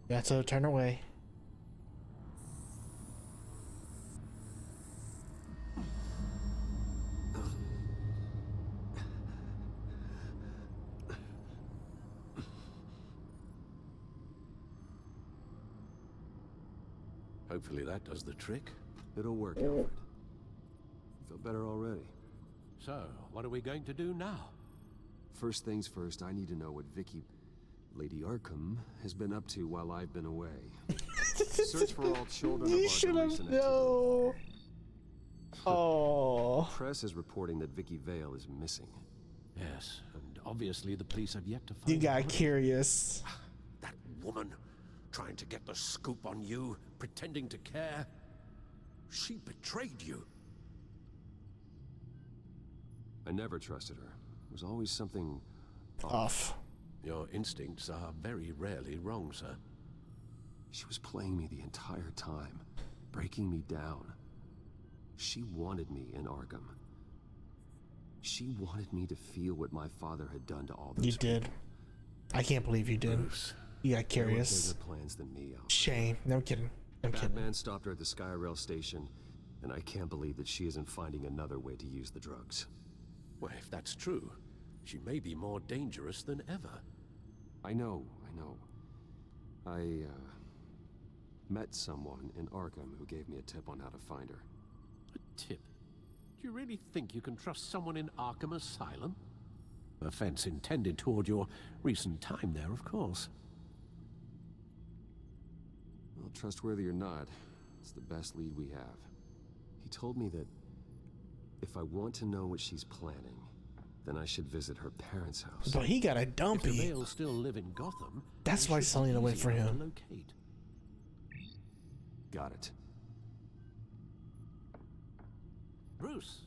Gato, turn away. Hopefully that does the trick. It'll work, Alfred. I feel better already. So, what are we going to do now? First things first, I need to know what Vicky, Lady Arkham, has been up to while I've been away. Search for all children of You Arkham should have recent known. Oh. Press is reporting that Vicky Vale is missing. Yes, and obviously the police have yet to find You got her. curious. That woman, trying to get the scoop on you, pretending to care. She betrayed you. I never trusted her. There was always something off. Your instincts are very rarely wrong, sir. She was playing me the entire time, breaking me down. She wanted me in Arkham. She wanted me to feel what my father had done to all those You did. I can't believe you did. Bruce, You got curious. There were bigger plans than me, Alfred. Shame. No, I'm kidding. I'm kidding. Batman stopped her at the Skyrail station, and I can't believe that she isn't finding another way to use the drugs. Well, if that's true, she may be more dangerous than ever. I know. I met someone in Arkham who gave me a tip on how to find her. A tip? Do you really think you can trust someone in Arkham Asylum? Offense intended toward your recent time there, of course. Well, trustworthy or not, it's the best lead we have. He told me that if I want to know what she's planning, then I should visit her parents' house. But he got a If dumpy. the Vale still live in Gotham, That's they why should be selling away easy for to him. locate. Got it. Bruce.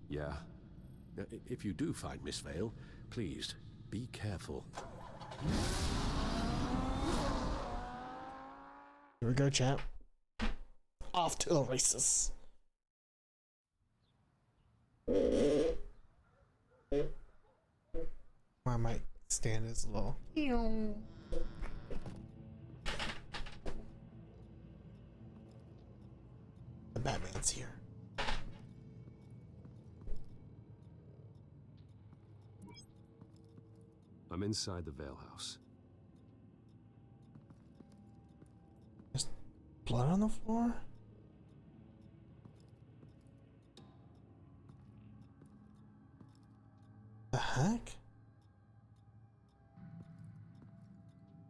Yeah? If you do find Miss Vale, please, be careful. Here we go, chat. Off to the races. I might stand as a little. The Batman's here. I'm inside the Vale House. There's blood on the floor? The heck?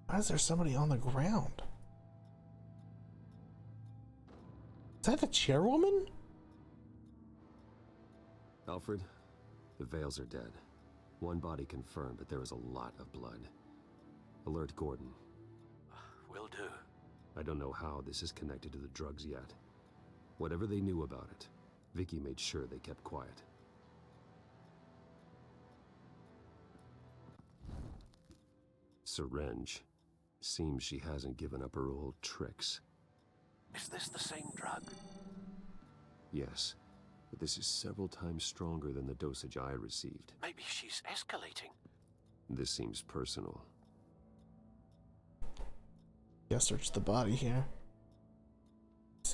Why is there somebody on the ground? Is that the chairwoman? Alfred, the Vales are dead. One body confirmed, but there is a lot of blood. Alert Gordon. Will do. I don't know how this is connected to the drugs yet. Whatever they knew about it, Vicky made sure they kept quiet. Syringe. Seems she hasn't given up her old tricks. Is this the same drug? Yes, but this is several times stronger than the dosage I received. Maybe she's escalating. This seems personal. Yeah, search the body here.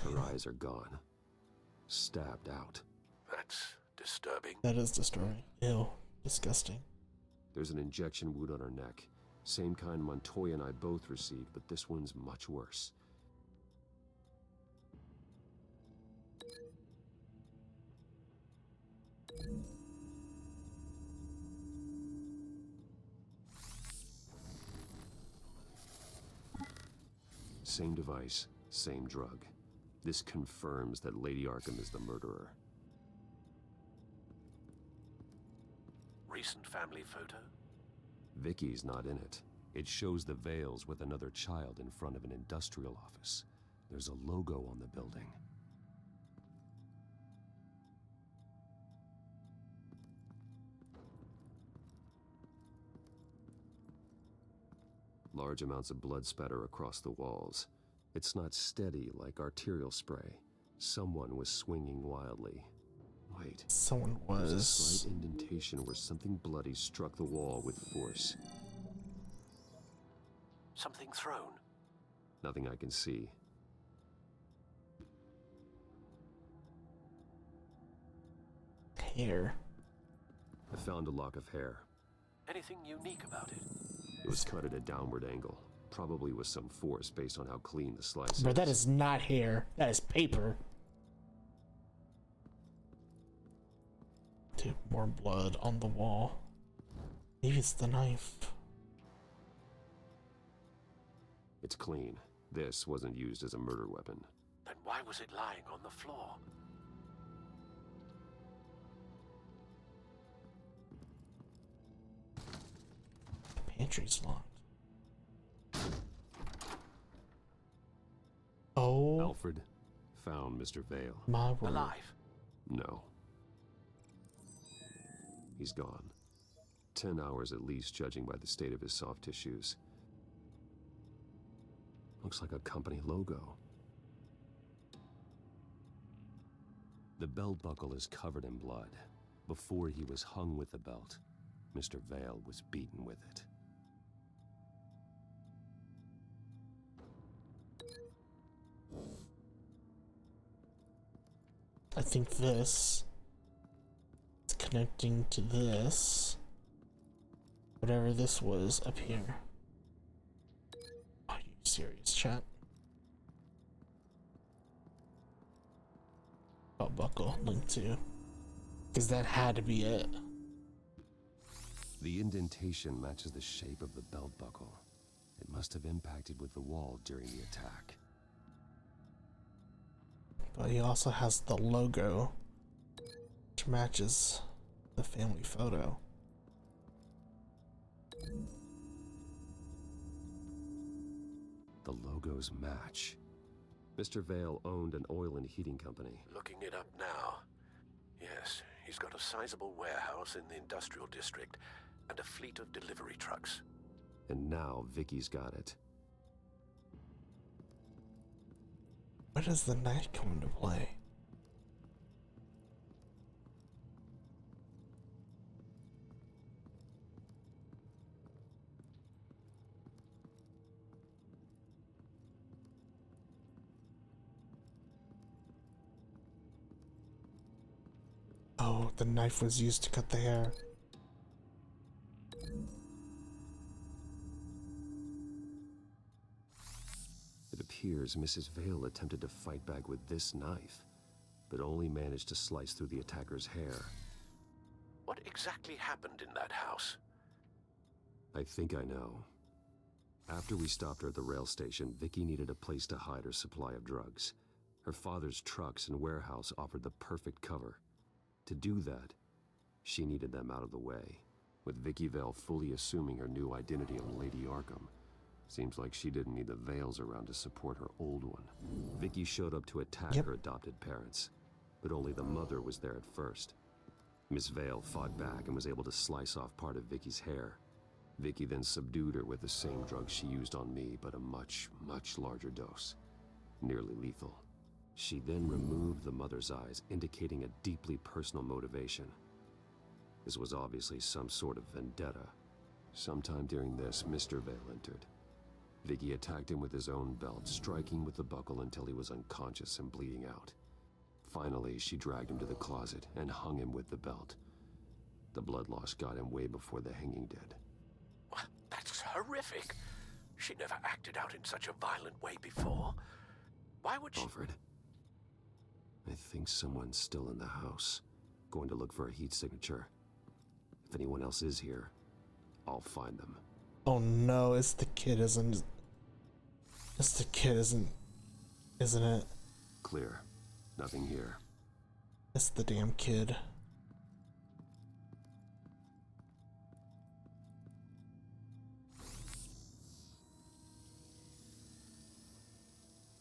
Her eyes are gone. Stabbed out. That's disturbing. That is disturbing. Ew. Disgusting. There's an injection wound on her neck. Same kind Montoya and I both received, but this one's much worse. Same device, same drug. This confirms that Lady Arkham is the murderer. Recent family photo? Vicky's not in it. It shows the Vales with another child in front of an industrial office. There's a logo on the building. Large amounts of blood spatter across the walls. It's not steady like arterial spray. Someone was swinging wildly. Wait. Someone was. There's a slight indentation where something bloody struck the wall with force. Something thrown? Nothing I can see. Hair. I found a lock of hair. Anything unique about it? It was cut at a downward angle. Probably with some force based on how clean the slice Bro, is. that is not hair. That is paper. Dude, more blood on the wall. Maybe it's the knife. It's clean. This wasn't used as a murder weapon. Then why was it lying on the floor? The pantry's locked. Oh. Alfred found Mr. Vale. My word. Alive? No. He's gone. 10 hours at least, judging by the state of his soft tissues. Looks like a company logo. The belt buckle is covered in blood. Before he was hung with the belt, Mr. Vale was beaten with it. I think this is connecting to this. Whatever this was up here. Are you serious, chat? Belt buckle linked to. Because that had to be it. The indentation matches the shape of the belt buckle. It must have impacted with the wall during the attack. But he also has the logo, which matches the family photo. The logos match. Mr. Vale owned an oil and heating company. Looking it up now. Yes, he's got a sizable warehouse in the industrial district and a fleet of delivery trucks. And now Vicky's got it. Where does the knife come into play? no, the knife was used to cut the hair. It appears Mrs. Vale attempted to fight back with this knife, but only managed to slice through the attacker's hair. What exactly happened in that house? I think I know. After we stopped her at the rail station, Vicky needed a place to hide her supply of drugs. Her father's trucks and warehouse offered the perfect cover. To do that, she needed them out of the way. With Vicky Vale fully assuming her new identity of Lady Arkham, seems like she didn't need the Vales around to support her old one. Vicky showed up to attack her adopted parents, but only the mother was there at first. Miss Vale fought back and was able to slice off part of Vicky's hair. Vicky then subdued her with the same drug she used on me, but a much, much larger dose. Nearly lethal. She then removed the mother's eyes, indicating a deeply personal motivation. This was obviously some sort of vendetta. Sometime during this, Mr. Vale entered. Vicky attacked him with his own belt, striking with the buckle until he was unconscious and bleeding out. Finally, she dragged him to the closet and hung him with the belt. The blood loss got him way before the hanging did. That's horrific. She never acted out in such a violent way before. Why would she... Alfred, I think someone's still in the house. Going to look for a heat signature. If anyone else is here, I'll find them. Oh no, it's the kid, isn't it? Clear. Nothing here. It's the damn kid.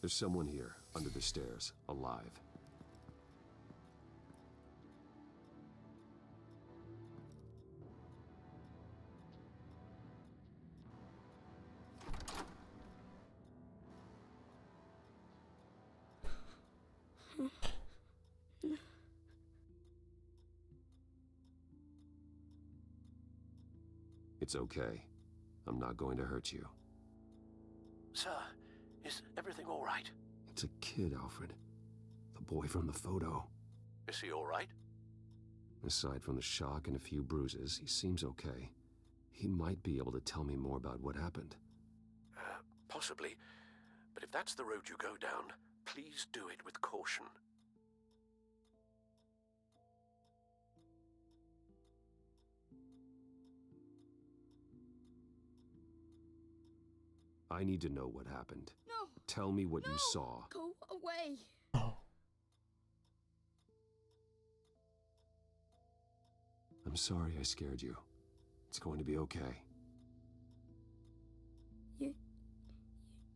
There's someone here, under the stairs, alive. It's okay. I'm not going to hurt you. Sir, is everything all right? It's a kid, Alfred. The boy from the photo. Is he all right? Aside from the shock and a few bruises, he seems okay. He might be able to tell me more about what happened. Possibly. But if that's the road you go down, please do it with caution. I need to know what happened. No! Tell me what you saw. Go away! I'm sorry I scared you. It's going to be okay.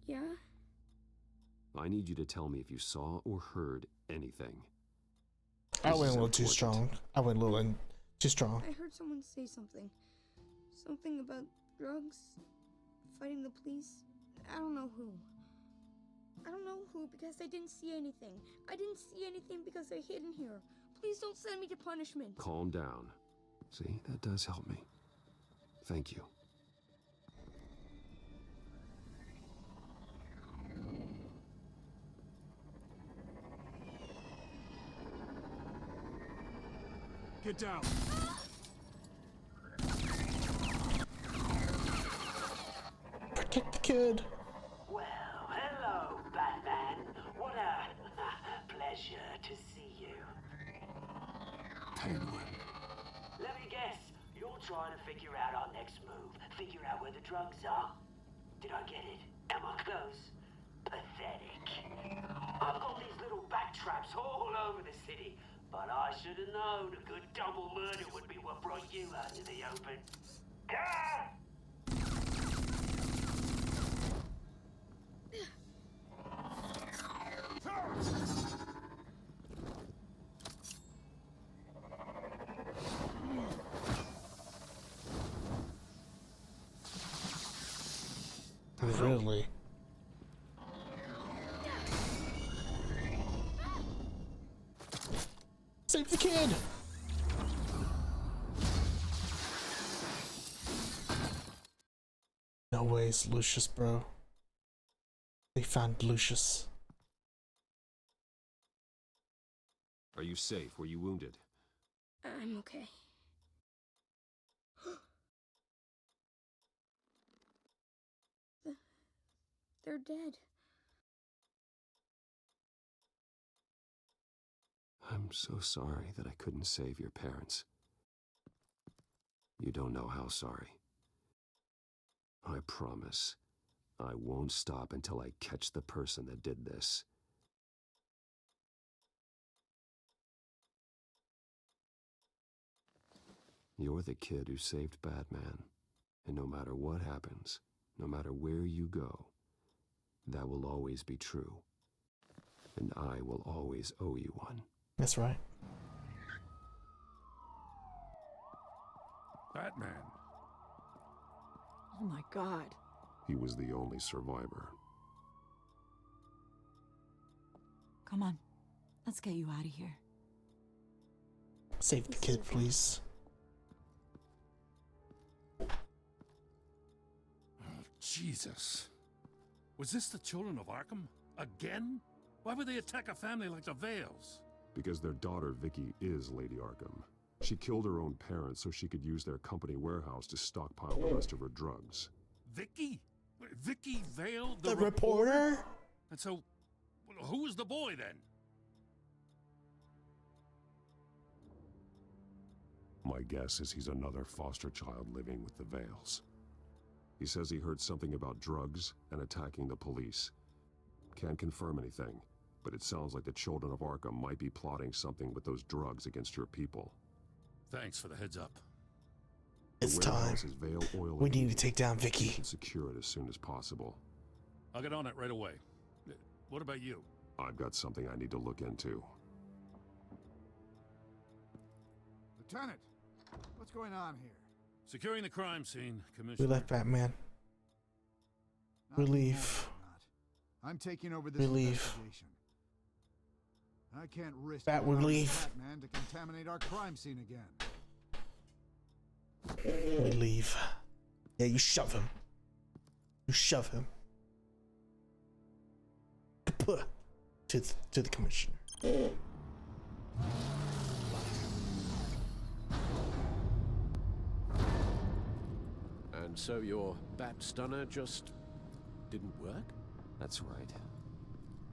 Yeah? I need you to tell me if you saw or heard anything. I went a little too strong. I went a little too strong. I heard someone say something. Something about drugs, fighting the police. I don't know who. I don't know who because I didn't see anything. I didn't see anything because I hid in here. Please don't send me to punishment. Calm down. See, that does help me. Thank you. Get down. Protect the kid. Well, hello, Batman. What a pleasure to see you. Penguin. Let me guess. You're trying to figure out our next move. Figure out where the drugs are. Did I get it? Am I close? Pathetic. I've got these little bat traps all over the city, but I should have known a good double murder would be what brought you out to the open. Ah! Really? Save the kid! No ways, Lucius, bro. They found Lucius. Are you safe? Were you wounded? I'm okay. They're dead. I'm so sorry that I couldn't save your parents. You don't know how sorry. I promise, I won't stop until I catch the person that did this. You're the kid who saved Batman, and no matter what happens, no matter where you go, that will always be true. And I will always owe you one. That's right. Batman. Oh my God. He was the only survivor. Come on. Let's get you out of here. Save the kid, please. Oh, Jesus. Was this the children of Arkham? Again? Why would they attack a family like the Vales? Because their daughter, Vicky, is Lady Arkham. She killed her own parents so she could use their company warehouse to stockpile the rest of her drugs. Vicky? Vicky Vale, the reporter? And so, well, who was the boy then? My guess is he's another foster child living with the Vales. He says he heard something about drugs and attacking the police. Can't confirm anything, but it sounds like the children of Arkham might be plotting something with those drugs against your people. Thanks for the heads up. It's time. We need to take down Vicky. You should secure it as soon as possible. I'll get on it right away. What about you? I've got something I need to look into. Lieutenant, what's going on here? Securing the crime scene, Commissioner. We left Batman. We leave. I'm taking over this investigation. I can't risk we leave. Batman to contaminate our crime scene again. We leave. Yeah, you shove him. You shove him. To the commissioner. And so your bat stunner just didn't work? That's right.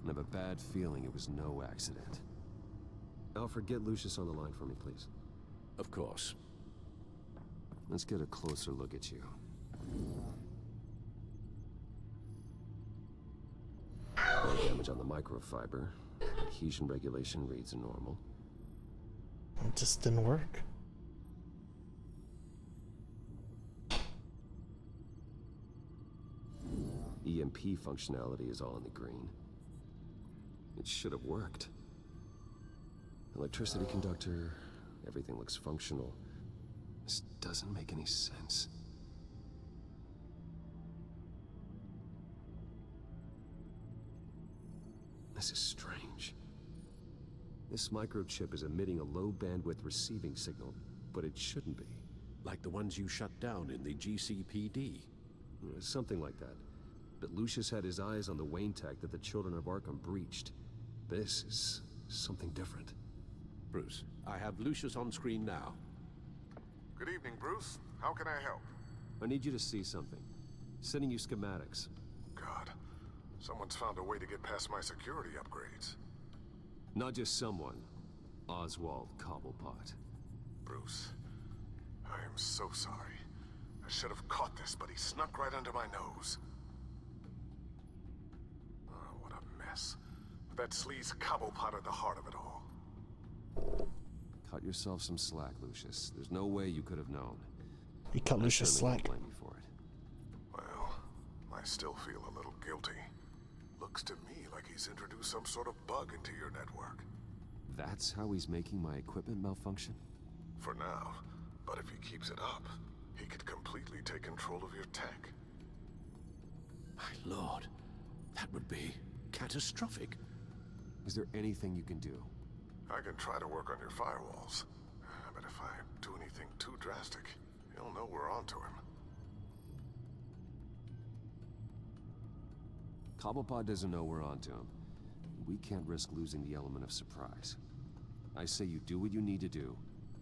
I have a bad feeling it was no accident. Alfred, get Lucius on the line for me, please. Of course. Let's get a closer look at you. No damage on the microfiber. Adhesion regulation reads normal. It just didn't work. EMP functionality is all in the green. It should have worked. Electricity conductor, everything looks functional. This doesn't make any sense. This is strange. This microchip is emitting a low-bandwidth receiving signal, but it shouldn't be. Like the ones you shut down in the GCPD. Something like that. But Lucius had his eyes on the Wayne tech that the children of Arkham breached. This is something different. Bruce, I have Lucius on screen now. Good evening, Bruce. How can I help? I need you to see something. Sending you schematics. God, someone's found a way to get past my security upgrades. Not just someone. Oswald Cobblepot. Bruce, I am so sorry. I should have caught this, but he snuck right under my nose. Oh, what a mess. That sleaze Cobblepot at the heart of it all. Cut yourself some slack, Lucius. There's no way you could have known. You cut Lucius slack. Blame you for it. Well, I still feel a little guilty. Looks to me like he's introduced some sort of bug into your network. That's how he's making my equipment malfunction? For now. But if he keeps it up, he could completely take control of your tech. My lord, that would be catastrophic. Is there anything you can do? I can try to work on your firewalls. But if I do anything too drastic, he'll know we're onto him. Cobblepot doesn't know we're onto him. We can't risk losing the element of surprise. I say you do what you need to do,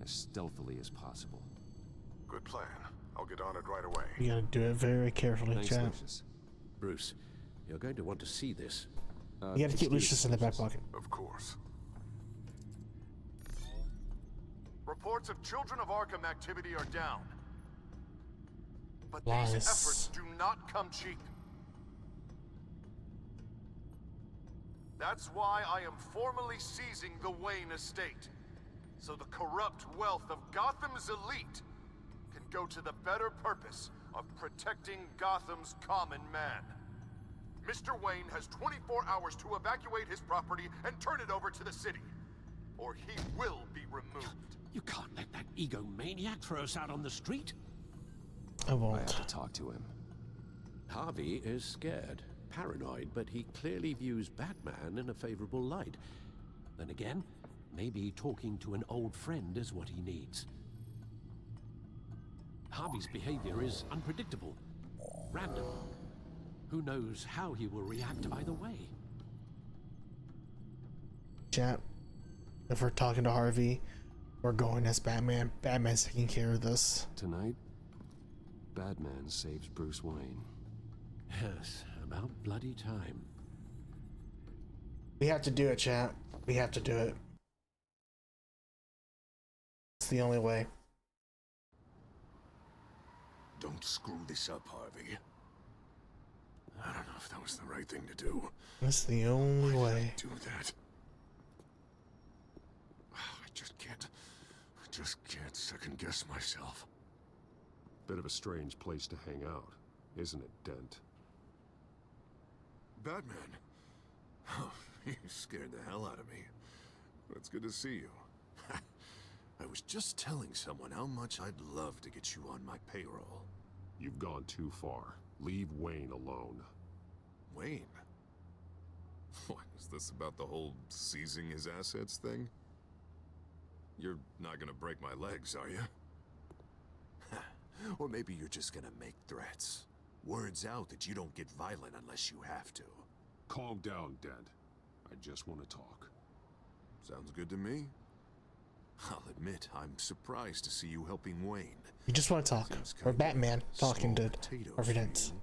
as stealthily as possible. Good plan. I'll get on it right away. You gotta do it very carefully, Thanks, chat. Lucius. Bruce, you're going to want to see this. You gotta keep Lucius in the back pocket. Of course. Reports of Children of Arkham activity are down. But Lies. these efforts do not come cheap. That's why I am formally seizing the Wayne estate, so the corrupt wealth of Gotham's elite can go to the better purpose of protecting Gotham's common man. Mr. Wayne has 24 hours to evacuate his property and turn it over to the city, or he will be removed. You can't let that egomaniac throw us out on the street. I won't. I have to talk to him. Harvey is scared, paranoid, but he clearly views Batman in a favorable light. Then again, maybe talking to an old friend is what he needs. Harvey's behavior is unpredictable, random. Who knows how he will react either way? Chat. If we're talking to Harvey, we're going as Batman. Batman's taking care of this. Tonight, Batman saves Bruce Wayne. Yes, about bloody time. We have to do it, chat. We have to do it. It's the only way. Don't screw this up, Harvey. I don't know if that was the right thing to do. That's the only way. Do that. I just can't second guess myself. Bit of a strange place to hang out, isn't it, Dent? Batman. Oh, you scared the hell out of me. It's good to see you. I was just telling someone how much I'd love to get you on my payroll. You've gone too far. Leave Wayne alone. Wayne? What, is this about the whole seizing his assets thing? You're not gonna break my legs, are you? Or maybe you're just gonna make threats. Words out that you don't get violent unless you have to. Calm down, Dent. I just want to talk. Sounds good to me. I'll admit, I'm surprised to see you helping Wayne. You just want to talk. Or Batman talking to Harvey Dent.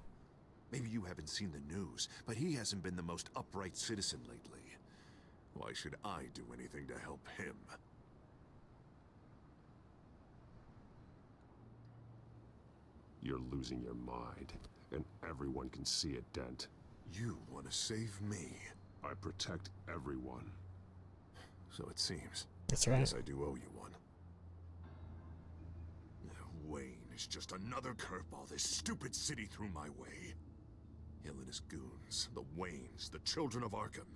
Maybe you haven't seen the news, but he hasn't been the most upright citizen lately. Why should I do anything to help him? You're losing your mind, and everyone can see it, Dent. You want to save me? I protect everyone. So it seems. That's right. Yes, I do owe you one. Wayne is just another curveball this stupid city threw my way. Him and his goons, the Waynes, the Children of Arkham.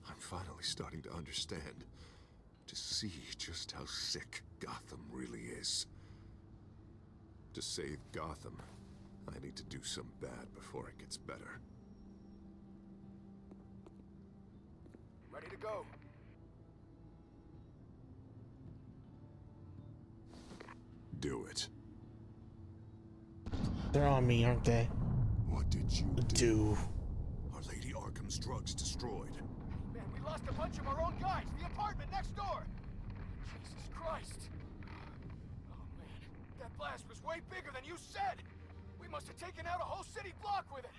I'm finally starting to understand, to see just how sick Gotham really is. To save Gotham, I need to do some bad before it gets better. Ready to go. Do it. They're on me, aren't they? What did you do? Are Lady Arkham's drugs destroyed? Man, we lost a bunch of our own guys. The apartment next door. Jesus Christ. Oh, man. That blast was way bigger than you said. We must have taken out a whole city block with it.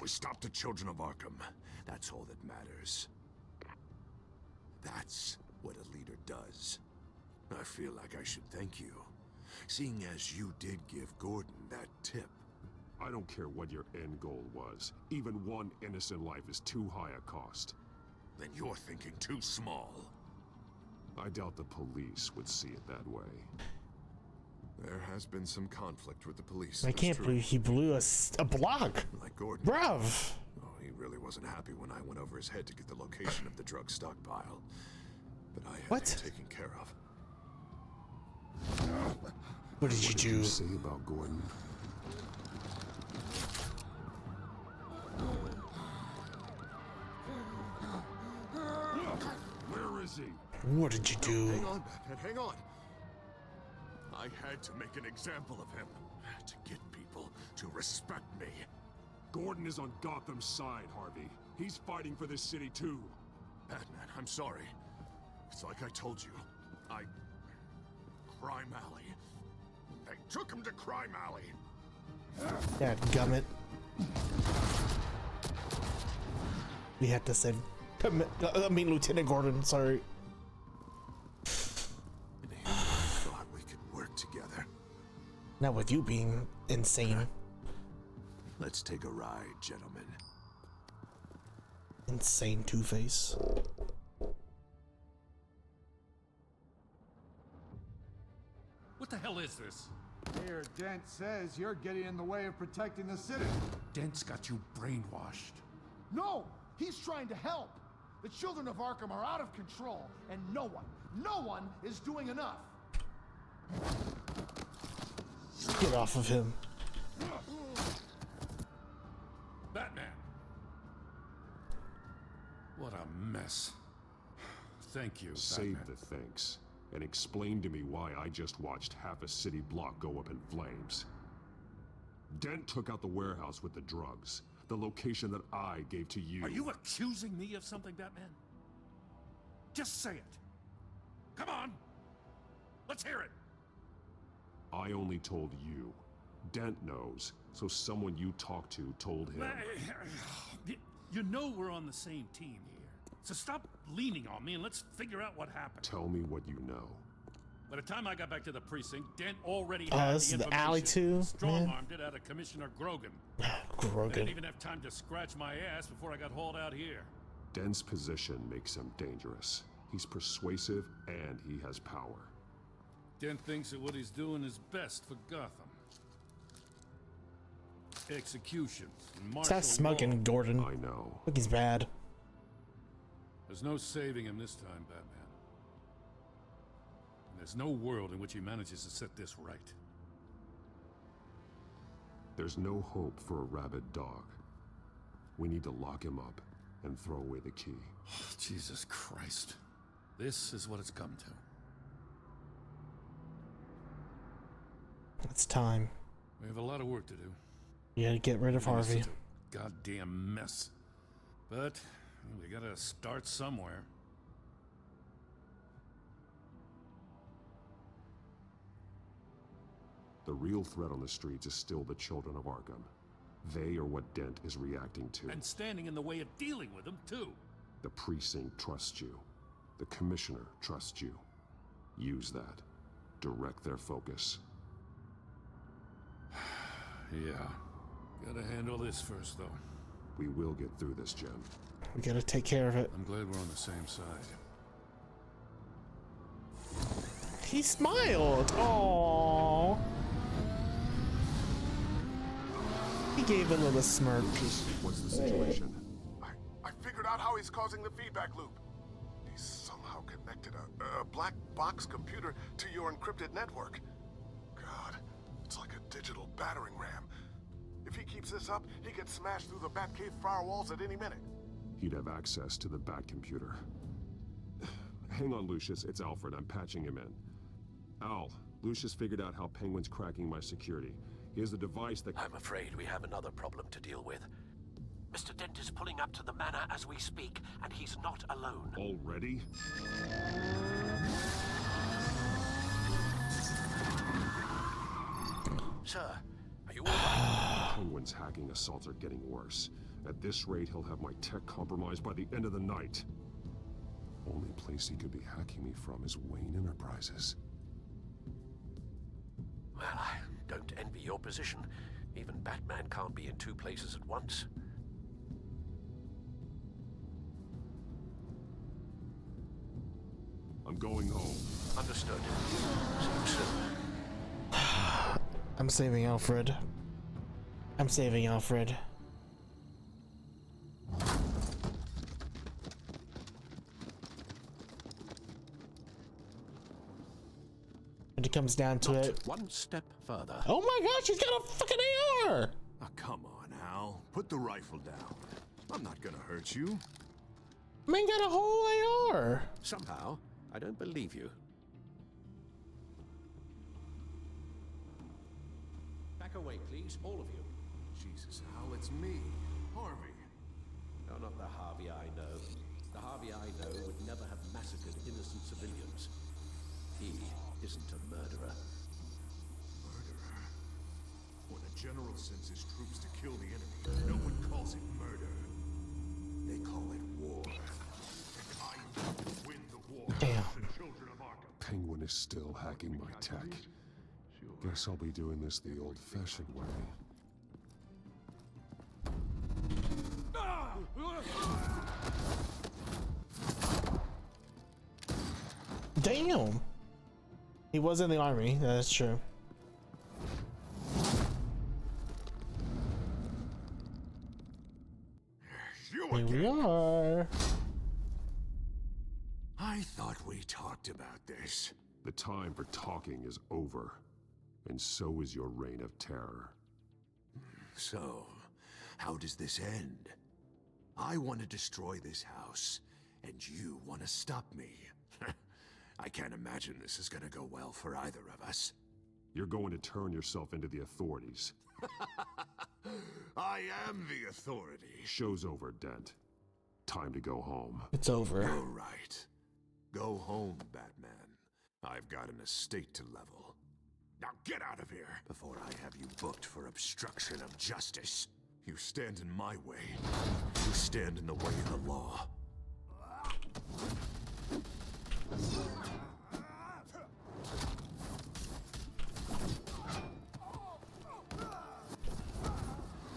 We stopped the Children of Arkham. That's all that matters. That's what a leader does. I feel like I should thank you, seeing as you did give Gordon that tip. I don't care what your end goal was. Even one innocent life is too high a cost. Then you're thinking too small. I doubt the police would see it that way. There has been some conflict with the police. I can't believe he blew a block. Like Gordon. Bruv. Oh, he really wasn't happy when I went over his head to get the location of the drug stockpile. But I had it taken care of. What did you do? Say about Gordon? Where is he? What did you do? Hang on, Batman, hang on. I had to make an example of him. To get people to respect me. Gordon is on Gotham's side, Harvey. He's fighting for this city too. Batman, I'm sorry. It's like I told you. Crime Alley. They took him to Crime Alley. Yeah, gummit. We had to save. I mean, Lieutenant Gordon. Sorry. I thought we could work together. Not with you being insane. Let's take a ride, gentlemen. Insane Two-Face. What the hell is this? Mayor Dent says you're getting in the way of protecting the city. Dent's got you brainwashed. No! He's trying to help! The children of Arkham are out of control, and no one is doing enough! Get off of him. Batman! What a mess. Thank you, Save Batman. the thanks, and explain to me why I just watched half a city block go up in flames. Dent took out the warehouse with the drugs, the location that I gave to you. Are you accusing me of something, Batman? Just say it. Come on! Let's hear it! I only told you. Dent knows, so someone you talked to told him. You know we're on the same team here. So stop leaning on me and let's figure out what happened. Tell me what you know. By the time I got back to the precinct, Dent already had this the is the alley too, Strong-armed it out of Commissioner Grogan. I Grogan. didn't even have time to scratch my ass before I got hauled out here. Dent's position makes him dangerous. He's persuasive and he has power. Dent thinks that what he's doing is best for Gotham. Executions and martial Stop smoking, law. Gordon. I know. Look, he's bad. There's no saving him this time, Batman. And there's no world in which he manages to set this right. There's no hope for a rabid dog. We need to lock him up and throw away the key. Jesus Christ. This is what it's come to. It's time. We have a lot of work to do. You gotta get rid of Harvey. It's a goddamn mess. But we gotta start somewhere. The real threat on the streets is still the children of Arkham. They are what Dent is reacting to. And standing in the way of dealing with them, too. The precinct trusts you. The commissioner trusts you. Use that. Direct their focus. Yeah. Gotta handle this first, though. We will get through this, Jim. We gotta take care of it. I'm glad we're on the same side. He smiled. Aww. He gave a little smirk. What's the situation? I figured out how he's causing the feedback loop. He's somehow connected a black box computer to your encrypted network. God, it's like a digital battering ram. If he keeps this up, he can smash through the Batcave firewalls at any minute. He'd have access to the Bat computer. Hang on, Lucius. It's Alfred. I'm patching him in. Al, Lucius figured out how Penguin's cracking my security. He has a device that... I'm afraid we have another problem to deal with. Mr. Dent is pulling up to the manor as we speak, and he's not alone. Already? Sir, are you all right? Penguin's hacking assaults are getting worse. At this rate, he'll have my tech compromised by the end of the night. Only place he could be hacking me from is Wayne Enterprises. Well, I don't envy your position. Even Batman can't be in two places at once. I'm going home. Understood. See you soon. I'm saving Alfred. I'm saving Alfred. When it comes down to it. One step further. Oh my gosh, he's got a fucking AR! Oh, come on, Al. Put the rifle down. I'm not gonna hurt you. Man got a whole AR. Somehow, I don't believe you. Back away, please, all of you. Jesus, Al, it's me, Harvey. No, not the Harvey I know. The Harvey I know would never have massacred innocent general sends his troops to kill the enemy, no one calls it murder. They call it war. And I will win the war. Damn. The children of Arkham. Penguin is still hacking my tech. Guess I'll be doing this the old-fashioned way. Damn. He was in the army. That's true. Here we are. I thought we talked about this. The time for talking is over. And so is your reign of terror. So, how does this end? I want to destroy this house, and you want to stop me. I can't imagine this is gonna go well for either of us. You're going to turn yourself into the authorities. I am the authority. Show's over, Dent. Time to go home. It's over. All right. Go home, Batman. I've got an estate to level. Now get out of here before I have you booked for obstruction of justice. You stand in my way. You stand in the way of the law.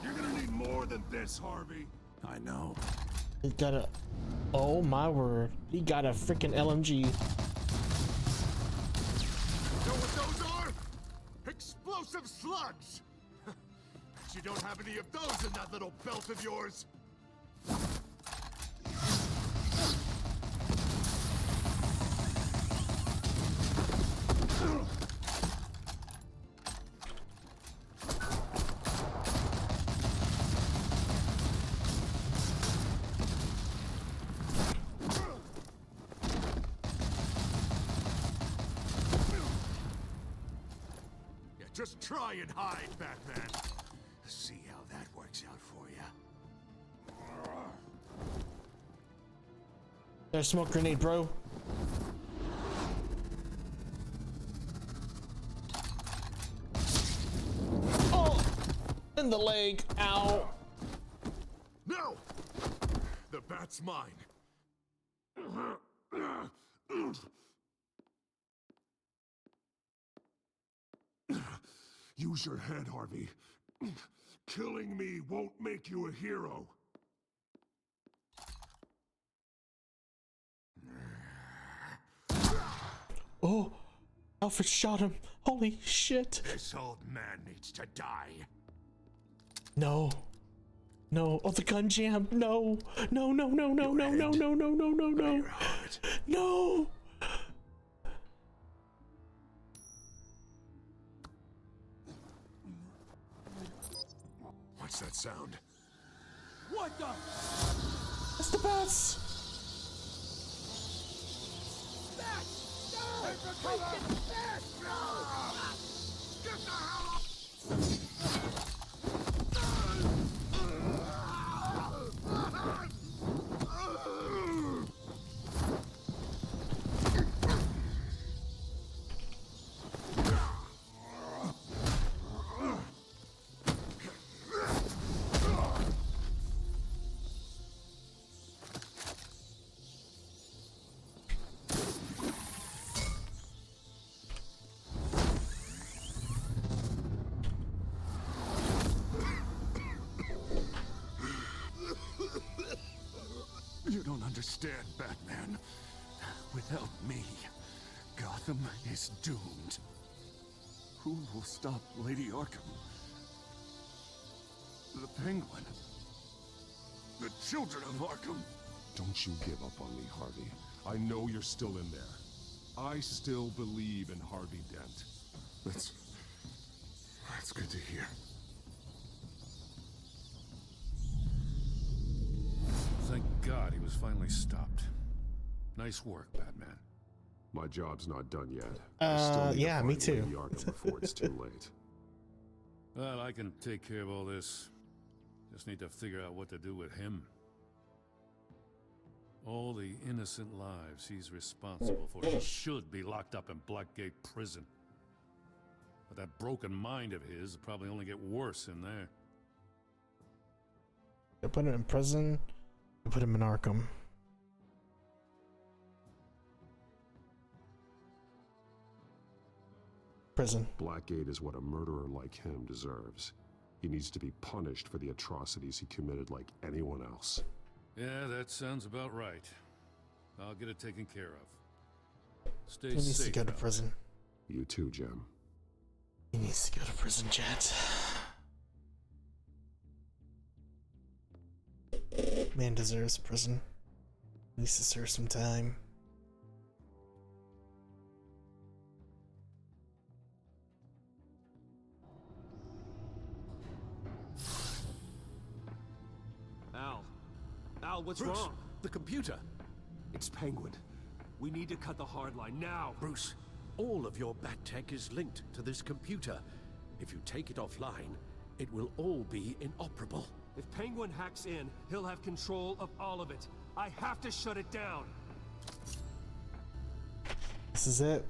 You're gonna need more than this, Harvey. I know. He got a... Oh my word. He got a freaking LMG. Know what those are? Explosive slugs! But you don't have any of those in that little belt of yours. Just try and hide, Batman. See how that works out for you. There's a smoke grenade, bro. Oh! In the leg. Ow. No! The bat's mine. Use your head, Harvey. Killing me won't make you a hero. Oh, Alfred shot him. Holy shit. This old man needs to die. No. No. Oh, the gun jam. No. No, no, no, no, no, no, no, no, no, no, no. No. What's that sound? What the? It's the bats. Bats! No! Freaking bats! No! Get the hell up! You don't understand, Batman. Without me, Gotham is doomed. Who will stop Lady Arkham? The Penguin? The children of Arkham? Don't you give up on me, Harvey. I know you're still in there. I still believe in Harvey Dent. That's good to hear. Thank God he was finally stopped. Nice work, Batman. My job's not done yet. I still need yeah, to me find too. Lady Arkham before it's too late. Well, I can take care of all this. Just need to figure out what to do with him. All the innocent lives he's responsible for. He should be locked up in Blackgate Prison. But that broken mind of his will probably only get worse in there. They put him in prison. They put him in Arkham. Prison. Blackgate is what a murderer like him deserves. He needs to be punished for the atrocities he committed like anyone else. Yeah, that sounds about right. I'll get it taken care of. Stay He needs safe. to go to prison. You too, Jim. He needs to go to prison, Jet. Man deserves prison. He needs to serve some time. Al, what's Bruce, wrong? the computer. It's Penguin. We need to cut the hard line now. Bruce, all of your bat tech is linked to this computer. If you take it offline, it will all be inoperable. If Penguin hacks in, he'll have control of all of it. I have to shut it down. This is it.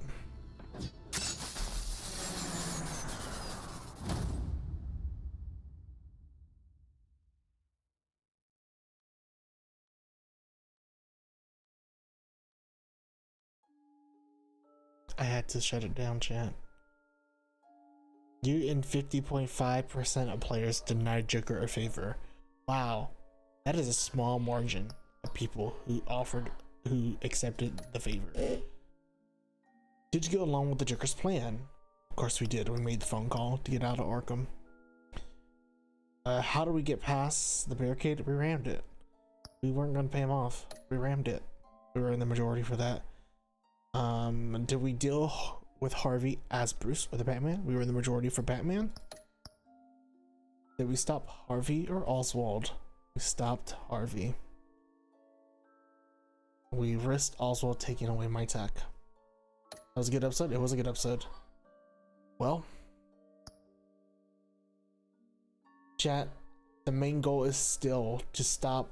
I had to shut it down, chat. You and 50.5% of players denied Joker a favor. Wow, that is a small margin of people who accepted the favor. Did you go along with the Joker's plan? Of course we did. We made the phone call to get out of Arkham. How do we get past the barricade? We rammed it. We weren't gonna pay him off. We rammed it. We were in the majority for that. Did we deal with Harvey as Bruce or the Batman? We were in the majority for Batman. Did we stop Harvey or Oswald? We stopped Harvey. We risked Oswald taking away my tech. That was a good episode. It was a good episode. Well, chat, the main goal is still to stop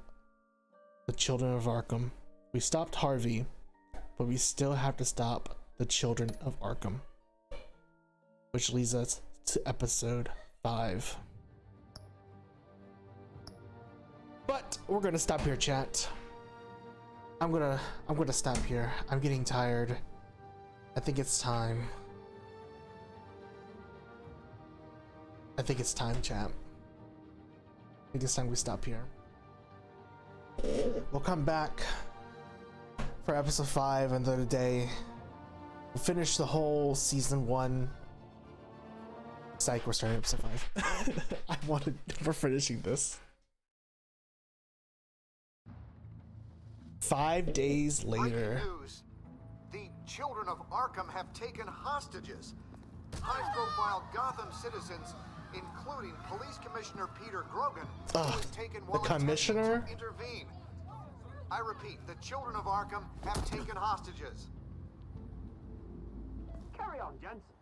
the children of Arkham. We stopped Harvey, but we still have to stop the children of Arkham. Which leads us to episode 5. But we're gonna stop here, chat. I'm gonna stop here. I'm getting tired. I think it's time. I think it's time, chat. I think it's time we stop here. We'll come back for episode 5 another day. We'll finish the whole season 1. Psych, we're starting episode 5. We're finishing this. 5 days later. Breaking news. The children of Arkham have taken hostages. High-profile Gotham citizens, including Police Commissioner Peter Grogan, who was taken while the commissioner? attempting to intervene. I repeat, the children of Arkham have taken hostages. Carry on, gents.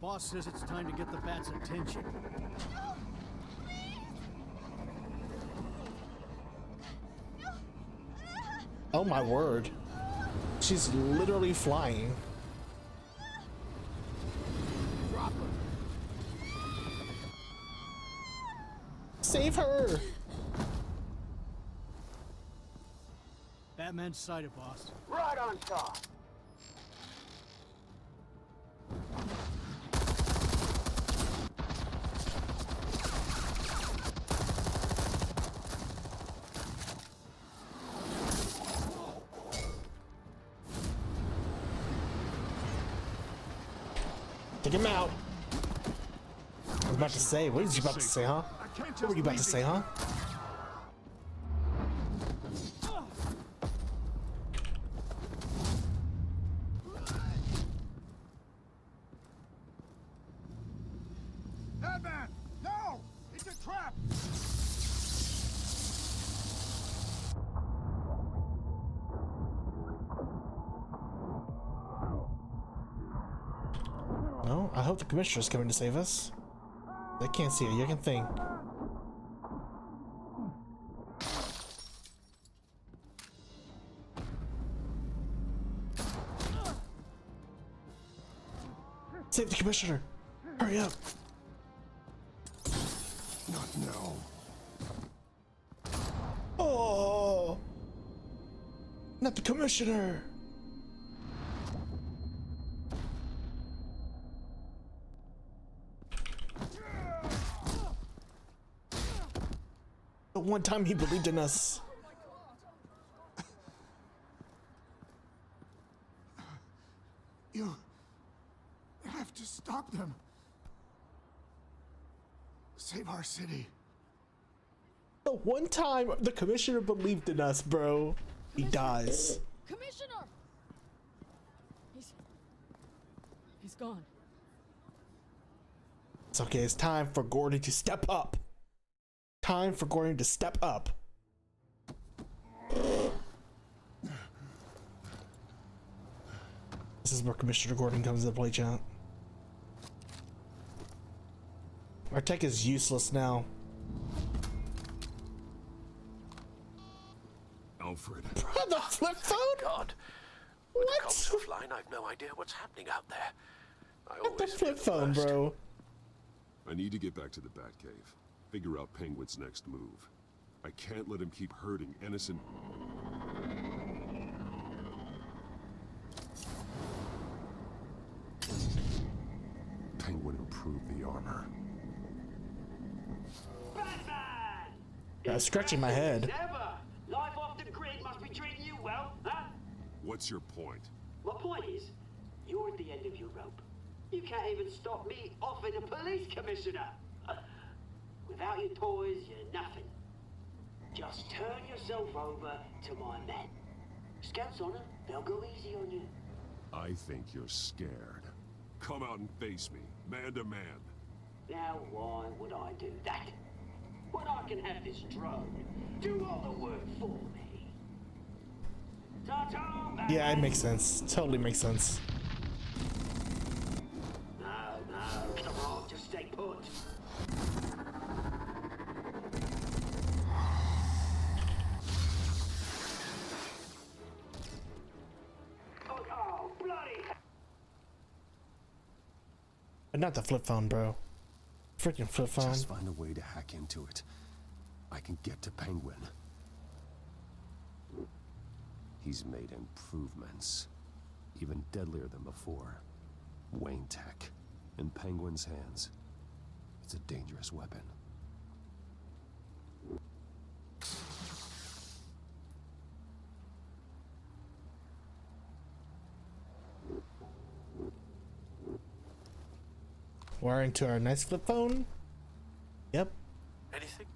Boss says it's time to get the Bat's attention. Oh my word. She's literally flying. Drop her. Save her! Batman's sighted, boss. Right on top. Take him out. I was about to say, what was you about to say, huh? What were you about to say, huh? Batman! No! It's a trap! Well, I hope the commissioner's coming to save us. They can't see a young thing. Save the commissioner! Hurry up. Not now. Oh, not the commissioner. The one time he believed in us. You have to stop them. Save our city. The one time the commissioner believed in us, bro. He dies. Commissioner! He's gone. It's okay, it's time for Gordon to step up. Time for Gordon to step up. This is where Commissioner Gordon comes into play, chat. Our tech is useless now. Alfred. The flip phone? God. With the cops offline, I've no idea what's happening out there. What the flip phone, bro? I need to get back to the Batcave. Figure out Penguin's next move. I can't let him keep hurting innocent... Penguin improved the armor. Yeah, scratching my head. Never. Life off the grid must be treating you well, huh? What's your point? My point is, you're at the end of your rope. You can't even stop me offing a police commissioner. Without your toys, you're nothing. Just turn yourself over to my men. Scouts on it, they'll go easy on you. I think you're scared. Come out and face me, man to man. Now why would I do that? When I can have this drone do all the work for me. Ta-ta, Yeah, it makes sense. Totally makes sense. No, come on, just stay put. Oh, bloody! But not the flip phone, bro. Freaking flip phone. Just find a way to hack into it. I can get to Penguin. He's made improvements. Even deadlier than before. Wayne Tech. In Penguin's hands. It's a dangerous weapon. Wiring to our nice flip phone. Yep. Anything?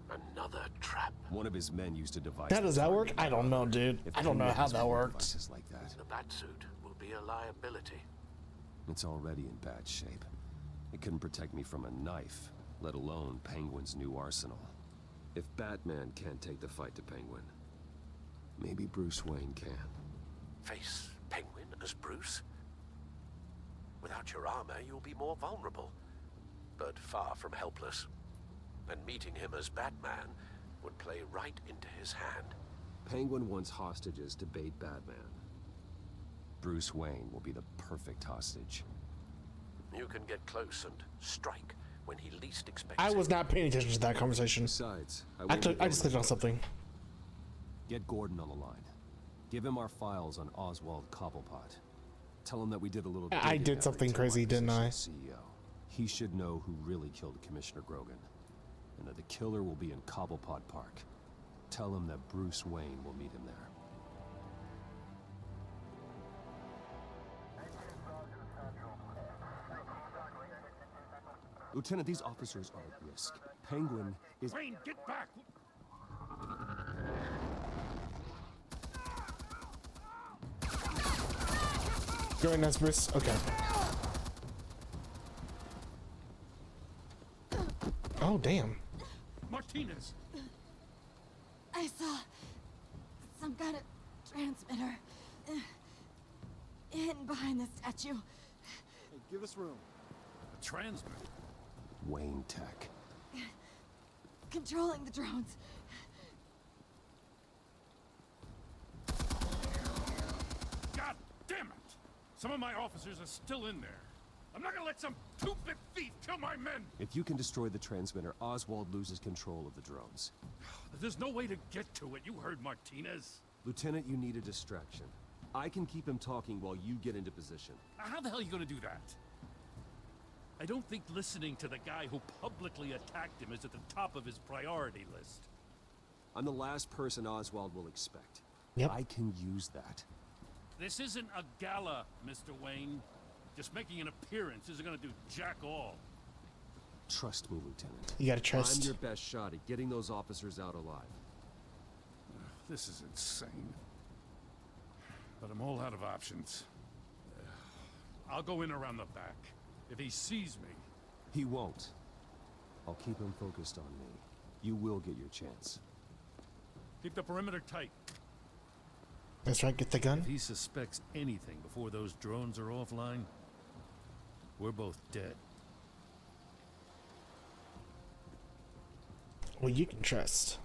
Another trap. One of his men used a device. How does that work? I don't know, dude. If I don't know Penguin how has that more works. devices like that, The Batsuit will be a liability. it's already in bad shape. It couldn't protect me from a knife, let alone Penguin's new arsenal. If Batman can't take the fight to Penguin, maybe Bruce Wayne can. Face Penguin as Bruce? Without your armor, you'll be more vulnerable, but far from helpless. And meeting him as Batman would play right into his hand. Penguin wants hostages to bait Batman. Bruce Wayne will be the perfect hostage. You can get close and strike when he least expects I it. was not paying attention to that conversation. Besides, I just clicked on something. Get Gordon on the line. Give him our files on Oswald Cobblepot. Tell him that we did a little. I did something crazy, didn't I? CEO. He should know who really killed Commissioner Grogan, and that the killer will be in Cobblepot Park. Tell him that Bruce Wayne will meet him there. Lieutenant, these officers are at risk. Penguin is... Wayne, get back! Going as Bruce. Okay. Oh, damn. Martinez! I saw some kind of transmitter. got you. Hey, give us room. A transmitter? Wayne Tech. Controlling the drones. God damn it! Some of my officers are still in there. I'm not gonna let some two-bit thief kill my men! If you can destroy the transmitter, Oswald loses control of the drones. There's no way to get to it. You heard Martinez. Lieutenant, you need a distraction. I can keep him talking while you get into position. How the hell are you gonna do that? I don't think listening to the guy who publicly attacked him is at the top of his priority list. I'm the last person Oswald will expect. Yep. I can use that. This isn't a gala, Mr. Wayne. Just making an appearance isn't gonna do jack all. Trust me, Lieutenant. You gotta trust. I'm your best shot at getting those officers out alive. This is insane. But I'm all out of options. I'll go in around the back. If he sees me... He won't. I'll keep him focused on me. You will get your chance. Keep the perimeter tight. That's right, get the gun. If he suspects anything before those drones are offline, we're both dead. Well, you can trust.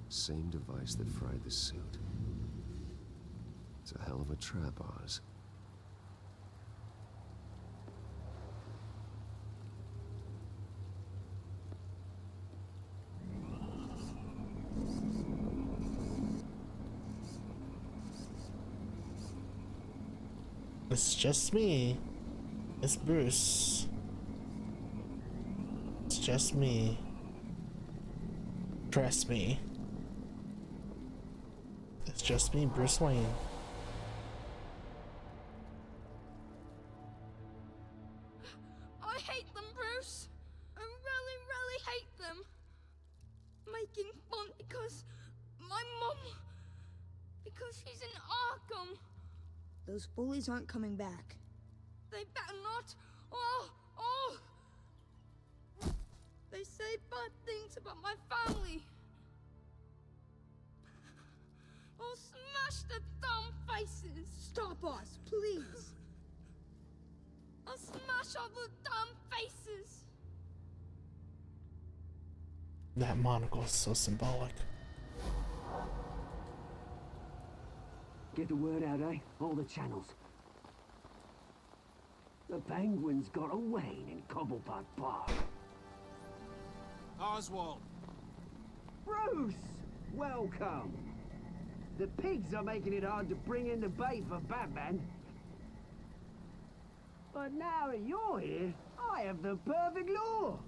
Same device that fried the suit. It's a hell of a trap, Oz. It's just me. It's Bruce. It's just me. Trust me. It's just me, Bruce Wayne. I hate them, Bruce. I really, really hate them. Making fun because my mom... because she's in Arkham. Those bullies aren't coming back. They better not. Oh! They say bad things about my family. I'll smash their dumb faces. Stop us, please. I'll smash all the dumb faces. That monocle is so symbolic. Get the word out, eh? All the channels. The Penguin's got a Wayne in Cobblepot Park. Oswald! Bruce! Welcome! The pigs are making it hard to bring in the bait for Batman. But now that you're here, I have the perfect lure.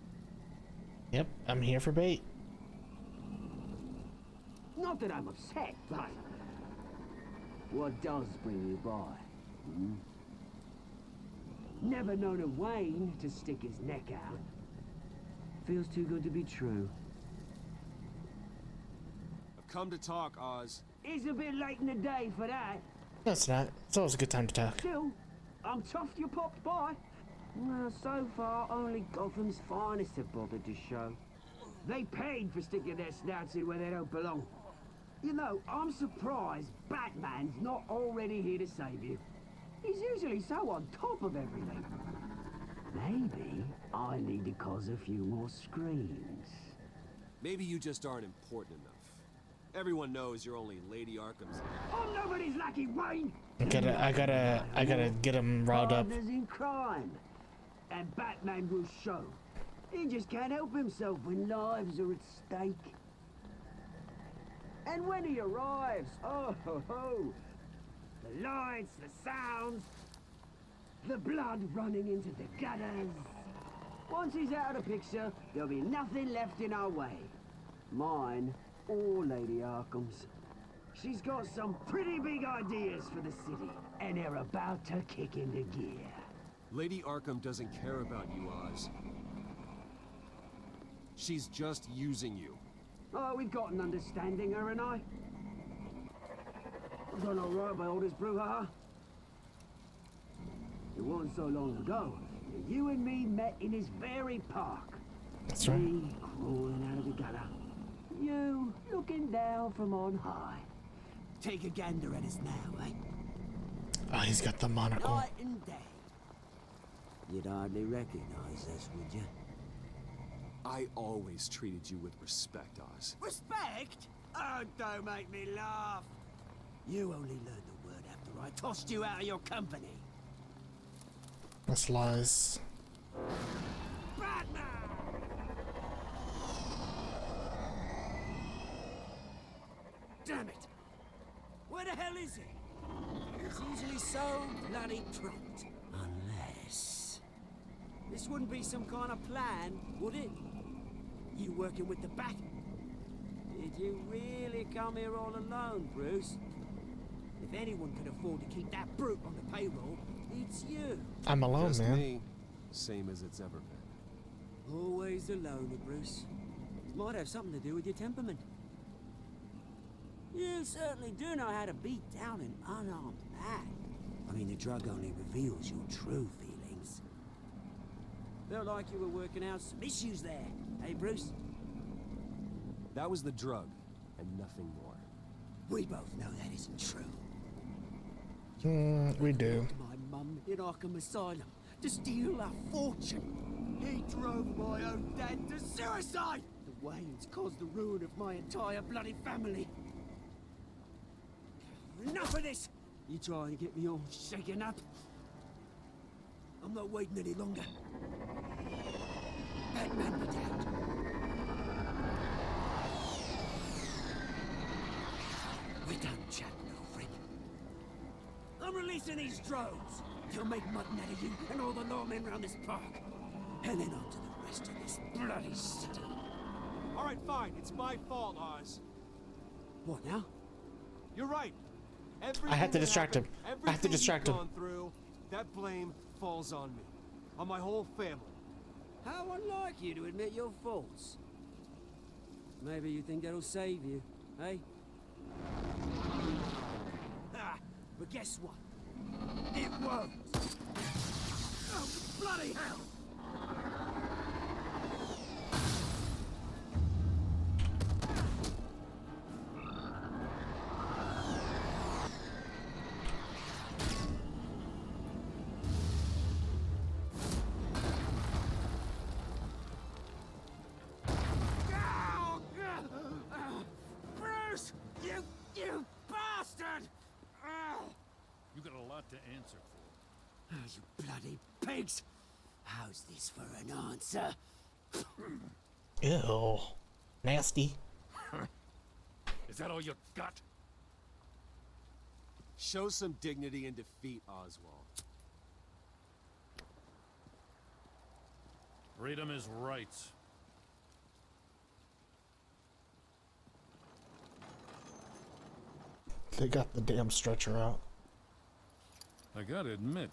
Yep, I'm here for bait. Not that I'm upset, but... what does bring you by? Hmm? Never known a Wayne to stick his neck out. Feels too good to be true. I've come to talk, Oz. It's a bit late in the day for that. No, it's not. It's always a good time to talk. Still, I'm chuffed you popped by. Well, so far, only Gotham's finest have bothered to show. They paid for sticking their snouts in where they don't belong. You know, I'm surprised Batman's not already here to save you. He's usually so on top of everything. Maybe I need to cause a few more screams. Maybe you just aren't important enough. Everyone knows you're only Lady Arkham's. I'm nobody's lackey, Wayne! I gotta get him riled up. Partners in crime. And Batman will show. He just can't help himself when lives are at stake. And when he arrives, oh ho ho! The lights, the sounds, the blood running into the gutters. Once he's out of the picture, there'll be nothing left in our way. Mine or Lady Arkham's. She's got some pretty big ideas for the city, and they're about to kick into gear. Lady Arkham doesn't care about you, Oz. She's just using you. Oh, we've got an understanding, her and I. Done all right by all this brouhaha. It wasn't so long ago that you and me met in this very park. That's right. Me crawling out of the gutter. You looking down from on high. take a gander at us now, eh? Oh, he's got the monocle. Night and day. You'd hardly recognize us, would you? I always treated you with respect, Oz. Respect? Oh, don't make me laugh. You only learned the word after I tossed you out of your company. That's lies. Batman! Damn it! Where the hell is he? He's usually so bloody prompt. Unless... This wouldn't be some kind of plan, would it? You working with the Bat? Did you really come here all alone, Bruce? If anyone could afford to keep that brute on the payroll, it's you. I'm alone, Just man. me. Same as it's ever been. Always a loner, Bruce. Might have something to do with your temperament. You certainly do know how to beat down an unarmed man. I mean, the drug only reveals your true feelings. Felt like you were working out some issues there, hey, Bruce? That was the drug, and nothing more. We both know that isn't true. We do. My mum in Arkham Asylum to steal a fortune. He drove my own dad to suicide! The Waynes caused the ruin of my entire bloody family. Enough of this! You try and get me all shaken up. I'm not waiting any longer. Batman be damned. We're done chatting, old friend. I'm releasing these drones. They'll make mutton out of you and all the lawmen around this park. And then on to the rest of this bloody city. All right, fine. It's my fault, Oz. What now? You're right. I had to distract him. I had to distract him. Gone through, that blame falls on me, on my whole family. How unlike you to admit your faults. Maybe you think that'll save you, eh? Ah, but guess what? It won't. Oh, bloody hell! Bruce! You bastard! You got a lot to answer for. Oh, you bloody pigs! How's this for an answer? Ew. Nasty. Is that all you got? Show some dignity in defeat, Oswald. Freedom is rights. They got the damn stretcher out. I gotta admit,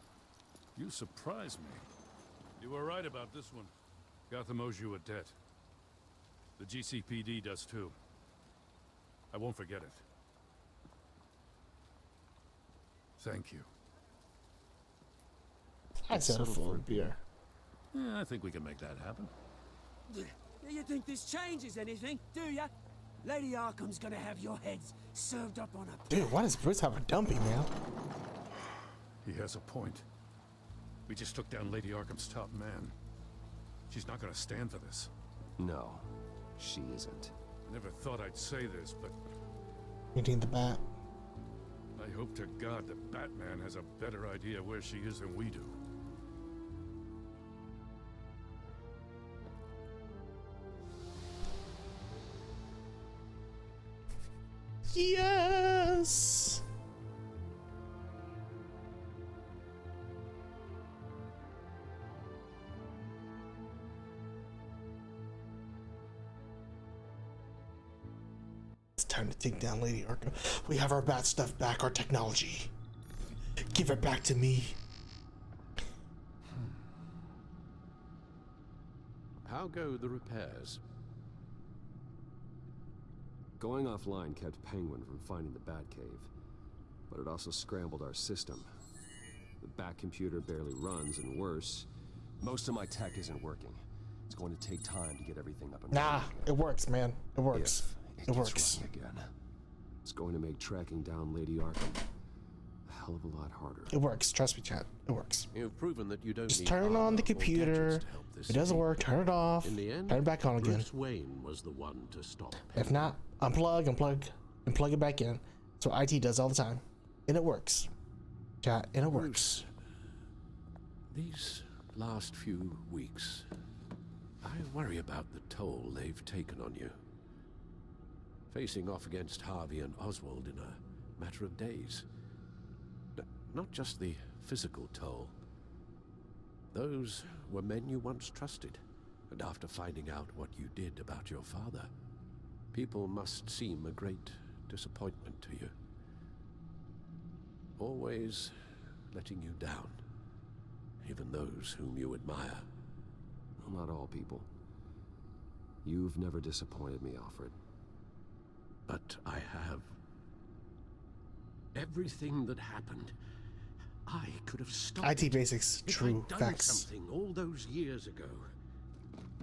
you surprised me. You were right about this one. Gotham owes you a debt. The GCPD does too. I won't forget it. Thank you. I said a full beer. Yeah, I think we can make that happen. You think this changes anything, do ya? Lady Arkham's gonna have your heads served up on a... Dude, why does Bruce have a dumpy, man? He has a point. We just took down Lady Arkham's top man. She's not gonna stand for this. No, she isn't. Never thought I'd say this, but You need the bat. I hope to God that Batman has a better idea where she is than we do. Yes! It's time to take down Lady Arkham. We have our bat stuff back, our technology. Give it back to me. How go the repairs? Going offline kept Penguin from finding the Batcave, but it also scrambled our system. The Bat computer barely runs, and worse, most of my tech isn't working. It's going to take time to get everything up and running. Nah, it works, man. It works. If It gets works. running again. It's going to make tracking down Lady Arkham a hell of a lot harder. It works. Trust me, chat. It works. You've proven that you don't Just need turn on the armor or computer. gadgets to help this If it doesn't city. work, turn it off. In the end, Turn it back on again. Bruce Wayne was the one to stop. If not, unplug, and plug it back in. That's what IT does all the time. And it works. Chat, and it works. These last few weeks, I worry about the toll they've taken on you. Facing off against Harvey and Oswald in a matter of days. Not just the physical toll. Those were men you once trusted, and after finding out what you did about your father, people must seem a great disappointment to you. Always letting you down, even those whom you admire. Well, not all people. You've never disappointed me, Alfred. But I have. Everything that happened, I could have stopped. IT basics, if true I'd done facts. something all those years ago.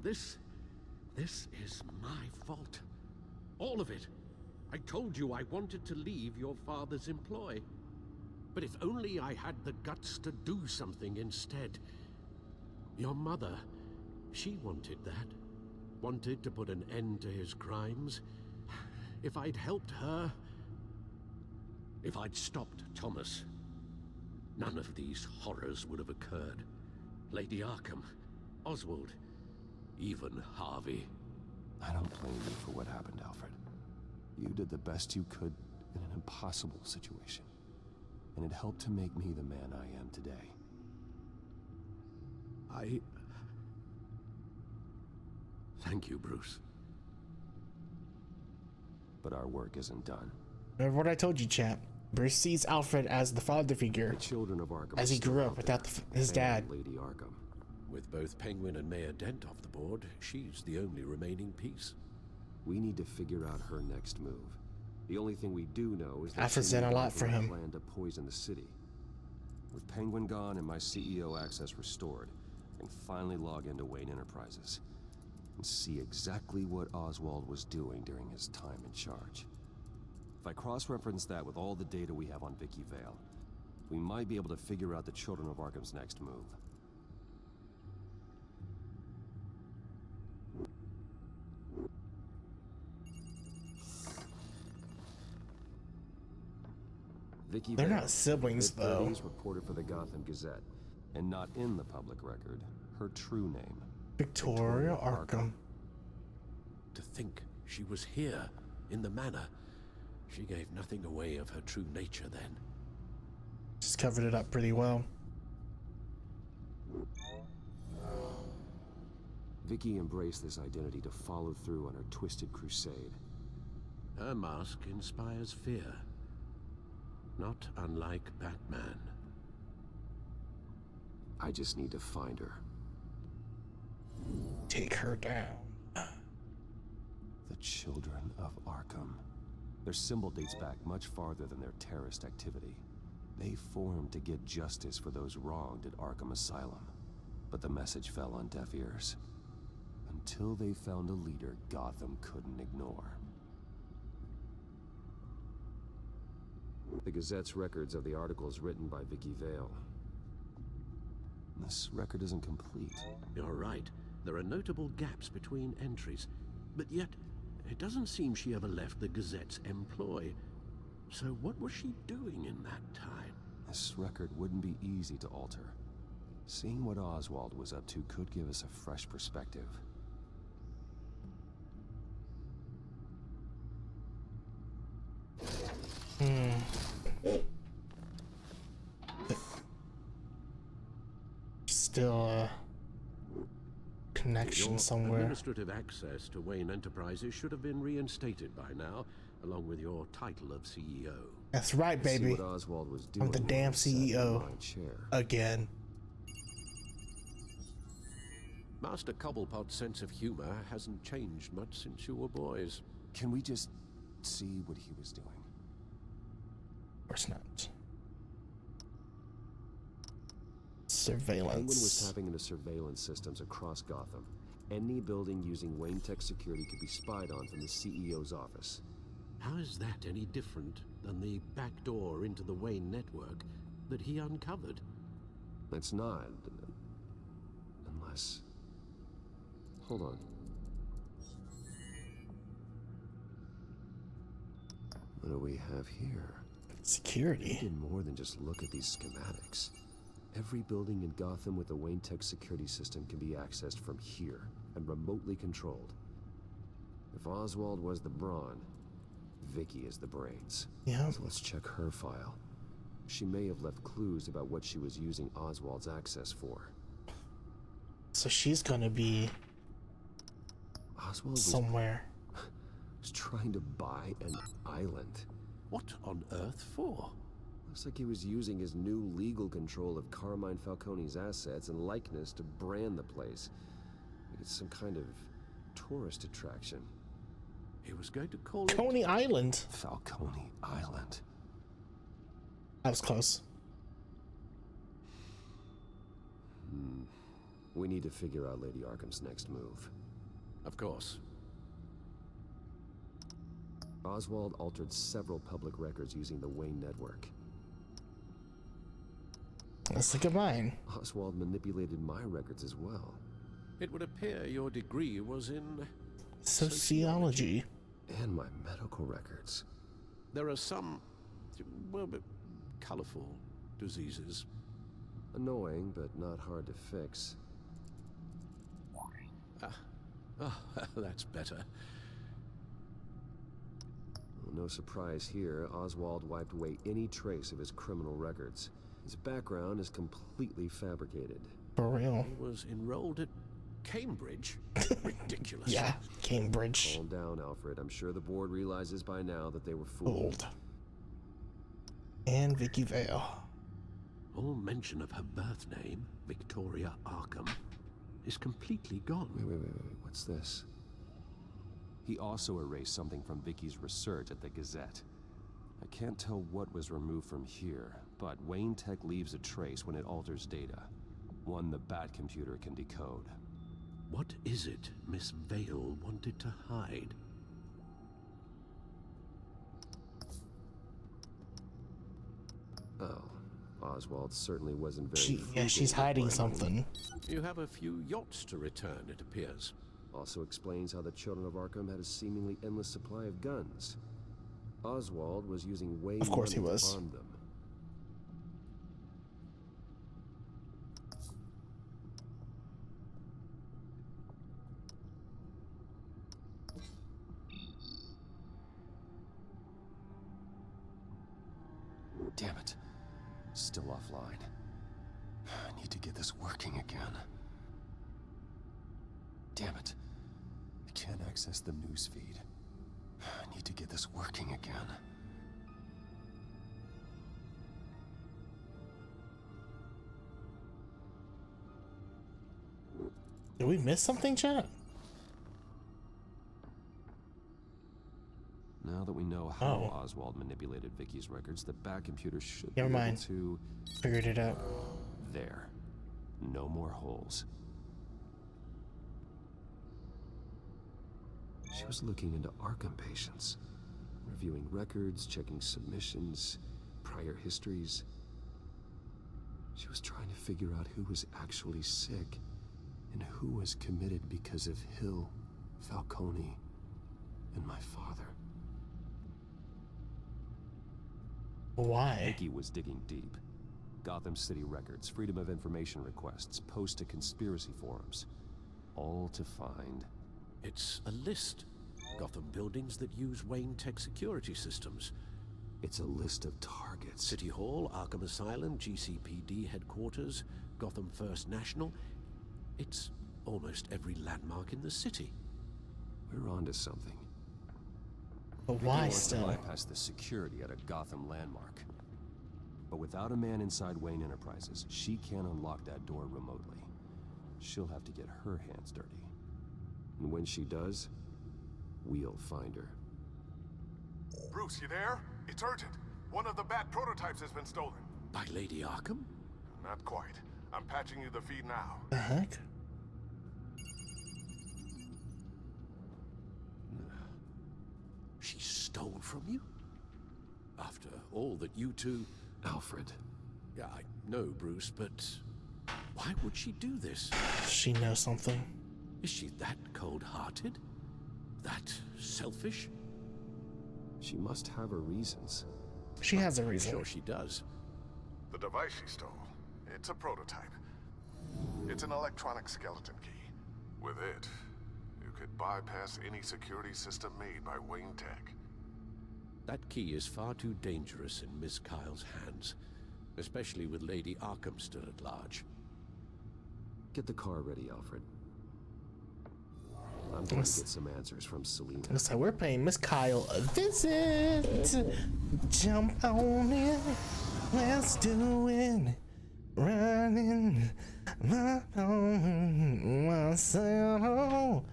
This is my fault. All of it. I told you I wanted to leave your father's employ. But if only I had the guts to do something instead. Your mother, she wanted that. Wanted to put an end to his crimes. If I'd helped her, if I'd stopped Thomas, none of these horrors would have occurred. Lady Arkham, Oswald, even Harvey. I don't blame you for what happened, Alfred. You did the best you could in an impossible situation. And it helped to make me the man I am today. Thank you, Bruce. But our work isn't done. Remember what I told you, chat. Bruce sees Alfred as the father figure, The children of Arkham as he are still grew out up without there, his and dad. Lady Arkham. With both Penguin and Mayor Dent off the board, she's the only remaining piece. We need to figure out her next move. The only thing we do know is that Alfred's she done a lot devised for him. plan to poison the city. With Penguin gone and my CEO access restored, I can finally log into Wayne Enterprises and see exactly what Oswald was doing during his time in charge. If I cross-reference that with all the data we have on Vicky Vale, we might be able to figure out the Children of Arkham's next move. Vicky They're Vale, not siblings, though. mid-30s, reported for the Gotham Gazette, and not in the public record, her true name. Victoria Arkham. To think she was here, in the manor. She gave nothing away of her true nature then. Just covered it up pretty well. Vicky embraced this identity to follow through on her twisted crusade. Her mask inspires fear. Not unlike Batman. I just need to find her. Take her down. The Children of Arkham. Their symbol dates back much farther than their terrorist activity. They formed to get justice for those wronged at Arkham Asylum. But the message fell on deaf ears. Until they found a leader Gotham couldn't ignore. The Gazette's records of the articles written by Vicky Vale. This record isn't complete. You're right. There are notable gaps between entries. But yet, it doesn't seem she ever left the Gazette's employ. So what was she doing in that time? This record wouldn't be easy to alter. Seeing what Oswald was up to could give us a fresh perspective. Still a connection Your somewhere. administrative access to Wayne Enterprises should have been reinstated by now, along with your title of CEO. That's right, See baby. what Oswald was I'm the doing damn while he sat in CEO. my chair. Again. Master Cobblepot's sense of humor hasn't changed much since you were boys. Can we just see what he was doing? Of course not. Penguin was Surveillance. tapping into surveillance systems across Gotham. Any building using Wayne Tech security could be spied on from the CEO's office. How is that any different than the back door into the Wayne network that he uncovered? It's not. Unless... Hold on. What do we have here? Security. We did more than just look at these schematics. Every building in Gotham with the Wayne Tech security system can be accessed from here and remotely controlled. If Oswald was the brawn, Vicky is the brains. Yeah. So let's check her file. She may have left clues about what she was using Oswald's access for. So she's gonna be Oswald somewhere. was trying to buy an island. What on earth for? Looks like he was using his new legal control of Carmine Falcone's assets and likeness to brand the place. Like it's some kind of tourist attraction. He was going to call it Coney Island. Falcone Island. That was close. We need to figure out Lady Arkham's next move. Of course. Oswald altered several public records using the Wayne network. Let's look at mine. Oswald manipulated my records as well. It would appear your degree was in sociology. And my medical records. There are some, well, colorful diseases. Annoying, but not hard to fix. That's better. Well, no surprise here, Oswald wiped away any trace of his criminal records. His background is completely fabricated. For real. He was enrolled at Cambridge? Ridiculous. Yeah, Cambridge. Calm down, Alfred. I'm sure the board realizes by now that they were fooled. And Vicky Vale. All mention of her birth name, Victoria Arkham, is completely gone. Wait. What's this? He also erased something from Vicky's research at the Gazette. I can't tell what was removed from here, but Wayne Tech leaves a trace when it alters data. One the Bat computer can decode. What is it Miss Vale wanted to hide? Oh, Oswald certainly wasn't very... she's hiding something. You have a few yachts to return, it appears. Also explains how the children of Arkham had a seemingly endless supply of guns. Oswald was using Wayne Of course he money was. to arm them. Damn it. Still offline. I need to get this working again. Damn it. I can't access the news feed. I need to get this working again. Did we miss something, chat? Now that we know how Oswald manipulated Vicky's records, the Bat computer should be able to... Figured it out. There. No more holes. She was looking into Arkham patients, reviewing records, checking submissions, prior histories. She was trying to figure out who was actually sick and who was committed because of Hill, Falcone, and my father. Why? Vicky was digging deep. Gotham City records, Freedom of Information requests, posts to conspiracy forums. All to find... It's a list. Gotham buildings that use Wayne Tech security systems. It's a list of targets. City Hall, Arkham Asylum, GCPD headquarters, Gotham First National. It's almost every landmark in the city. We're onto something. But why still? Bypass the security at a Gotham landmark. But without a man inside Wayne Enterprises, she can't unlock that door remotely. She'll have to get her hands dirty. And when she does, we'll find her. Bruce, you there? It's urgent. One of the Bat prototypes has been stolen. By Lady Arkham? Not quite. I'm patching you the feed now. The heck? She's stole from you? After all that you two... Alfred. Yeah, I know, Bruce, but why would she do this? She knows something. Is she that cold-hearted? That selfish? She must have her reasons. She has a reason. Sure she does. The device she stole, it's a prototype. It's an electronic skeleton key. With it, you could bypass any security system made by Wayne Tech. That key is far too dangerous in Miss Kyle's hands, especially with Lady Arkham still at large. Get the car ready, Alfred. I'm going to get some answers from Selina. So we're paying Miss Kyle a visit. Jump on in, let's do it. Running my home, myself.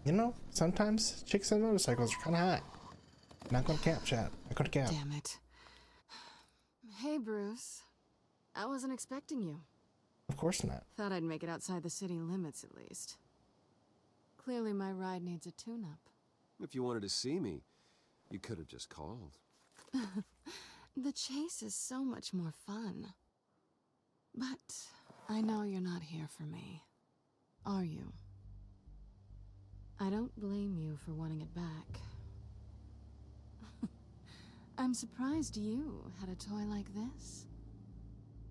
You know, sometimes chicks on motorcycles are kind of hot. Not gonna cap, chat. Not gonna cap. Damn it. Hey, Bruce. I wasn't expecting you. Of course not. Thought I'd make it outside the city limits at least. Clearly my ride needs a tune-up. If you wanted to see me, you could have just called. The chase is so much more fun. But I know you're not here for me. Are you? I don't blame you for wanting it back. I'm surprised you had a toy like this.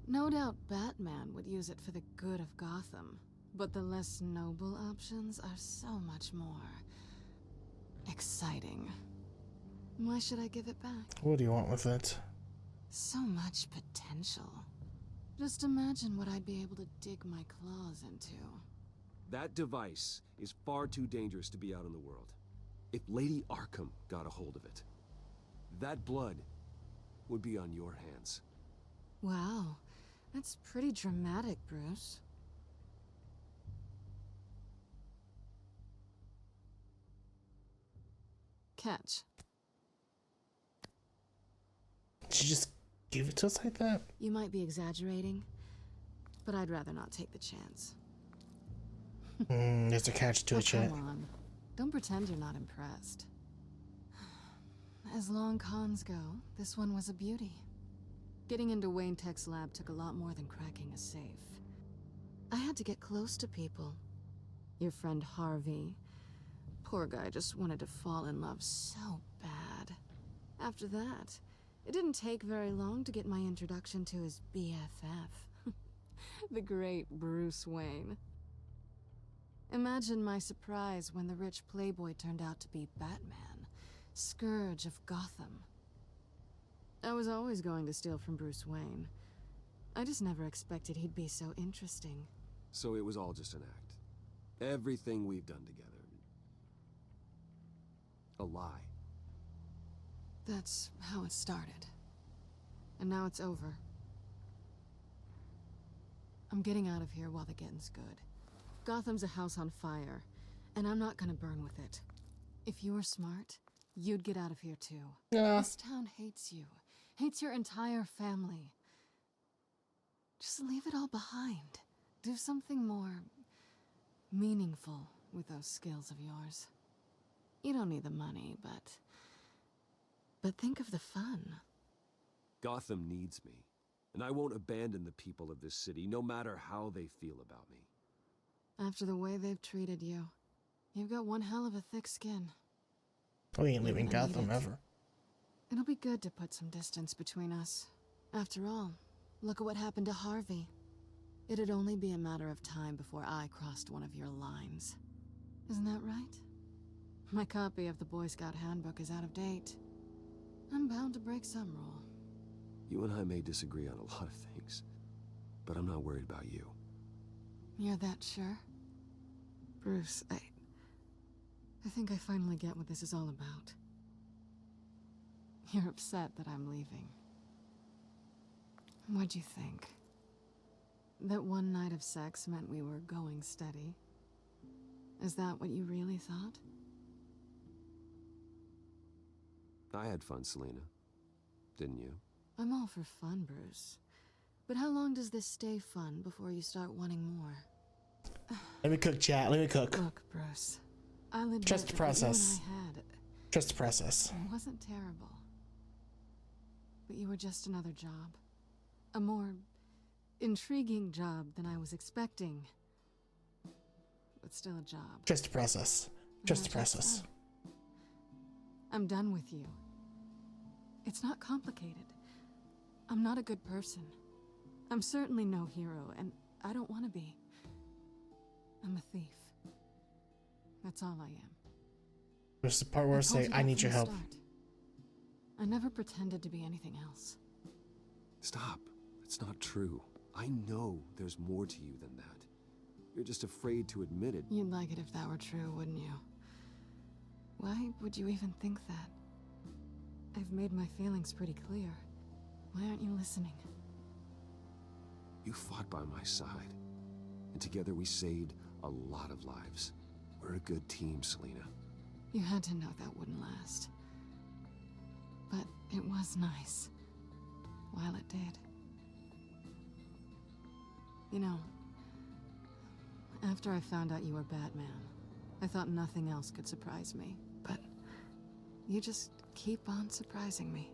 No doubt Batman would use it for the good of Gotham, but the less noble options are so much more exciting. Why should I give it back? What do you want with it? So much potential. Just imagine what I'd be able to dig my claws into. That device is far too dangerous to be out in the world. If Lady Arkham got a hold of it, that blood would be on your hands. Wow, that's pretty dramatic, Bruce. Catch. Did you just give it to us like that? You might be exaggerating, but I'd rather not take the chance. There's a catch to it, chat. Come on. Don't pretend you're not impressed. As long cons go, this one was a beauty. Getting into Wayne Tech's lab took a lot more than cracking a safe. I had to get close to people. Your friend Harvey. Poor guy just wanted to fall in love so bad. After that, it didn't take very long to get my introduction to his BFF. The great Bruce Wayne. Imagine my surprise when the rich playboy turned out to be Batman, Scourge of Gotham. I was always going to steal from Bruce Wayne. I just never expected he'd be so interesting. So it was all just an act. Everything we've done together. A lie. That's how it started. And now it's over. I'm getting out of here while the getting's good. Gotham's a house on fire, and I'm not gonna burn with it. If you were smart, you'd get out of here too. Yeah. This town hates you. Hates your entire family. Just leave it all behind. Do something more meaningful with those skills of yours. You don't need the money, but think of the fun. Gotham needs me, and I won't abandon the people of this city, no matter how they feel about me. After the way they've treated you, you've got one hell of a thick skin. We ain't leaving Gotham ever. It'll be good to put some distance between us. After all, look at what happened to Harvey. It'd only be a matter of time before I crossed one of your lines. Isn't that right? My copy of the Boy Scout Handbook is out of date. I'm bound to break some rule. You and I may disagree on a lot of things, but I'm not worried about you. You're that sure? Bruce, I think I finally get what this is all about. You're upset that I'm leaving. What'd you think? That one night of sex meant we were going steady? Is that what you really thought? I had fun, Selina. Didn't you? I'm all for fun, Bruce. But how long does this stay fun before you start wanting more? Let me cook, chat. Let me cook. Look, Bruce. I'll admit Trust the that what process. you and I had, Trust the process. it wasn't terrible. But you were just another job. A more intriguing job than I was expecting. But still a job. Trust the process. Trust the process. I'm done with you. It's not complicated. I'm not a good person. I'm certainly no hero, and I don't want to be. I'm a thief. That's all I am. There's the part where I say, I need your help. I never pretended to be anything else. Stop. That's not true. I know there's more to you than that. You're just afraid to admit it. You'd like it if that were true, wouldn't you? Why would you even think that? I've made my feelings pretty clear. Why aren't you listening? You fought by my side, and together we saved a lot of lives. We're a good team, Selina. You had to know that wouldn't last. But it was nice. While it did. You know, after I found out you were Batman, I thought nothing else could surprise me. But you just keep on surprising me.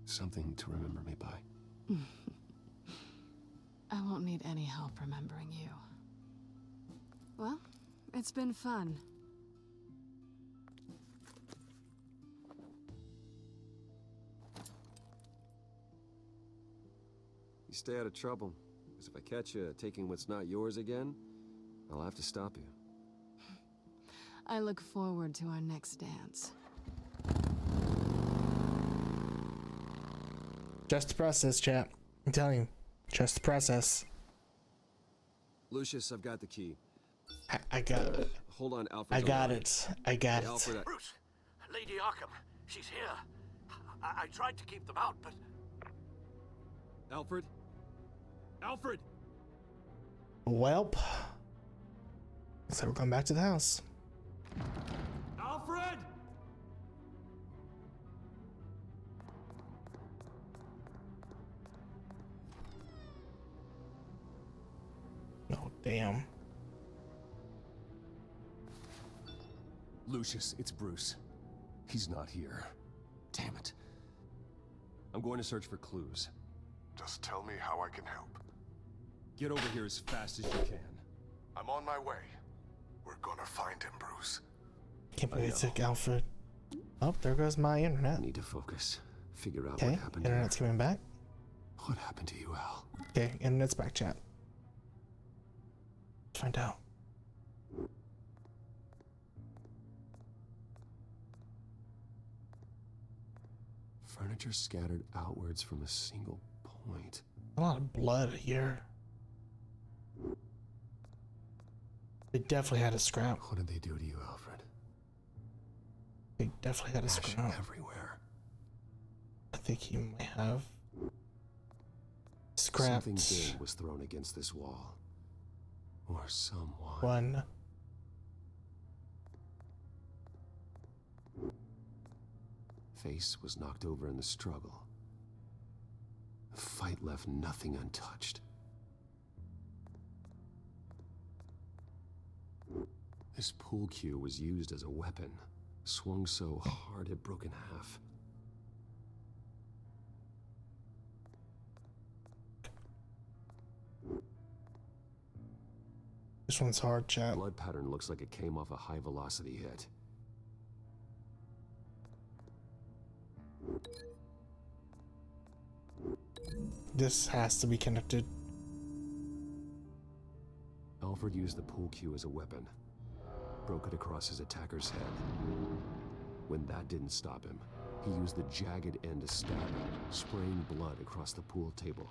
Something to remember me by. I won't need any help remembering you. Well, it's been fun. You stay out of trouble, because if I catch you taking what's not yours again, I'll have to stop you. I look forward to our next dance. Trust the process, chat. I'm telling you. Trust the process. Lucius, I've got the key. I got it. Hold on, Alfred. I got it. I got it. Alfred, Bruce, Lady Arkham, she's here. I tried to keep them out, but... Alfred? Alfred! Welp. So we're going back to the house. Alfred! Oh, damn. Lucius, it's Bruce. He's not here. Damn it. I'm going to search for clues. Just tell me how I can help. Get over here as fast as you can. I'm on my way. We're gonna find him, Bruce. Can't believe it took Alfred. Oh, there goes my internet. I need to focus. Figure out Okay, what happened internet's here. coming back. What happened to you, Al? Okay, internet's back, chat. Let's find out. Furniture scattered outwards from a single point. A lot of blood here. They definitely had a scrap. What did they do to you, Alfred? They definitely had a Ash scrap. everywhere. I think he might have scrapped Something big was thrown against this wall. Or someone. one. Face was knocked over in the struggle. The fight left nothing untouched. This pool cue was used as a weapon, swung so hard it broke in half. This one's hard, chat. Blood pattern looks like it came off a high velocity hit. This has to be connected. Alfred used the pool cue as a weapon. Broke it across his attacker's head. When that didn't stop him, he used the jagged end to stab him, spraying blood across the pool table.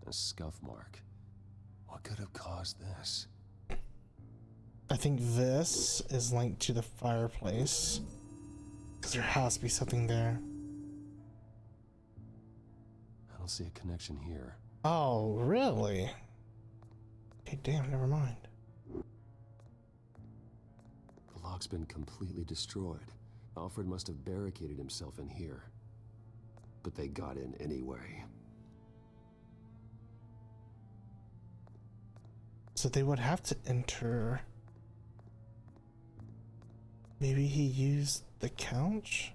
A scuff mark. What could have caused this? I think this is linked to the fireplace. Because there has to be something there. I don't see a connection here. Oh, really? Okay, damn, never mind. The lock's been completely destroyed. Alfred must have barricaded himself in here. But they got in anyway. So they would have to enter. Maybe he used the couch?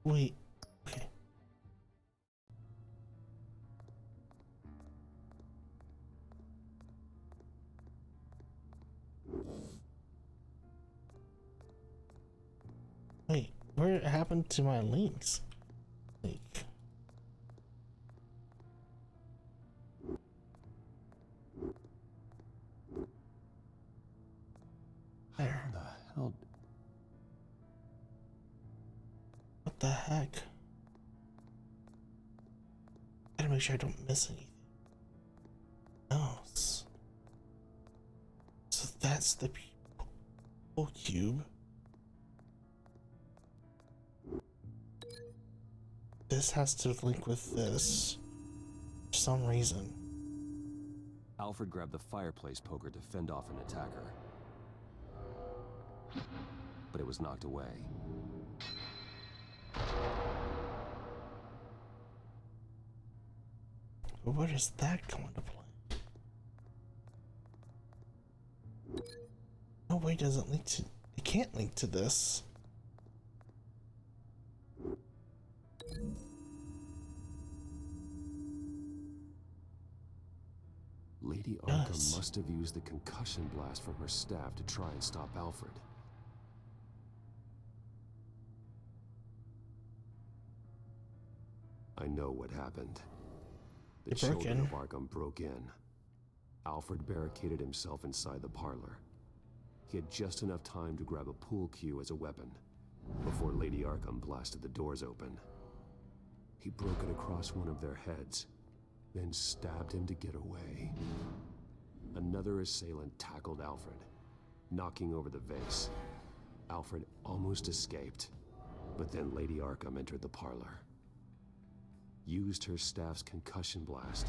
Wait, okay. Wait, what happened to my links? Like, there. How the hell? What the heck? Gotta make sure I don't miss anything else. So that's the people cube. This has to link with this for some reason. Alfred grabbed the fireplace poker to fend off an attacker. But it was knocked away. But where does that come into play? No way, doesn't link to. It can't link to this. Lady Arkham must have used the concussion blast from her staff to try and stop Alfred. I know what happened. The children of Arkham broke in. Alfred barricaded himself inside the parlor. He had just enough time to grab a pool cue as a weapon before Lady Arkham blasted the doors open. He broke it across one of their heads, then stabbed him to get away. Another assailant tackled Alfred, knocking over the vase. Alfred almost escaped, but then Lady Arkham entered the parlor. Used her staff's concussion blast,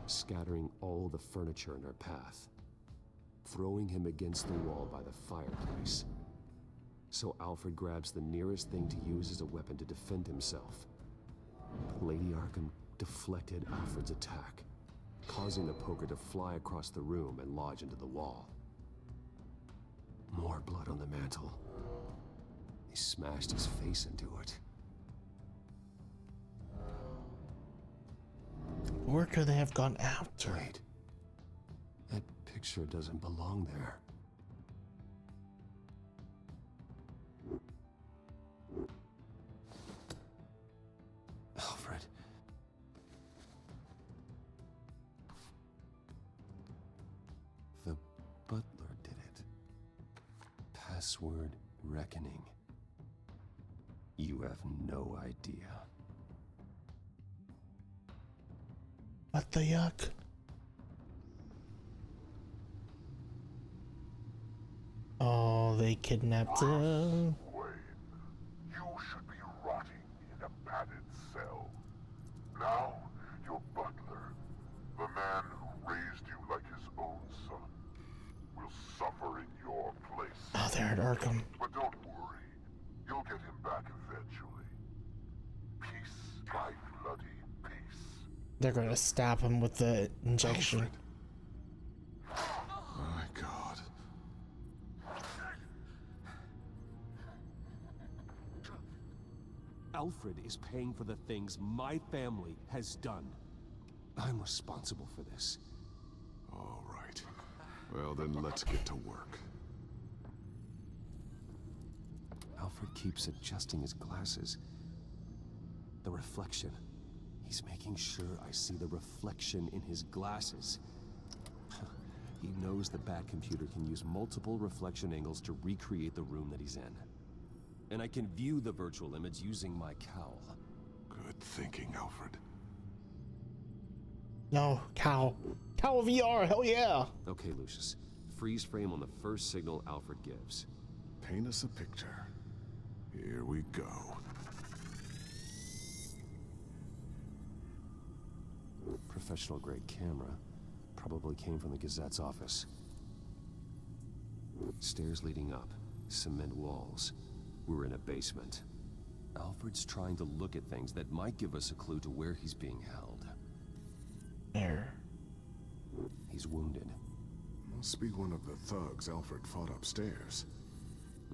scattering all the furniture in her path, throwing him against the wall by the fireplace. So Alfred grabs the nearest thing to use as a weapon to defend himself. But Lady Arkham deflected Alfred's attack, causing the poker to fly across the room and lodge into the wall. More blood on the mantle. He smashed his face into it. Where could they have gone after? Wait. That picture doesn't belong there. Alfred. The butler did it. Password reckoning. You have no idea. What the yuck? Oh, they kidnapped him. You should be rotting in a padded cell. Now, your butler, the man who raised you like his own son, will suffer in your place. Oh, they're at Arkham. But don't worry. You'll get him back eventually. Peace, by bloody peace. They're gonna stab him with the injection. Alfred. My God. Alfred is paying for the things my family has done. I'm responsible for this. All right. Well, then let's get to work. Alfred keeps adjusting his glasses. The reflection. He's making sure I see the reflection in his glasses. He knows the Batcomputer can use multiple reflection angles to recreate the room that he's in. And I can view the virtual image using my cowl. Good thinking, Alfred. No, cowl. Cowl VR, hell yeah! Okay, Lucius. Freeze frame on the first signal Alfred gives. Paint us a picture. Here we go. Professional grade camera. Probably came from the Gazette's office. Stairs leading up. Cement walls. We're in a basement. Alfred's trying to look at things that might give us a clue to where he's being held. There. He's wounded. Must be one of the thugs Alfred fought upstairs.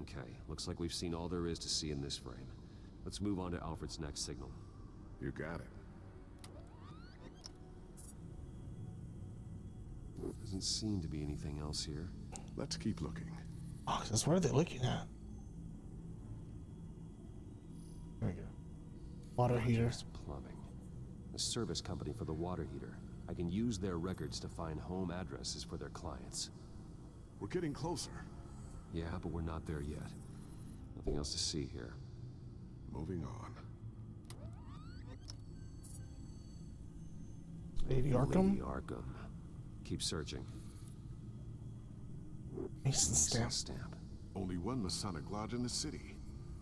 Okay, looks like we've seen all there is to see in this frame. Let's move on to Alfred's next signal. You got it. Doesn't seem to be anything else here. Let's keep looking. Boxes, what are they looking at? There we go. Water heater. Plumbing. The service company for the water heater. I can use their records to find home addresses for their clients. We're getting closer. Yeah, but we're not there yet. Nothing else to see here. Moving on. Lady Arkham? Lady Arkham. Keep searching. Mason stamp. Only one Masonic lodge in the city.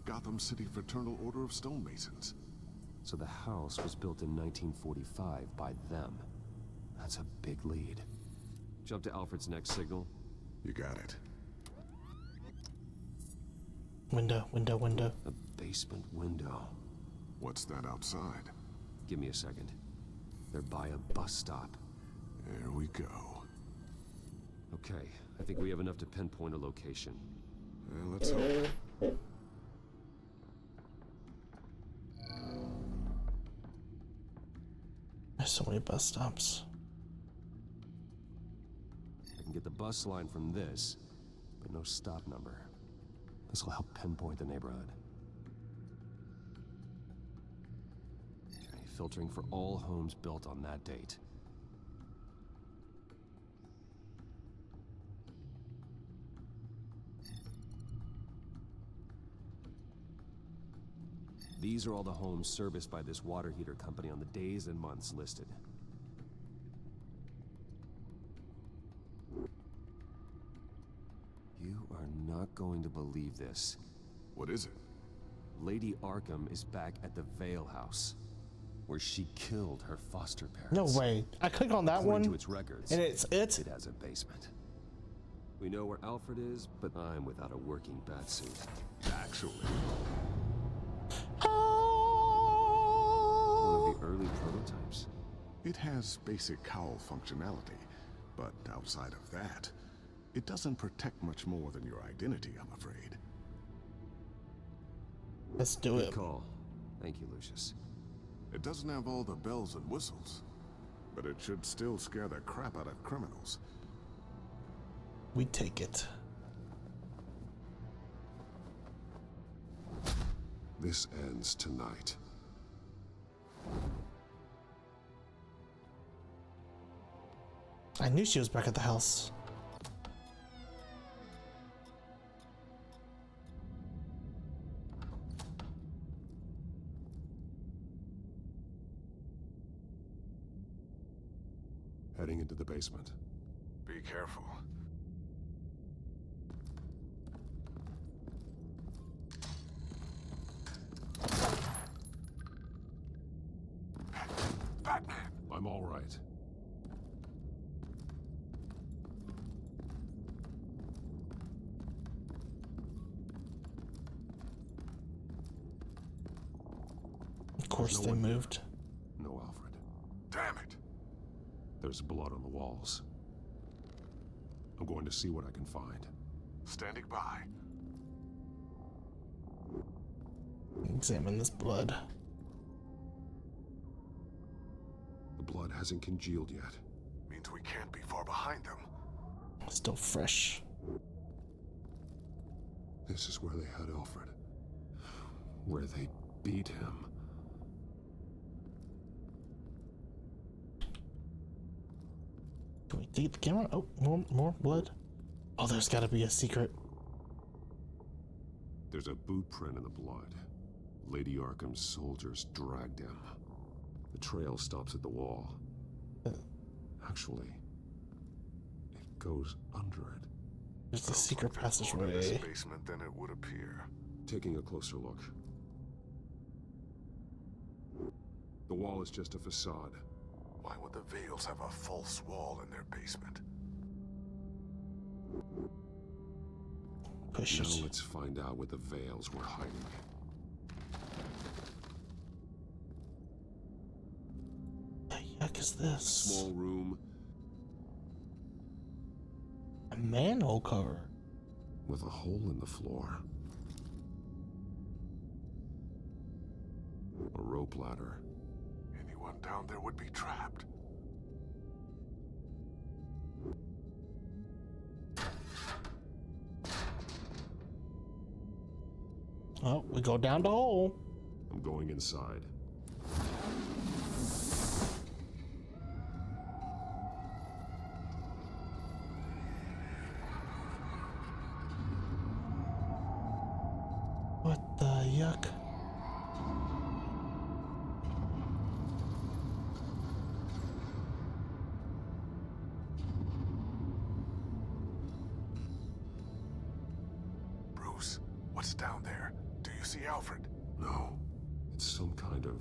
Gotham City Fraternal Order of Stonemasons. So the house was built in 1945 by them. That's a big lead. Jump to Alfred's next signal. You got it. Window. A basement window. What's that outside? Give me a second. They're by a bus stop. There we go. Okay, I think we have enough to pinpoint a location. Well, let's hope. There's so many bus stops. I can get the bus line from this, but no stop number. This will help pinpoint the neighborhood. Okay, filtering for all homes built on that date. These are all the homes serviced by this water heater company on the days and months listed. You are not going to believe this. What is it? Lady Arkham is back at the Vale House, where she killed her foster parents. No way. I click on that According one, to its records, and it has a basement. We know where Alfred is, but I'm without a working batsuit. Actually. One of the early prototypes. It has basic cowl functionality, but outside of that, it doesn't protect much more than your identity, I'm afraid. Let's do it. Good call. Thank you, Lucius. It doesn't have all the bells and whistles, but it should still scare the crap out of criminals. We take it. This ends tonight. I knew she was back at the house. Heading into the basement. Be careful. Batman! I'm all right. Of course they moved. No Alfred. Damn it! There's blood on the walls. I'm going to see what I can find. Standing by. Examine this blood. The blood hasn't congealed yet. Means we can't be far behind them. Still fresh. This is where they had Alfred. Where they beat him. Can we take the camera? Oh, more blood. Oh, there's gotta be a secret. There's a boot print in the blood. Lady Arkham's soldiers dragged him. The trail stops at the wall. Actually, it goes under it. There's a secret passageway. This basement than it would appear. Taking a closer look. The wall is just a facade. Why would the Veils have a false wall in their basement? Push it. Now let's find out what the Veils were hiding. What the heck is this? Small room. A manhole cover. With a hole in the floor. A rope ladder. Anyone down there would be trapped. Oh, we go down the hole. I'm going inside. What the yuck? Bruce, what's down there? Do you see Alfred? No. It's some kind of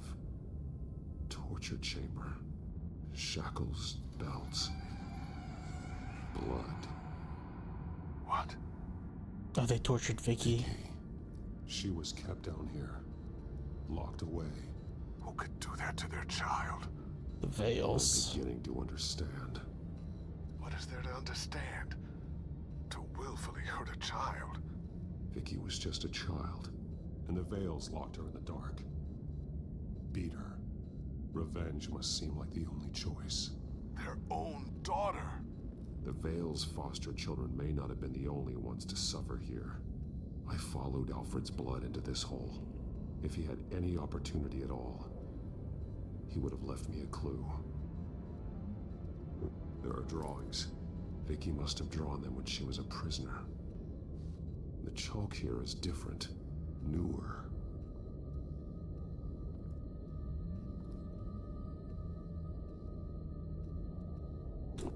torture chamber. Shackles, belts, blood. What? Oh, they tortured Vicky. She was kept down here, locked away. Who could do that to their child? The Veils. I'm beginning to understand. What is there to understand? To willfully hurt a child? Vicky was just a child, and the Veils locked her in the dark. Beat her. Revenge must seem like the only choice. Their own daughter! The Veils' foster children may not have been the only ones to suffer here. I followed Alfred's blood into this hole. If he had any opportunity at all, he would have left me a clue. There are drawings. Vicky must have drawn them when she was a prisoner. The chalk here is different, newer.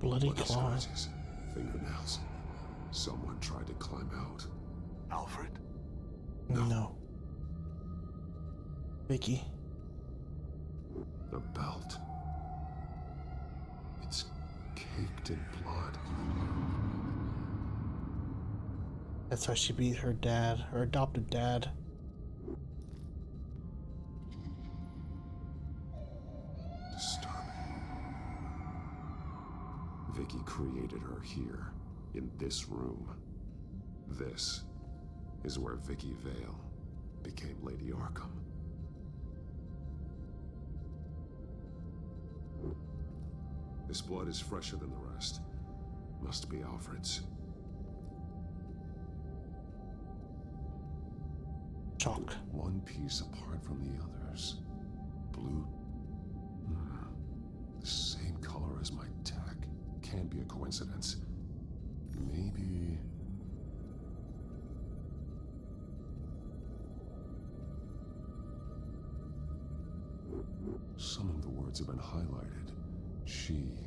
Bloody Bloody claw. scratches, fingernails. Someone tried to climb out. Alfred? No. Vicky. The belt. It's caked in blood. That's why she beat her dad, her adopted dad. Disturbing. Vicky created her here, in this room. This is where Vicky Vale became Lady Arkham. This blood is fresher than the rest. Must be Alfred's. Chalk. One piece apart from the others. Blue. The same color as my tag. Can't be a coincidence. Maybe... Some of the words have been highlighted. She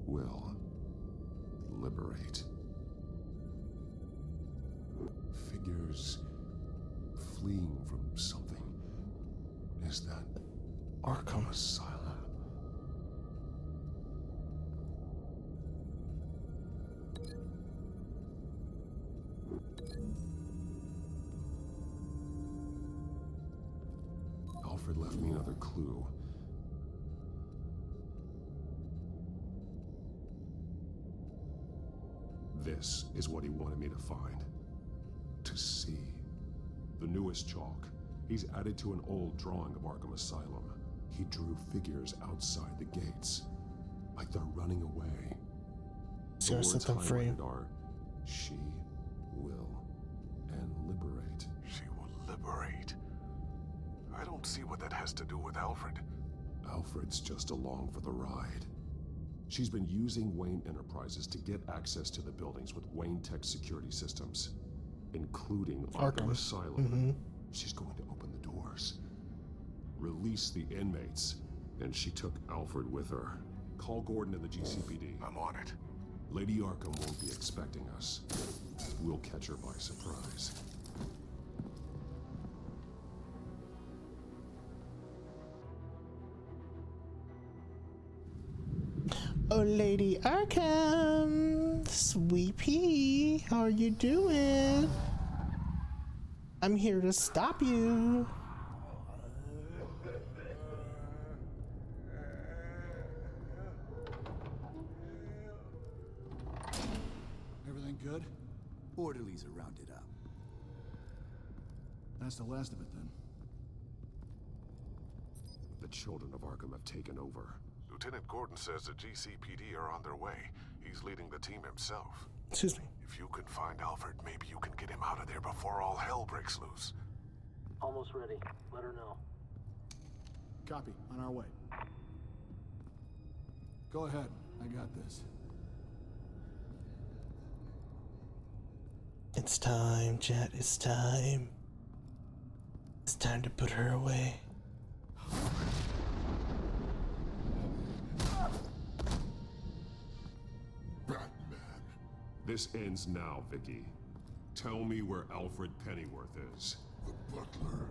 will liberate. Figures fleeing from something. Is that Arkham Asylum? Alfred left me another clue. This is what he wanted me to find. To see. The newest chalk. He's added to an old drawing of Arkham Asylum. He drew figures outside the gates, like they're running away. So The set words them free. highlighted are, she will, and liberate. She will liberate. I don't see what that has to do with Alfred. Alfred's just along for the ride. She's been using Wayne Enterprises to get access to the buildings with Wayne Tech security systems, including Arkham Asylum. She's going to open the doors, release the inmates, and she took Alfred with her. Call Gordon and the GCPD. I'm on it. Lady Arkham won't be expecting us. We'll catch her by surprise. Oh, Lady Arkham, Sweet Pea, how are you doing? I'm here to stop you. Everything good? Orderlies are rounded up. That's the last of it then. The children of Arkham have taken over. Lieutenant Gordon says the GCPD are on their way. He's leading the team himself. Excuse me. If you can find Alfred, maybe you can get him out of there before all hell breaks loose. Almost ready. Let her know. Copy. On our way. Go ahead. I got this. It's time, Jet. It's time. It's time to put her away. Batman. This ends now, Vicky. Tell me where Alfred Pennyworth is. The butler.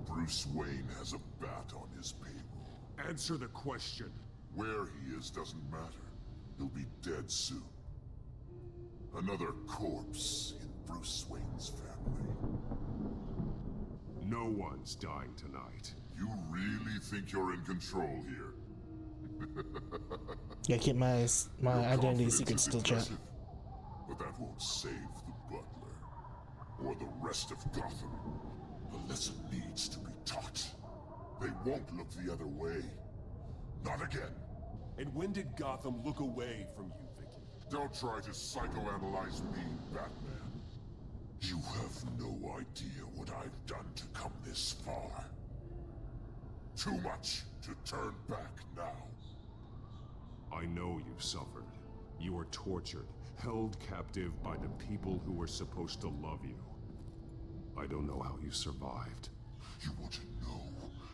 Bruce Wayne has a bat on his payroll. Answer the question. Where he is doesn't matter. He'll be dead soon. Another corpse in Bruce Wayne's family. No one's dying tonight. You really think you're in control here? Yeah, keep my Your identity confidence secret is still, Jet. impressive, but that won't save the butler or the rest of Gotham. A lesson needs to be taught. They won't look the other way. Not again. And when did Gotham look away from you, Vicky? Don't try to psychoanalyze me, Batman. You have no idea what I've done to come this far. Too much to turn back now. I know you've suffered. You were tortured, held captive by the people who were supposed to love you. I don't know how you survived. You want to know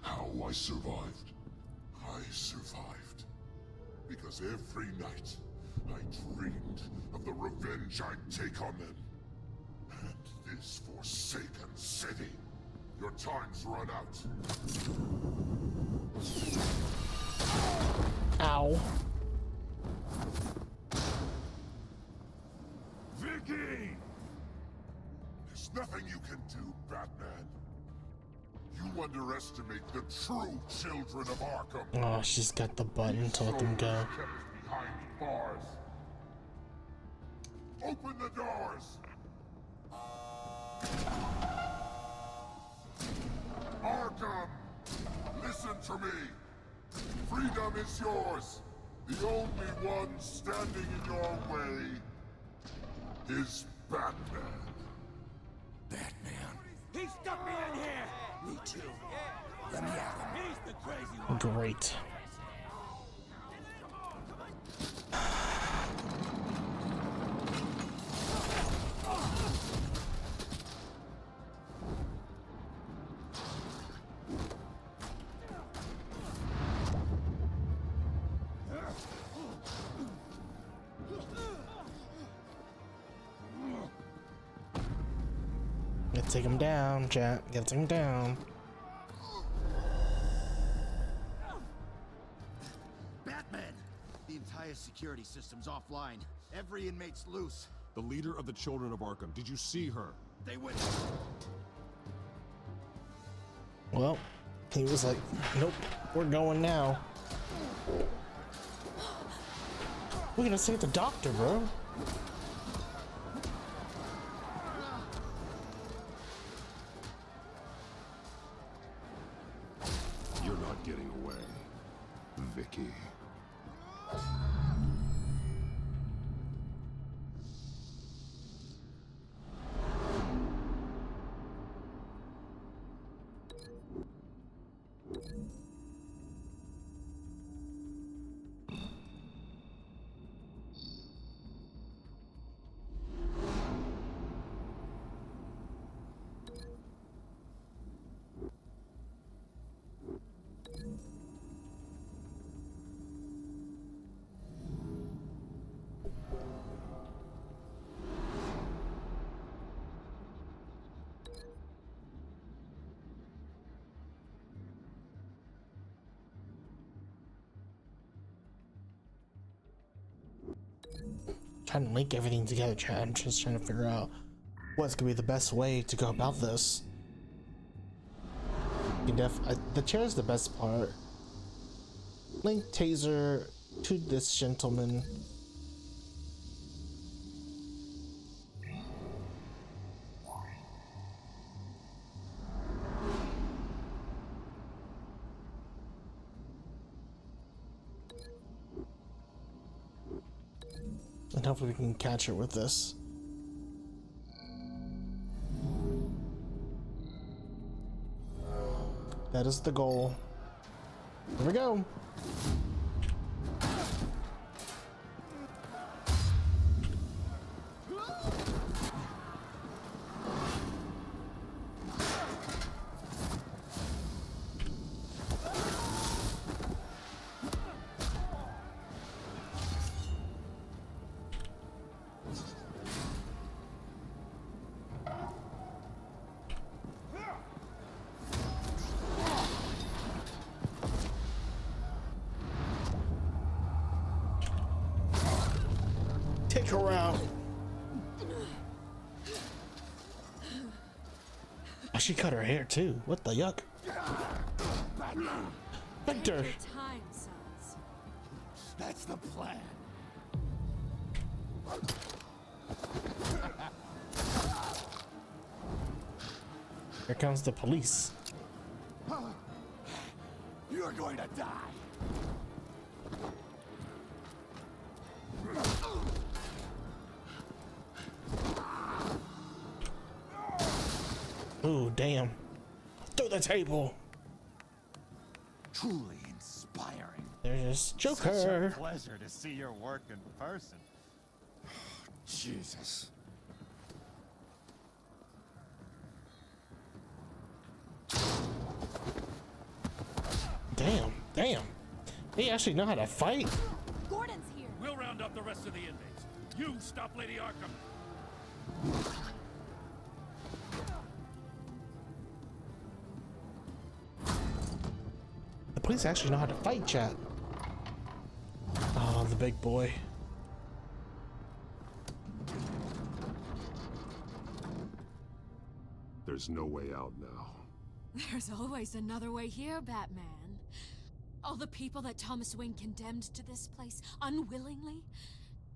how I survived? I survived because every night I dreamed of the revenge I'd take on them. And this forsaken city. Your time's run out. Ow. Vicky! There's nothing you can do, Batman. You underestimate the true children of Arkham. Oh, she's got the button to let them go. Kept behind bars. Open the doors! Arkham! Listen to me! Freedom is yours! The only one standing in your way is Batman. Batman. He stuck me in here! Me too. Let me at him. He's the crazy one! Great. Gotta take him down, chat. Gotta take him down. Batman! The entire security system's offline. Every inmate's loose. The leader of the children of Arkham, did you see her? They went. Well, he was like, nope, we're going now. We're gonna save the doctor, bro. not getting away, Vicky. Trying to link everything together, chat. I'm just trying to figure out what's gonna be the best way to go about this. You the chair is the best part. Link taser to this gentleman. And hopefully we can catch it with this. That is the goal. Here we go. Take her out. Oh, she cut her hair too. What the yuck? Victor. Time, sons. That's the plan. Here comes the police. You're going to die. Ooh, damn. Through the table. Truly inspiring. There's Such a Joker. pleasure to see your work in person. Jesus. Damn, damn. They actually know how to fight. Gordon's here. We'll round up the rest of the inmates. You stop Lady Arkham. The police actually know how to fight, chat. Oh, the big boy. There's no way out now. There's always another way here, Batman. All the people that Thomas Wayne condemned to this place unwillingly,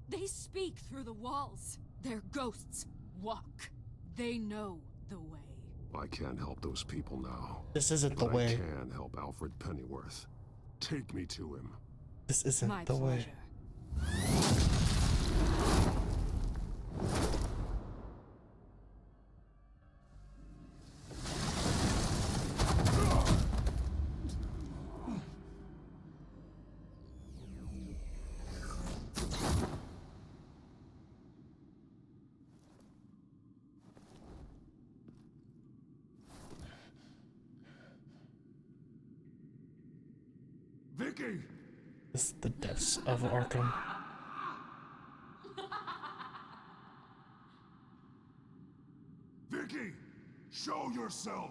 they speak through the walls. Their ghosts walk. They know the way. I can't help those people now. This isn't the But way. I can help Alfred Pennyworth. Take me to him. This isn't My the way. pleasure. Vicky! This is the depths of Arkham. Vicky! Show yourself!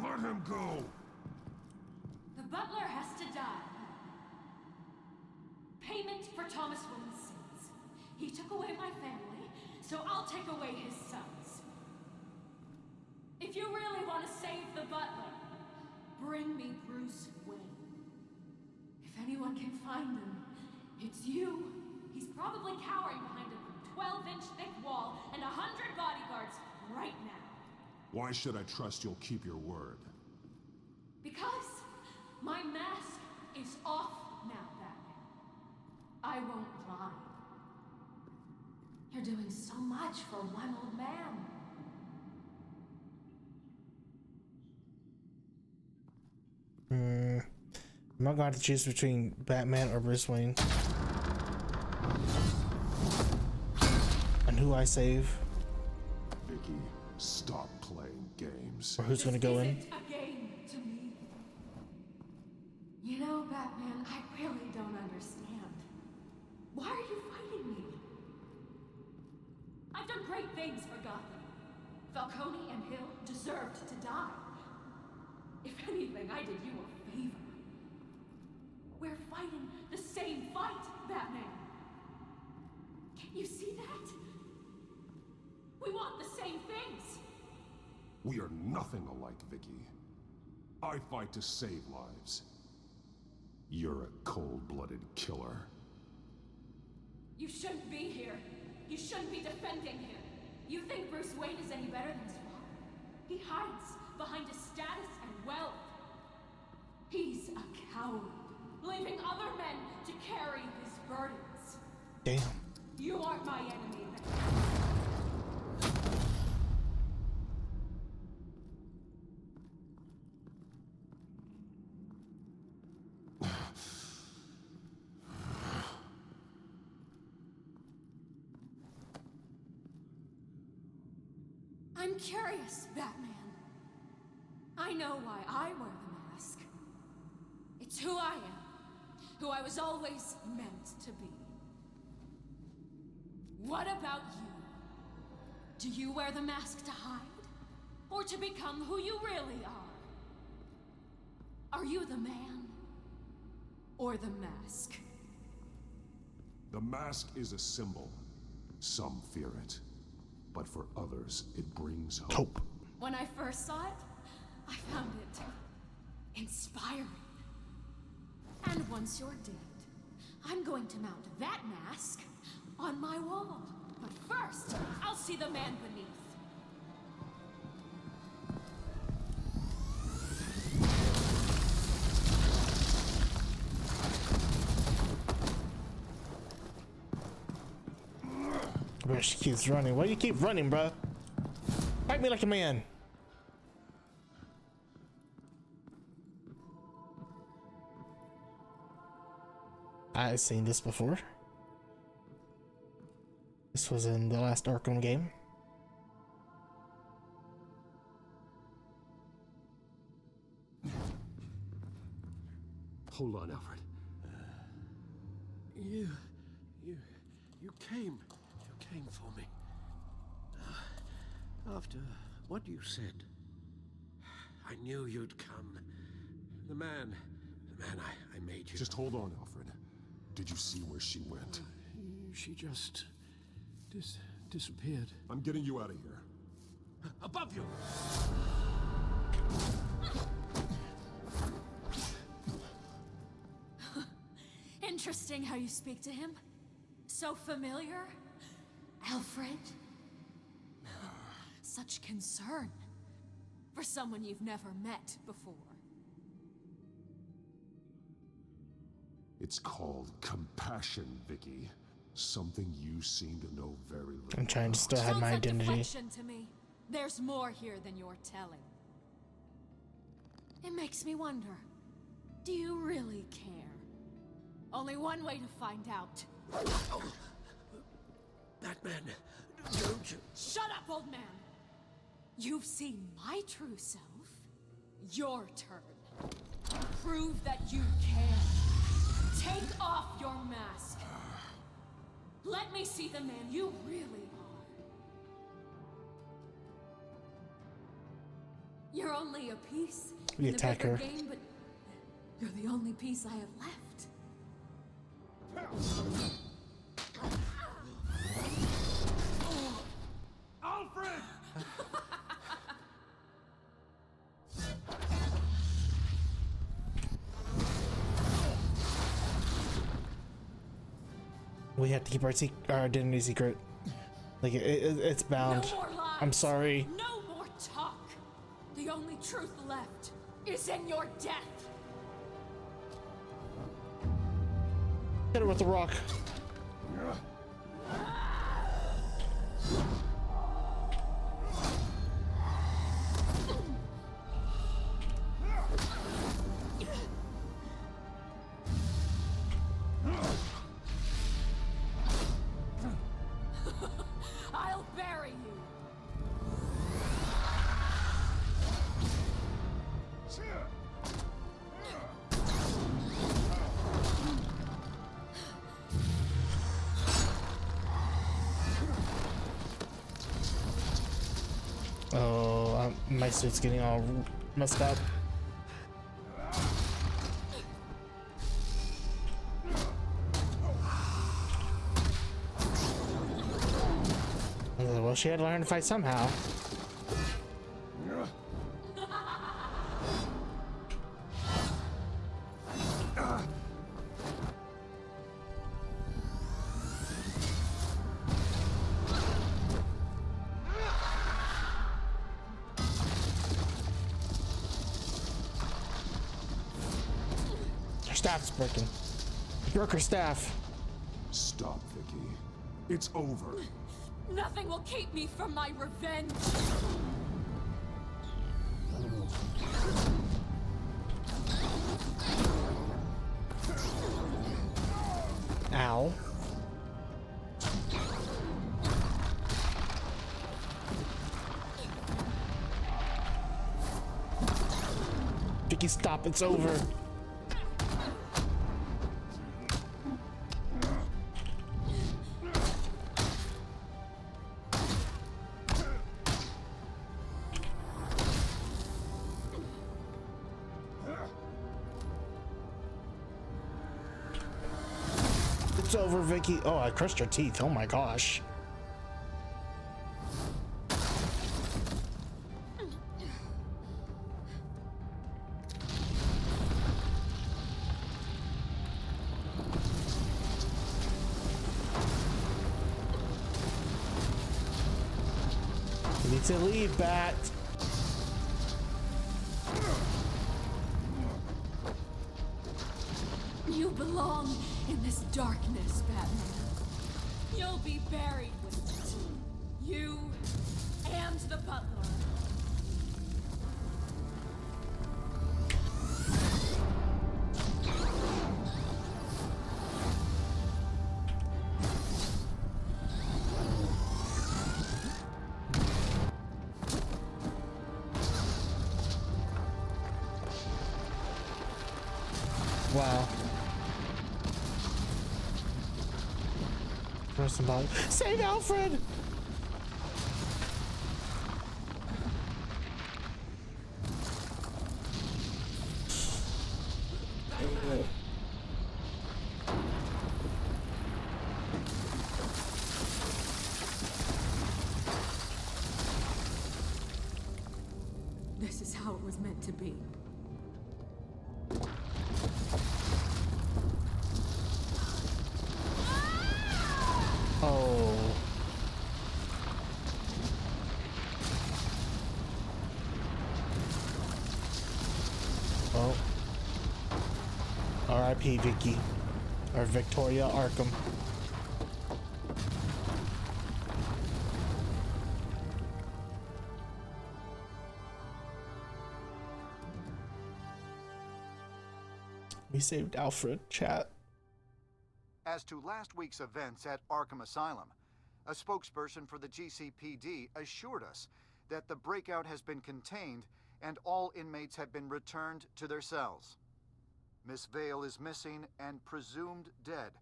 Let him go! The butler has to die. Payment for Thomas Wayne's sins. He took away my family, so I'll take away his sons. If you really want to save the butler, bring me Bruce Wayne. If anyone can find him, it's you. He's probably cowering behind a 12-inch thick wall and 100 bodyguards right now. Why should I trust you'll keep your word? Because my mask is off now, Batman. I won't lie. You're doing so much for one old man. I'm not going to have to choose between Batman or Bruce Wayne. And who I save. Vicky, stop playing games. Or who's going to go in. This isn't a game to me. You know, Batman, I really don't understand. Why are you fighting me? I've done great things for Gotham. Falcone and Hill deserved to die. If anything, I did you a favor. We're fighting the same fight, Batman. Can you see that? We want the same things. We are nothing alike, Vicky. I fight to save lives. You're a cold-blooded killer. You shouldn't be here. You shouldn't be defending him. You think Bruce Wayne is any better than his father? He hides behind his status and wealth. He's a coward, leaving other men to carry his burdens. Damn. You aren't my enemy, I'm curious, Batman. I know why I wear the mask. It's who I am, who I was always meant to be. What about you? Do you wear the mask to hide? Or to become who you really are? Are you the man? Or the mask? The mask is a symbol. Some fear it. But for others, it brings hope. When I first saw it, I found it inspiring. And once you're dead, I'm going to mount that mask on my wall. But first, I'll see the man beneath. Bro, she keeps running. Why do you keep running, bro? Fight me like a man. I've seen this before. This was in the last Arkham game. Hold on, Alfred. You came for me. After what you said, I knew you'd come. The man I made you. Just hold on, Alfred. Did you see where she went? She just disappeared. I'm getting you out of here. Above you! Interesting how you speak to him. So familiar. Alfred. Such concern for someone you've never met before. It's called compassion, Vicky. Something you seem to know very little. I'm trying to still hide Sounds my like identity. deflection to me. There's more here than you're telling. It makes me wonder, do you really care? Only one way to find out. Batman, don't you... Shut up, old man! You've seen my true self. Your turn. Prove that you care. Take off your mask. Let me see the man you really are. You're only a piece We in the attack bigger her. game, but you're the only piece I have left. Alfred! We have to keep our identity secret. Like it's bound. No more lies. I'm sorry. No more talk. The only truth left is in your death. Hit her with the rock. I'll bury you. Oh, my suit's getting all messed up. Well, she had to learn to fight somehow. Her staff's breaking. Broke her staff. Stop, Vicky. It's over. Nothing will keep me from my revenge. Ow. Vicky, stop, it's over. It's over, Vicky. Oh, I crushed her teeth. Oh my gosh. You need to leave, Bat. You belong in this darkness, Batman. You'll be buried with it. You and the butler. Wow. Where's somebody? Save Alfred! This is how it was meant to be. Oh. Oh. R.I.P. Vicky. Or Victoria Arkham. We saved Alfred, chat. As to last week's events at Arkham Asylum, a spokesperson for the GCPD assured us that the breakout has been contained and all inmates have been returned to their cells. Miss Vale is missing and presumed dead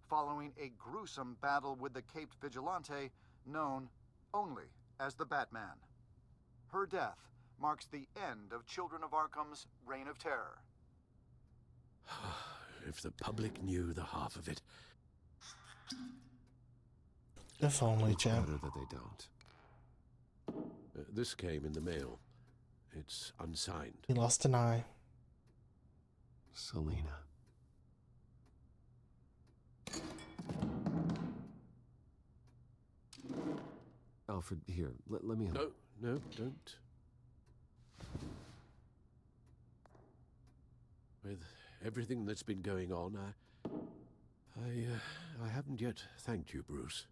following a gruesome battle with the caped vigilante known only as the Batman. Her death marks the end of Children of Arkham's reign of terror. If the public knew the half of it. If only, Jim. Better that they don't. This came in the mail. It's unsigned. He lost an eye. Selena. Alfred, here, let me help. No, don't. With everything that's been going on, I haven't yet thanked you, Bruce.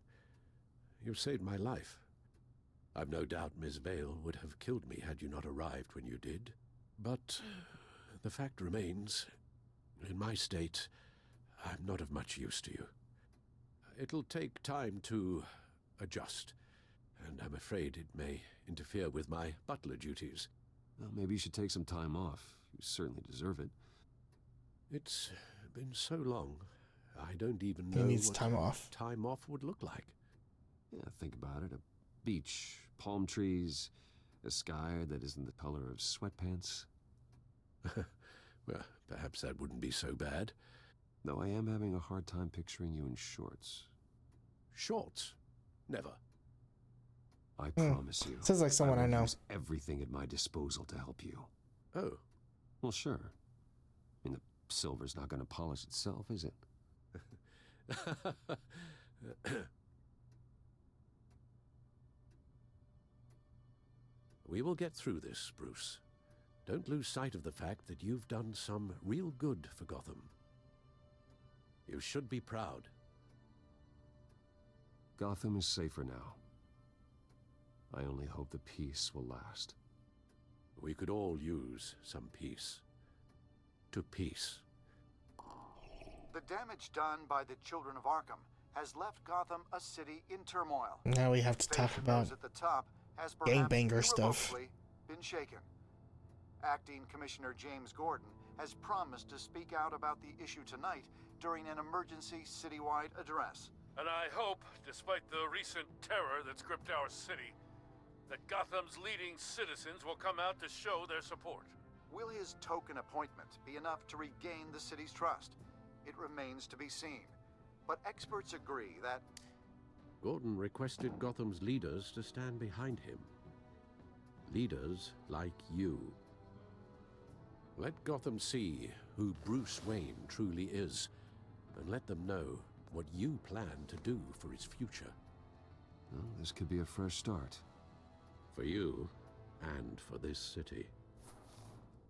You've saved my life. I've no doubt Miss Vale would have killed me had you not arrived when you did. But the fact remains, in my state, I'm not of much use to you. It'll take time to adjust, and I'm afraid it may interfere with my butler duties. Well, maybe you should take some time off. You certainly deserve it. It's been so long, I don't even He know needs what time off. Time off would look like. Yeah, think about it. A beach, palm trees, a sky that isn't the color of sweatpants. Well, perhaps that wouldn't be so bad. Though I am having a hard time picturing you in shorts. Shorts? Never. I promise you. Sounds like someone I know. Use everything at my disposal to help you. Oh. Well, sure. I mean, the silver's not going to polish itself, is it? We will get through this, Bruce. Don't lose sight of the fact that you've done some real good for Gotham. You should be proud. Gotham is safer now. I only hope the peace will last. We could all use some peace. To peace. The damage done by the children of Arkham has left Gotham a city in turmoil. Now we have to talk about at the top has gangbanger stuff. Been shaken. Acting Commissioner James Gordon has promised to speak out about the issue tonight during an emergency citywide address. And I hope, despite the recent terror that's gripped our city, that Gotham's leading citizens will come out to show their support. Will his token appointment be enough to regain the city's trust? It remains to be seen. But experts agree that Gordon requested Gotham's leaders to stand behind him. Leaders like you. Let Gotham see who Bruce Wayne truly is, and let them know what you plan to do for his future. Well, this could be a fresh start. For you, and for this city.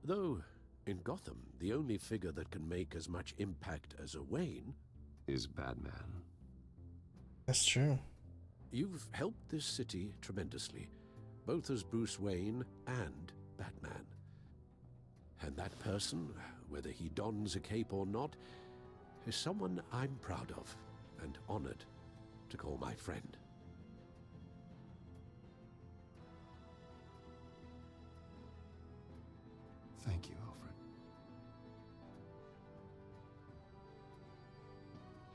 Though, in Gotham, the only figure that can make as much impact as a Wayne is Batman. That's true. You've helped this city tremendously, both as Bruce Wayne and Batman. And that person, whether he dons a cape or not, is someone I'm proud of and honored to call my friend. Thank you, Alfred.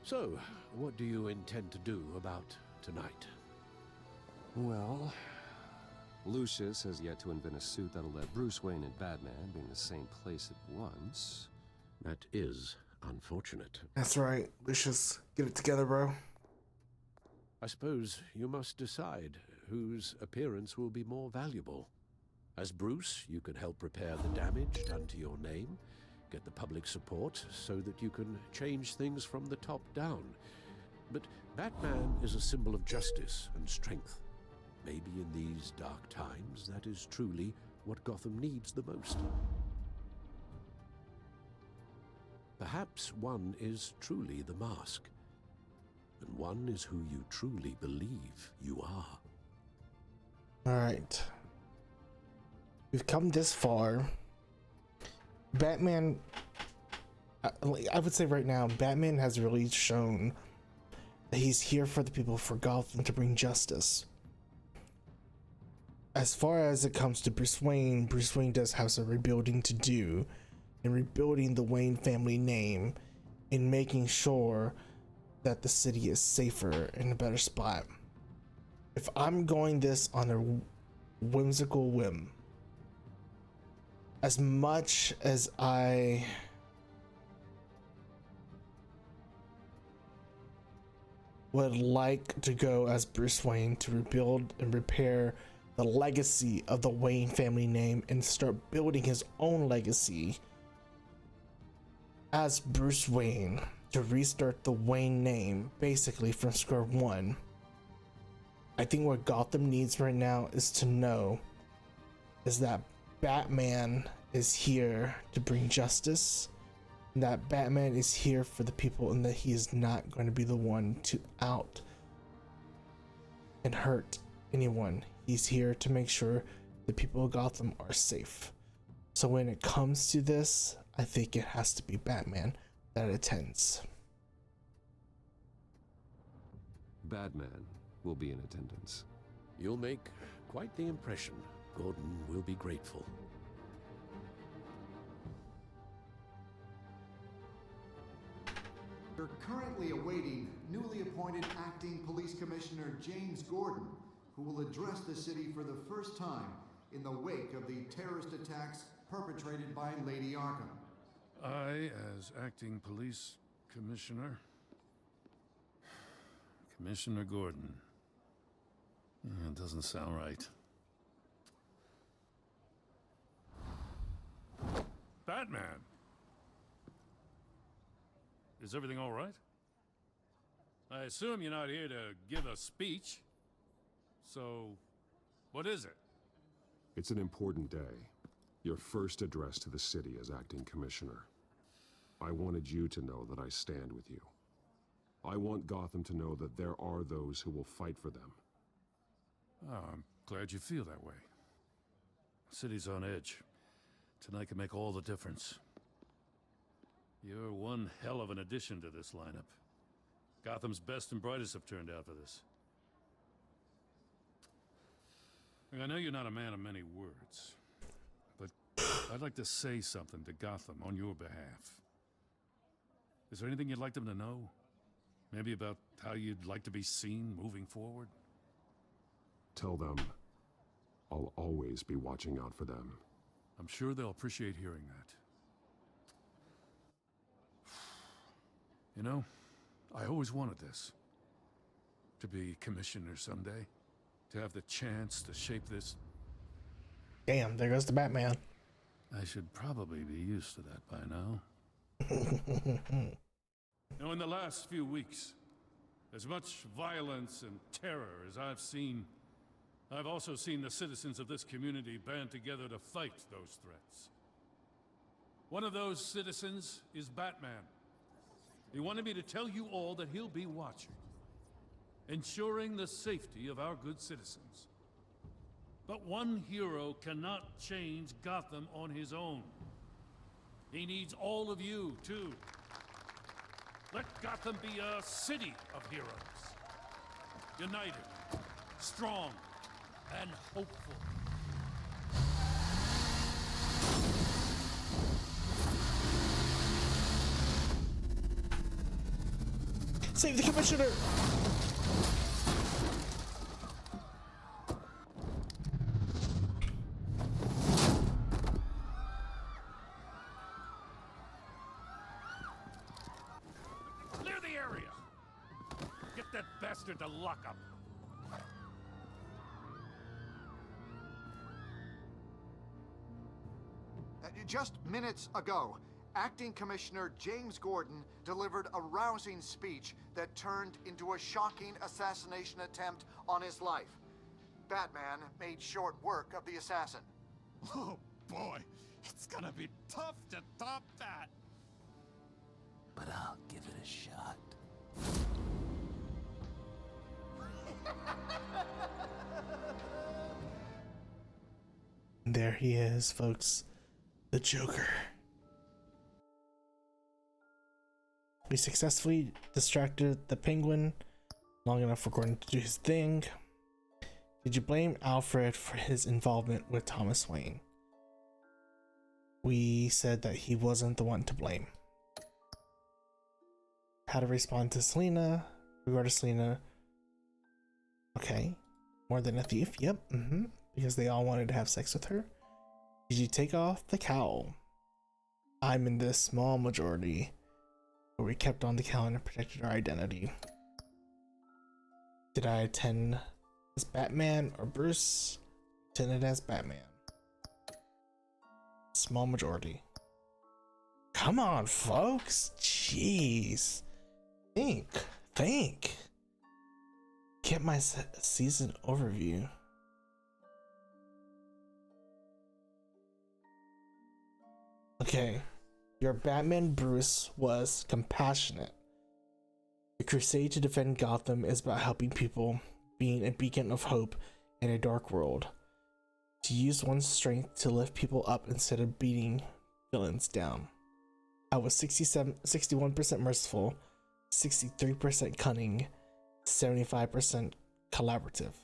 So, what do you intend to do about tonight? Well, Lucius has yet to invent a suit that'll let Bruce Wayne and Batman be in the same place at once. That is unfortunate. That's right. Lucius, get it together, bro. I suppose you must decide whose appearance will be more valuable. As Bruce, you can help repair the damage done to your name, get the public support so that you can change things from the top down. But Batman is a symbol of justice and strength. Maybe in these dark times, that is truly what Gotham needs the most. Perhaps one is truly the mask, and one is who you truly believe you are. Alright. We've come this far. Batman, I would say right now, Batman has really shown that he's here for the people, for Gotham, to bring justice. As far as it comes to Bruce Wayne does have some rebuilding to do, in rebuilding the Wayne family name, in making sure that the city is safer in a better spot. If I'm going this on a whimsical whim, as much as I would like to go as Bruce Wayne to rebuild and repair the legacy of the Wayne family name and start building his own legacy as Bruce Wayne to restart the Wayne name basically from square one, I think what Gotham needs right now is to know is that Batman is here to bring justice, and that Batman is here for the people, and that he is not going to be the one to out and hurt anyone. He's here to make sure the people of Gotham are safe. So when it comes to this, I think it has to be Batman that attends. Batman will be in attendance. You'll make quite the impression. Gordon will be grateful. We're currently awaiting newly appointed Acting Police Commissioner James Gordon, who will address the city for the first time in the wake of the terrorist attacks perpetrated by Lady Arkham. I, as acting police commissioner... Commissioner Gordon. It doesn't sound right. Batman! Is everything all right? I assume you're not here to give a speech. So, what is it? It's an important day. Your first address to the city as acting commissioner. I wanted you to know that I stand with you. I want Gotham to know that there are those who will fight for them. Oh, I'm glad you feel that way. The city's on edge. Tonight can make all the difference. You're one hell of an addition to this lineup. Gotham's best and brightest have turned out for this. I know you're not a man of many words, but I'd like to say something to Gotham on your behalf. Is there anything you'd like them to know? Maybe about how you'd like to be seen moving forward? Tell them I'll always be watching out for them. I'm sure they'll appreciate hearing that. You know, I always wanted this. To be commissioner someday. To have the chance to shape this. Damn, there goes the Batman. I should probably be used to that by now. You know, in the last few weeks, as much violence and terror as I've seen, I've also seen the citizens of this community band together to fight those threats. One of those citizens is Batman. He wanted me to tell you all that he'll be watching, ensuring the safety of our good citizens. But one hero cannot change Gotham on his own. He needs all of you, too. Let Gotham be a city of heroes. United, strong, and hopeful. Save the commissioner! Clear the area! Get that bastard to lock up! Just minutes ago, Acting Commissioner James Gordon delivered a rousing speech that turned into a shocking assassination attempt on his life. Batman made short work of the assassin. Oh boy, it's gonna be tough to top that. But I'll give it a shot. There he is, folks. The Joker. We successfully distracted the Penguin long enough for Gordon to do his thing. Did you blame Alfred for his involvement with Thomas Wayne? We said that he wasn't the one to blame. How to respond to Selina? Regard to Selina. Okay. More than a thief? Yep. Because they all wanted to have sex with her. Did you take off the cowl? I'm in this small majority, but we kept on the cowl and protected our identity. Did I attend as Batman or Bruce? Attended as Batman. Small majority. Come on, folks. Jeez. Think. Get my season overview. Okay. Your Batman Bruce was compassionate. The crusade to defend Gotham is about helping people, being a beacon of hope in a dark world. To use one's strength to lift people up instead of beating villains down. I was 61% merciful, 63% cunning, 75% collaborative.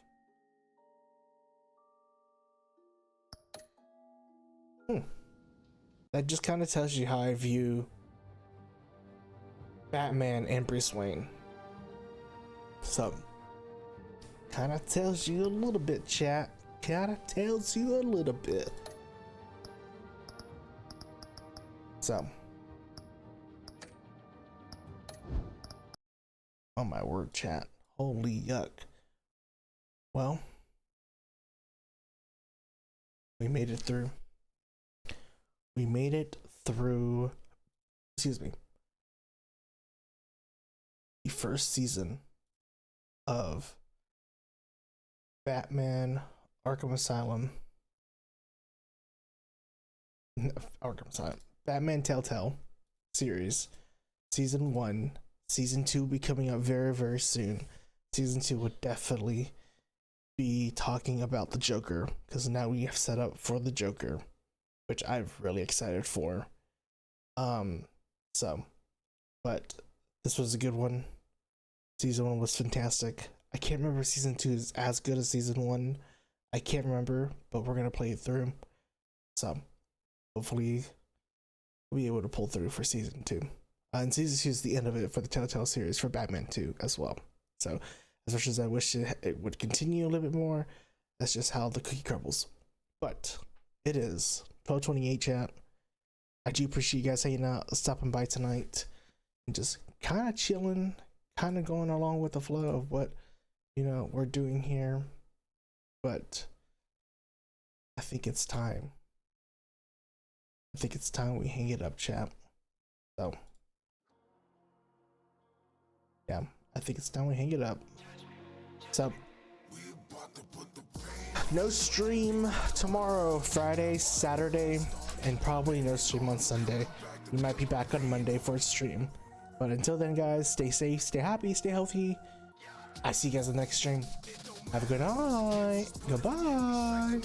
That just kind of tells you how I view Batman and Bruce Wayne. So, kind of tells you a little bit, chat. Kind of tells you a little bit. So, oh my word, chat. Holy yuck. Well, we made it through. We made it through, excuse me, the first season of Batman Arkham Asylum. Batman Telltale series, season 1. Season 2 will be coming up very, very soon. Season 2 would definitely be talking about the Joker, because now we have set up for the Joker, which I'm really excited for. But this was a good one. Season 1 was fantastic. I can't remember if season 2 is as good as season 1. I can't remember, but we're gonna play it through. So hopefully we'll be able to pull through for season 2. And season 2 is the end of it for the Telltale series for Batman 2 as well. So as much as I wish it would continue a little bit more, that's just how the cookie crumbles. But it is 12:28, chat. I do appreciate you guys hanging out, stopping by tonight, and just kind of chilling, kind of going along with the flow of what, you know, we're doing here. But I think it's time. I think it's time we hang it up, chat. So yeah, I think it's time we hang it up. So no stream tomorrow, Friday, Saturday, and probably no stream on Sunday. We might be back on Monday for a stream. But until then, guys, stay safe, stay happy, stay healthy. I see you guys in the next stream. Have a good night. Goodbye.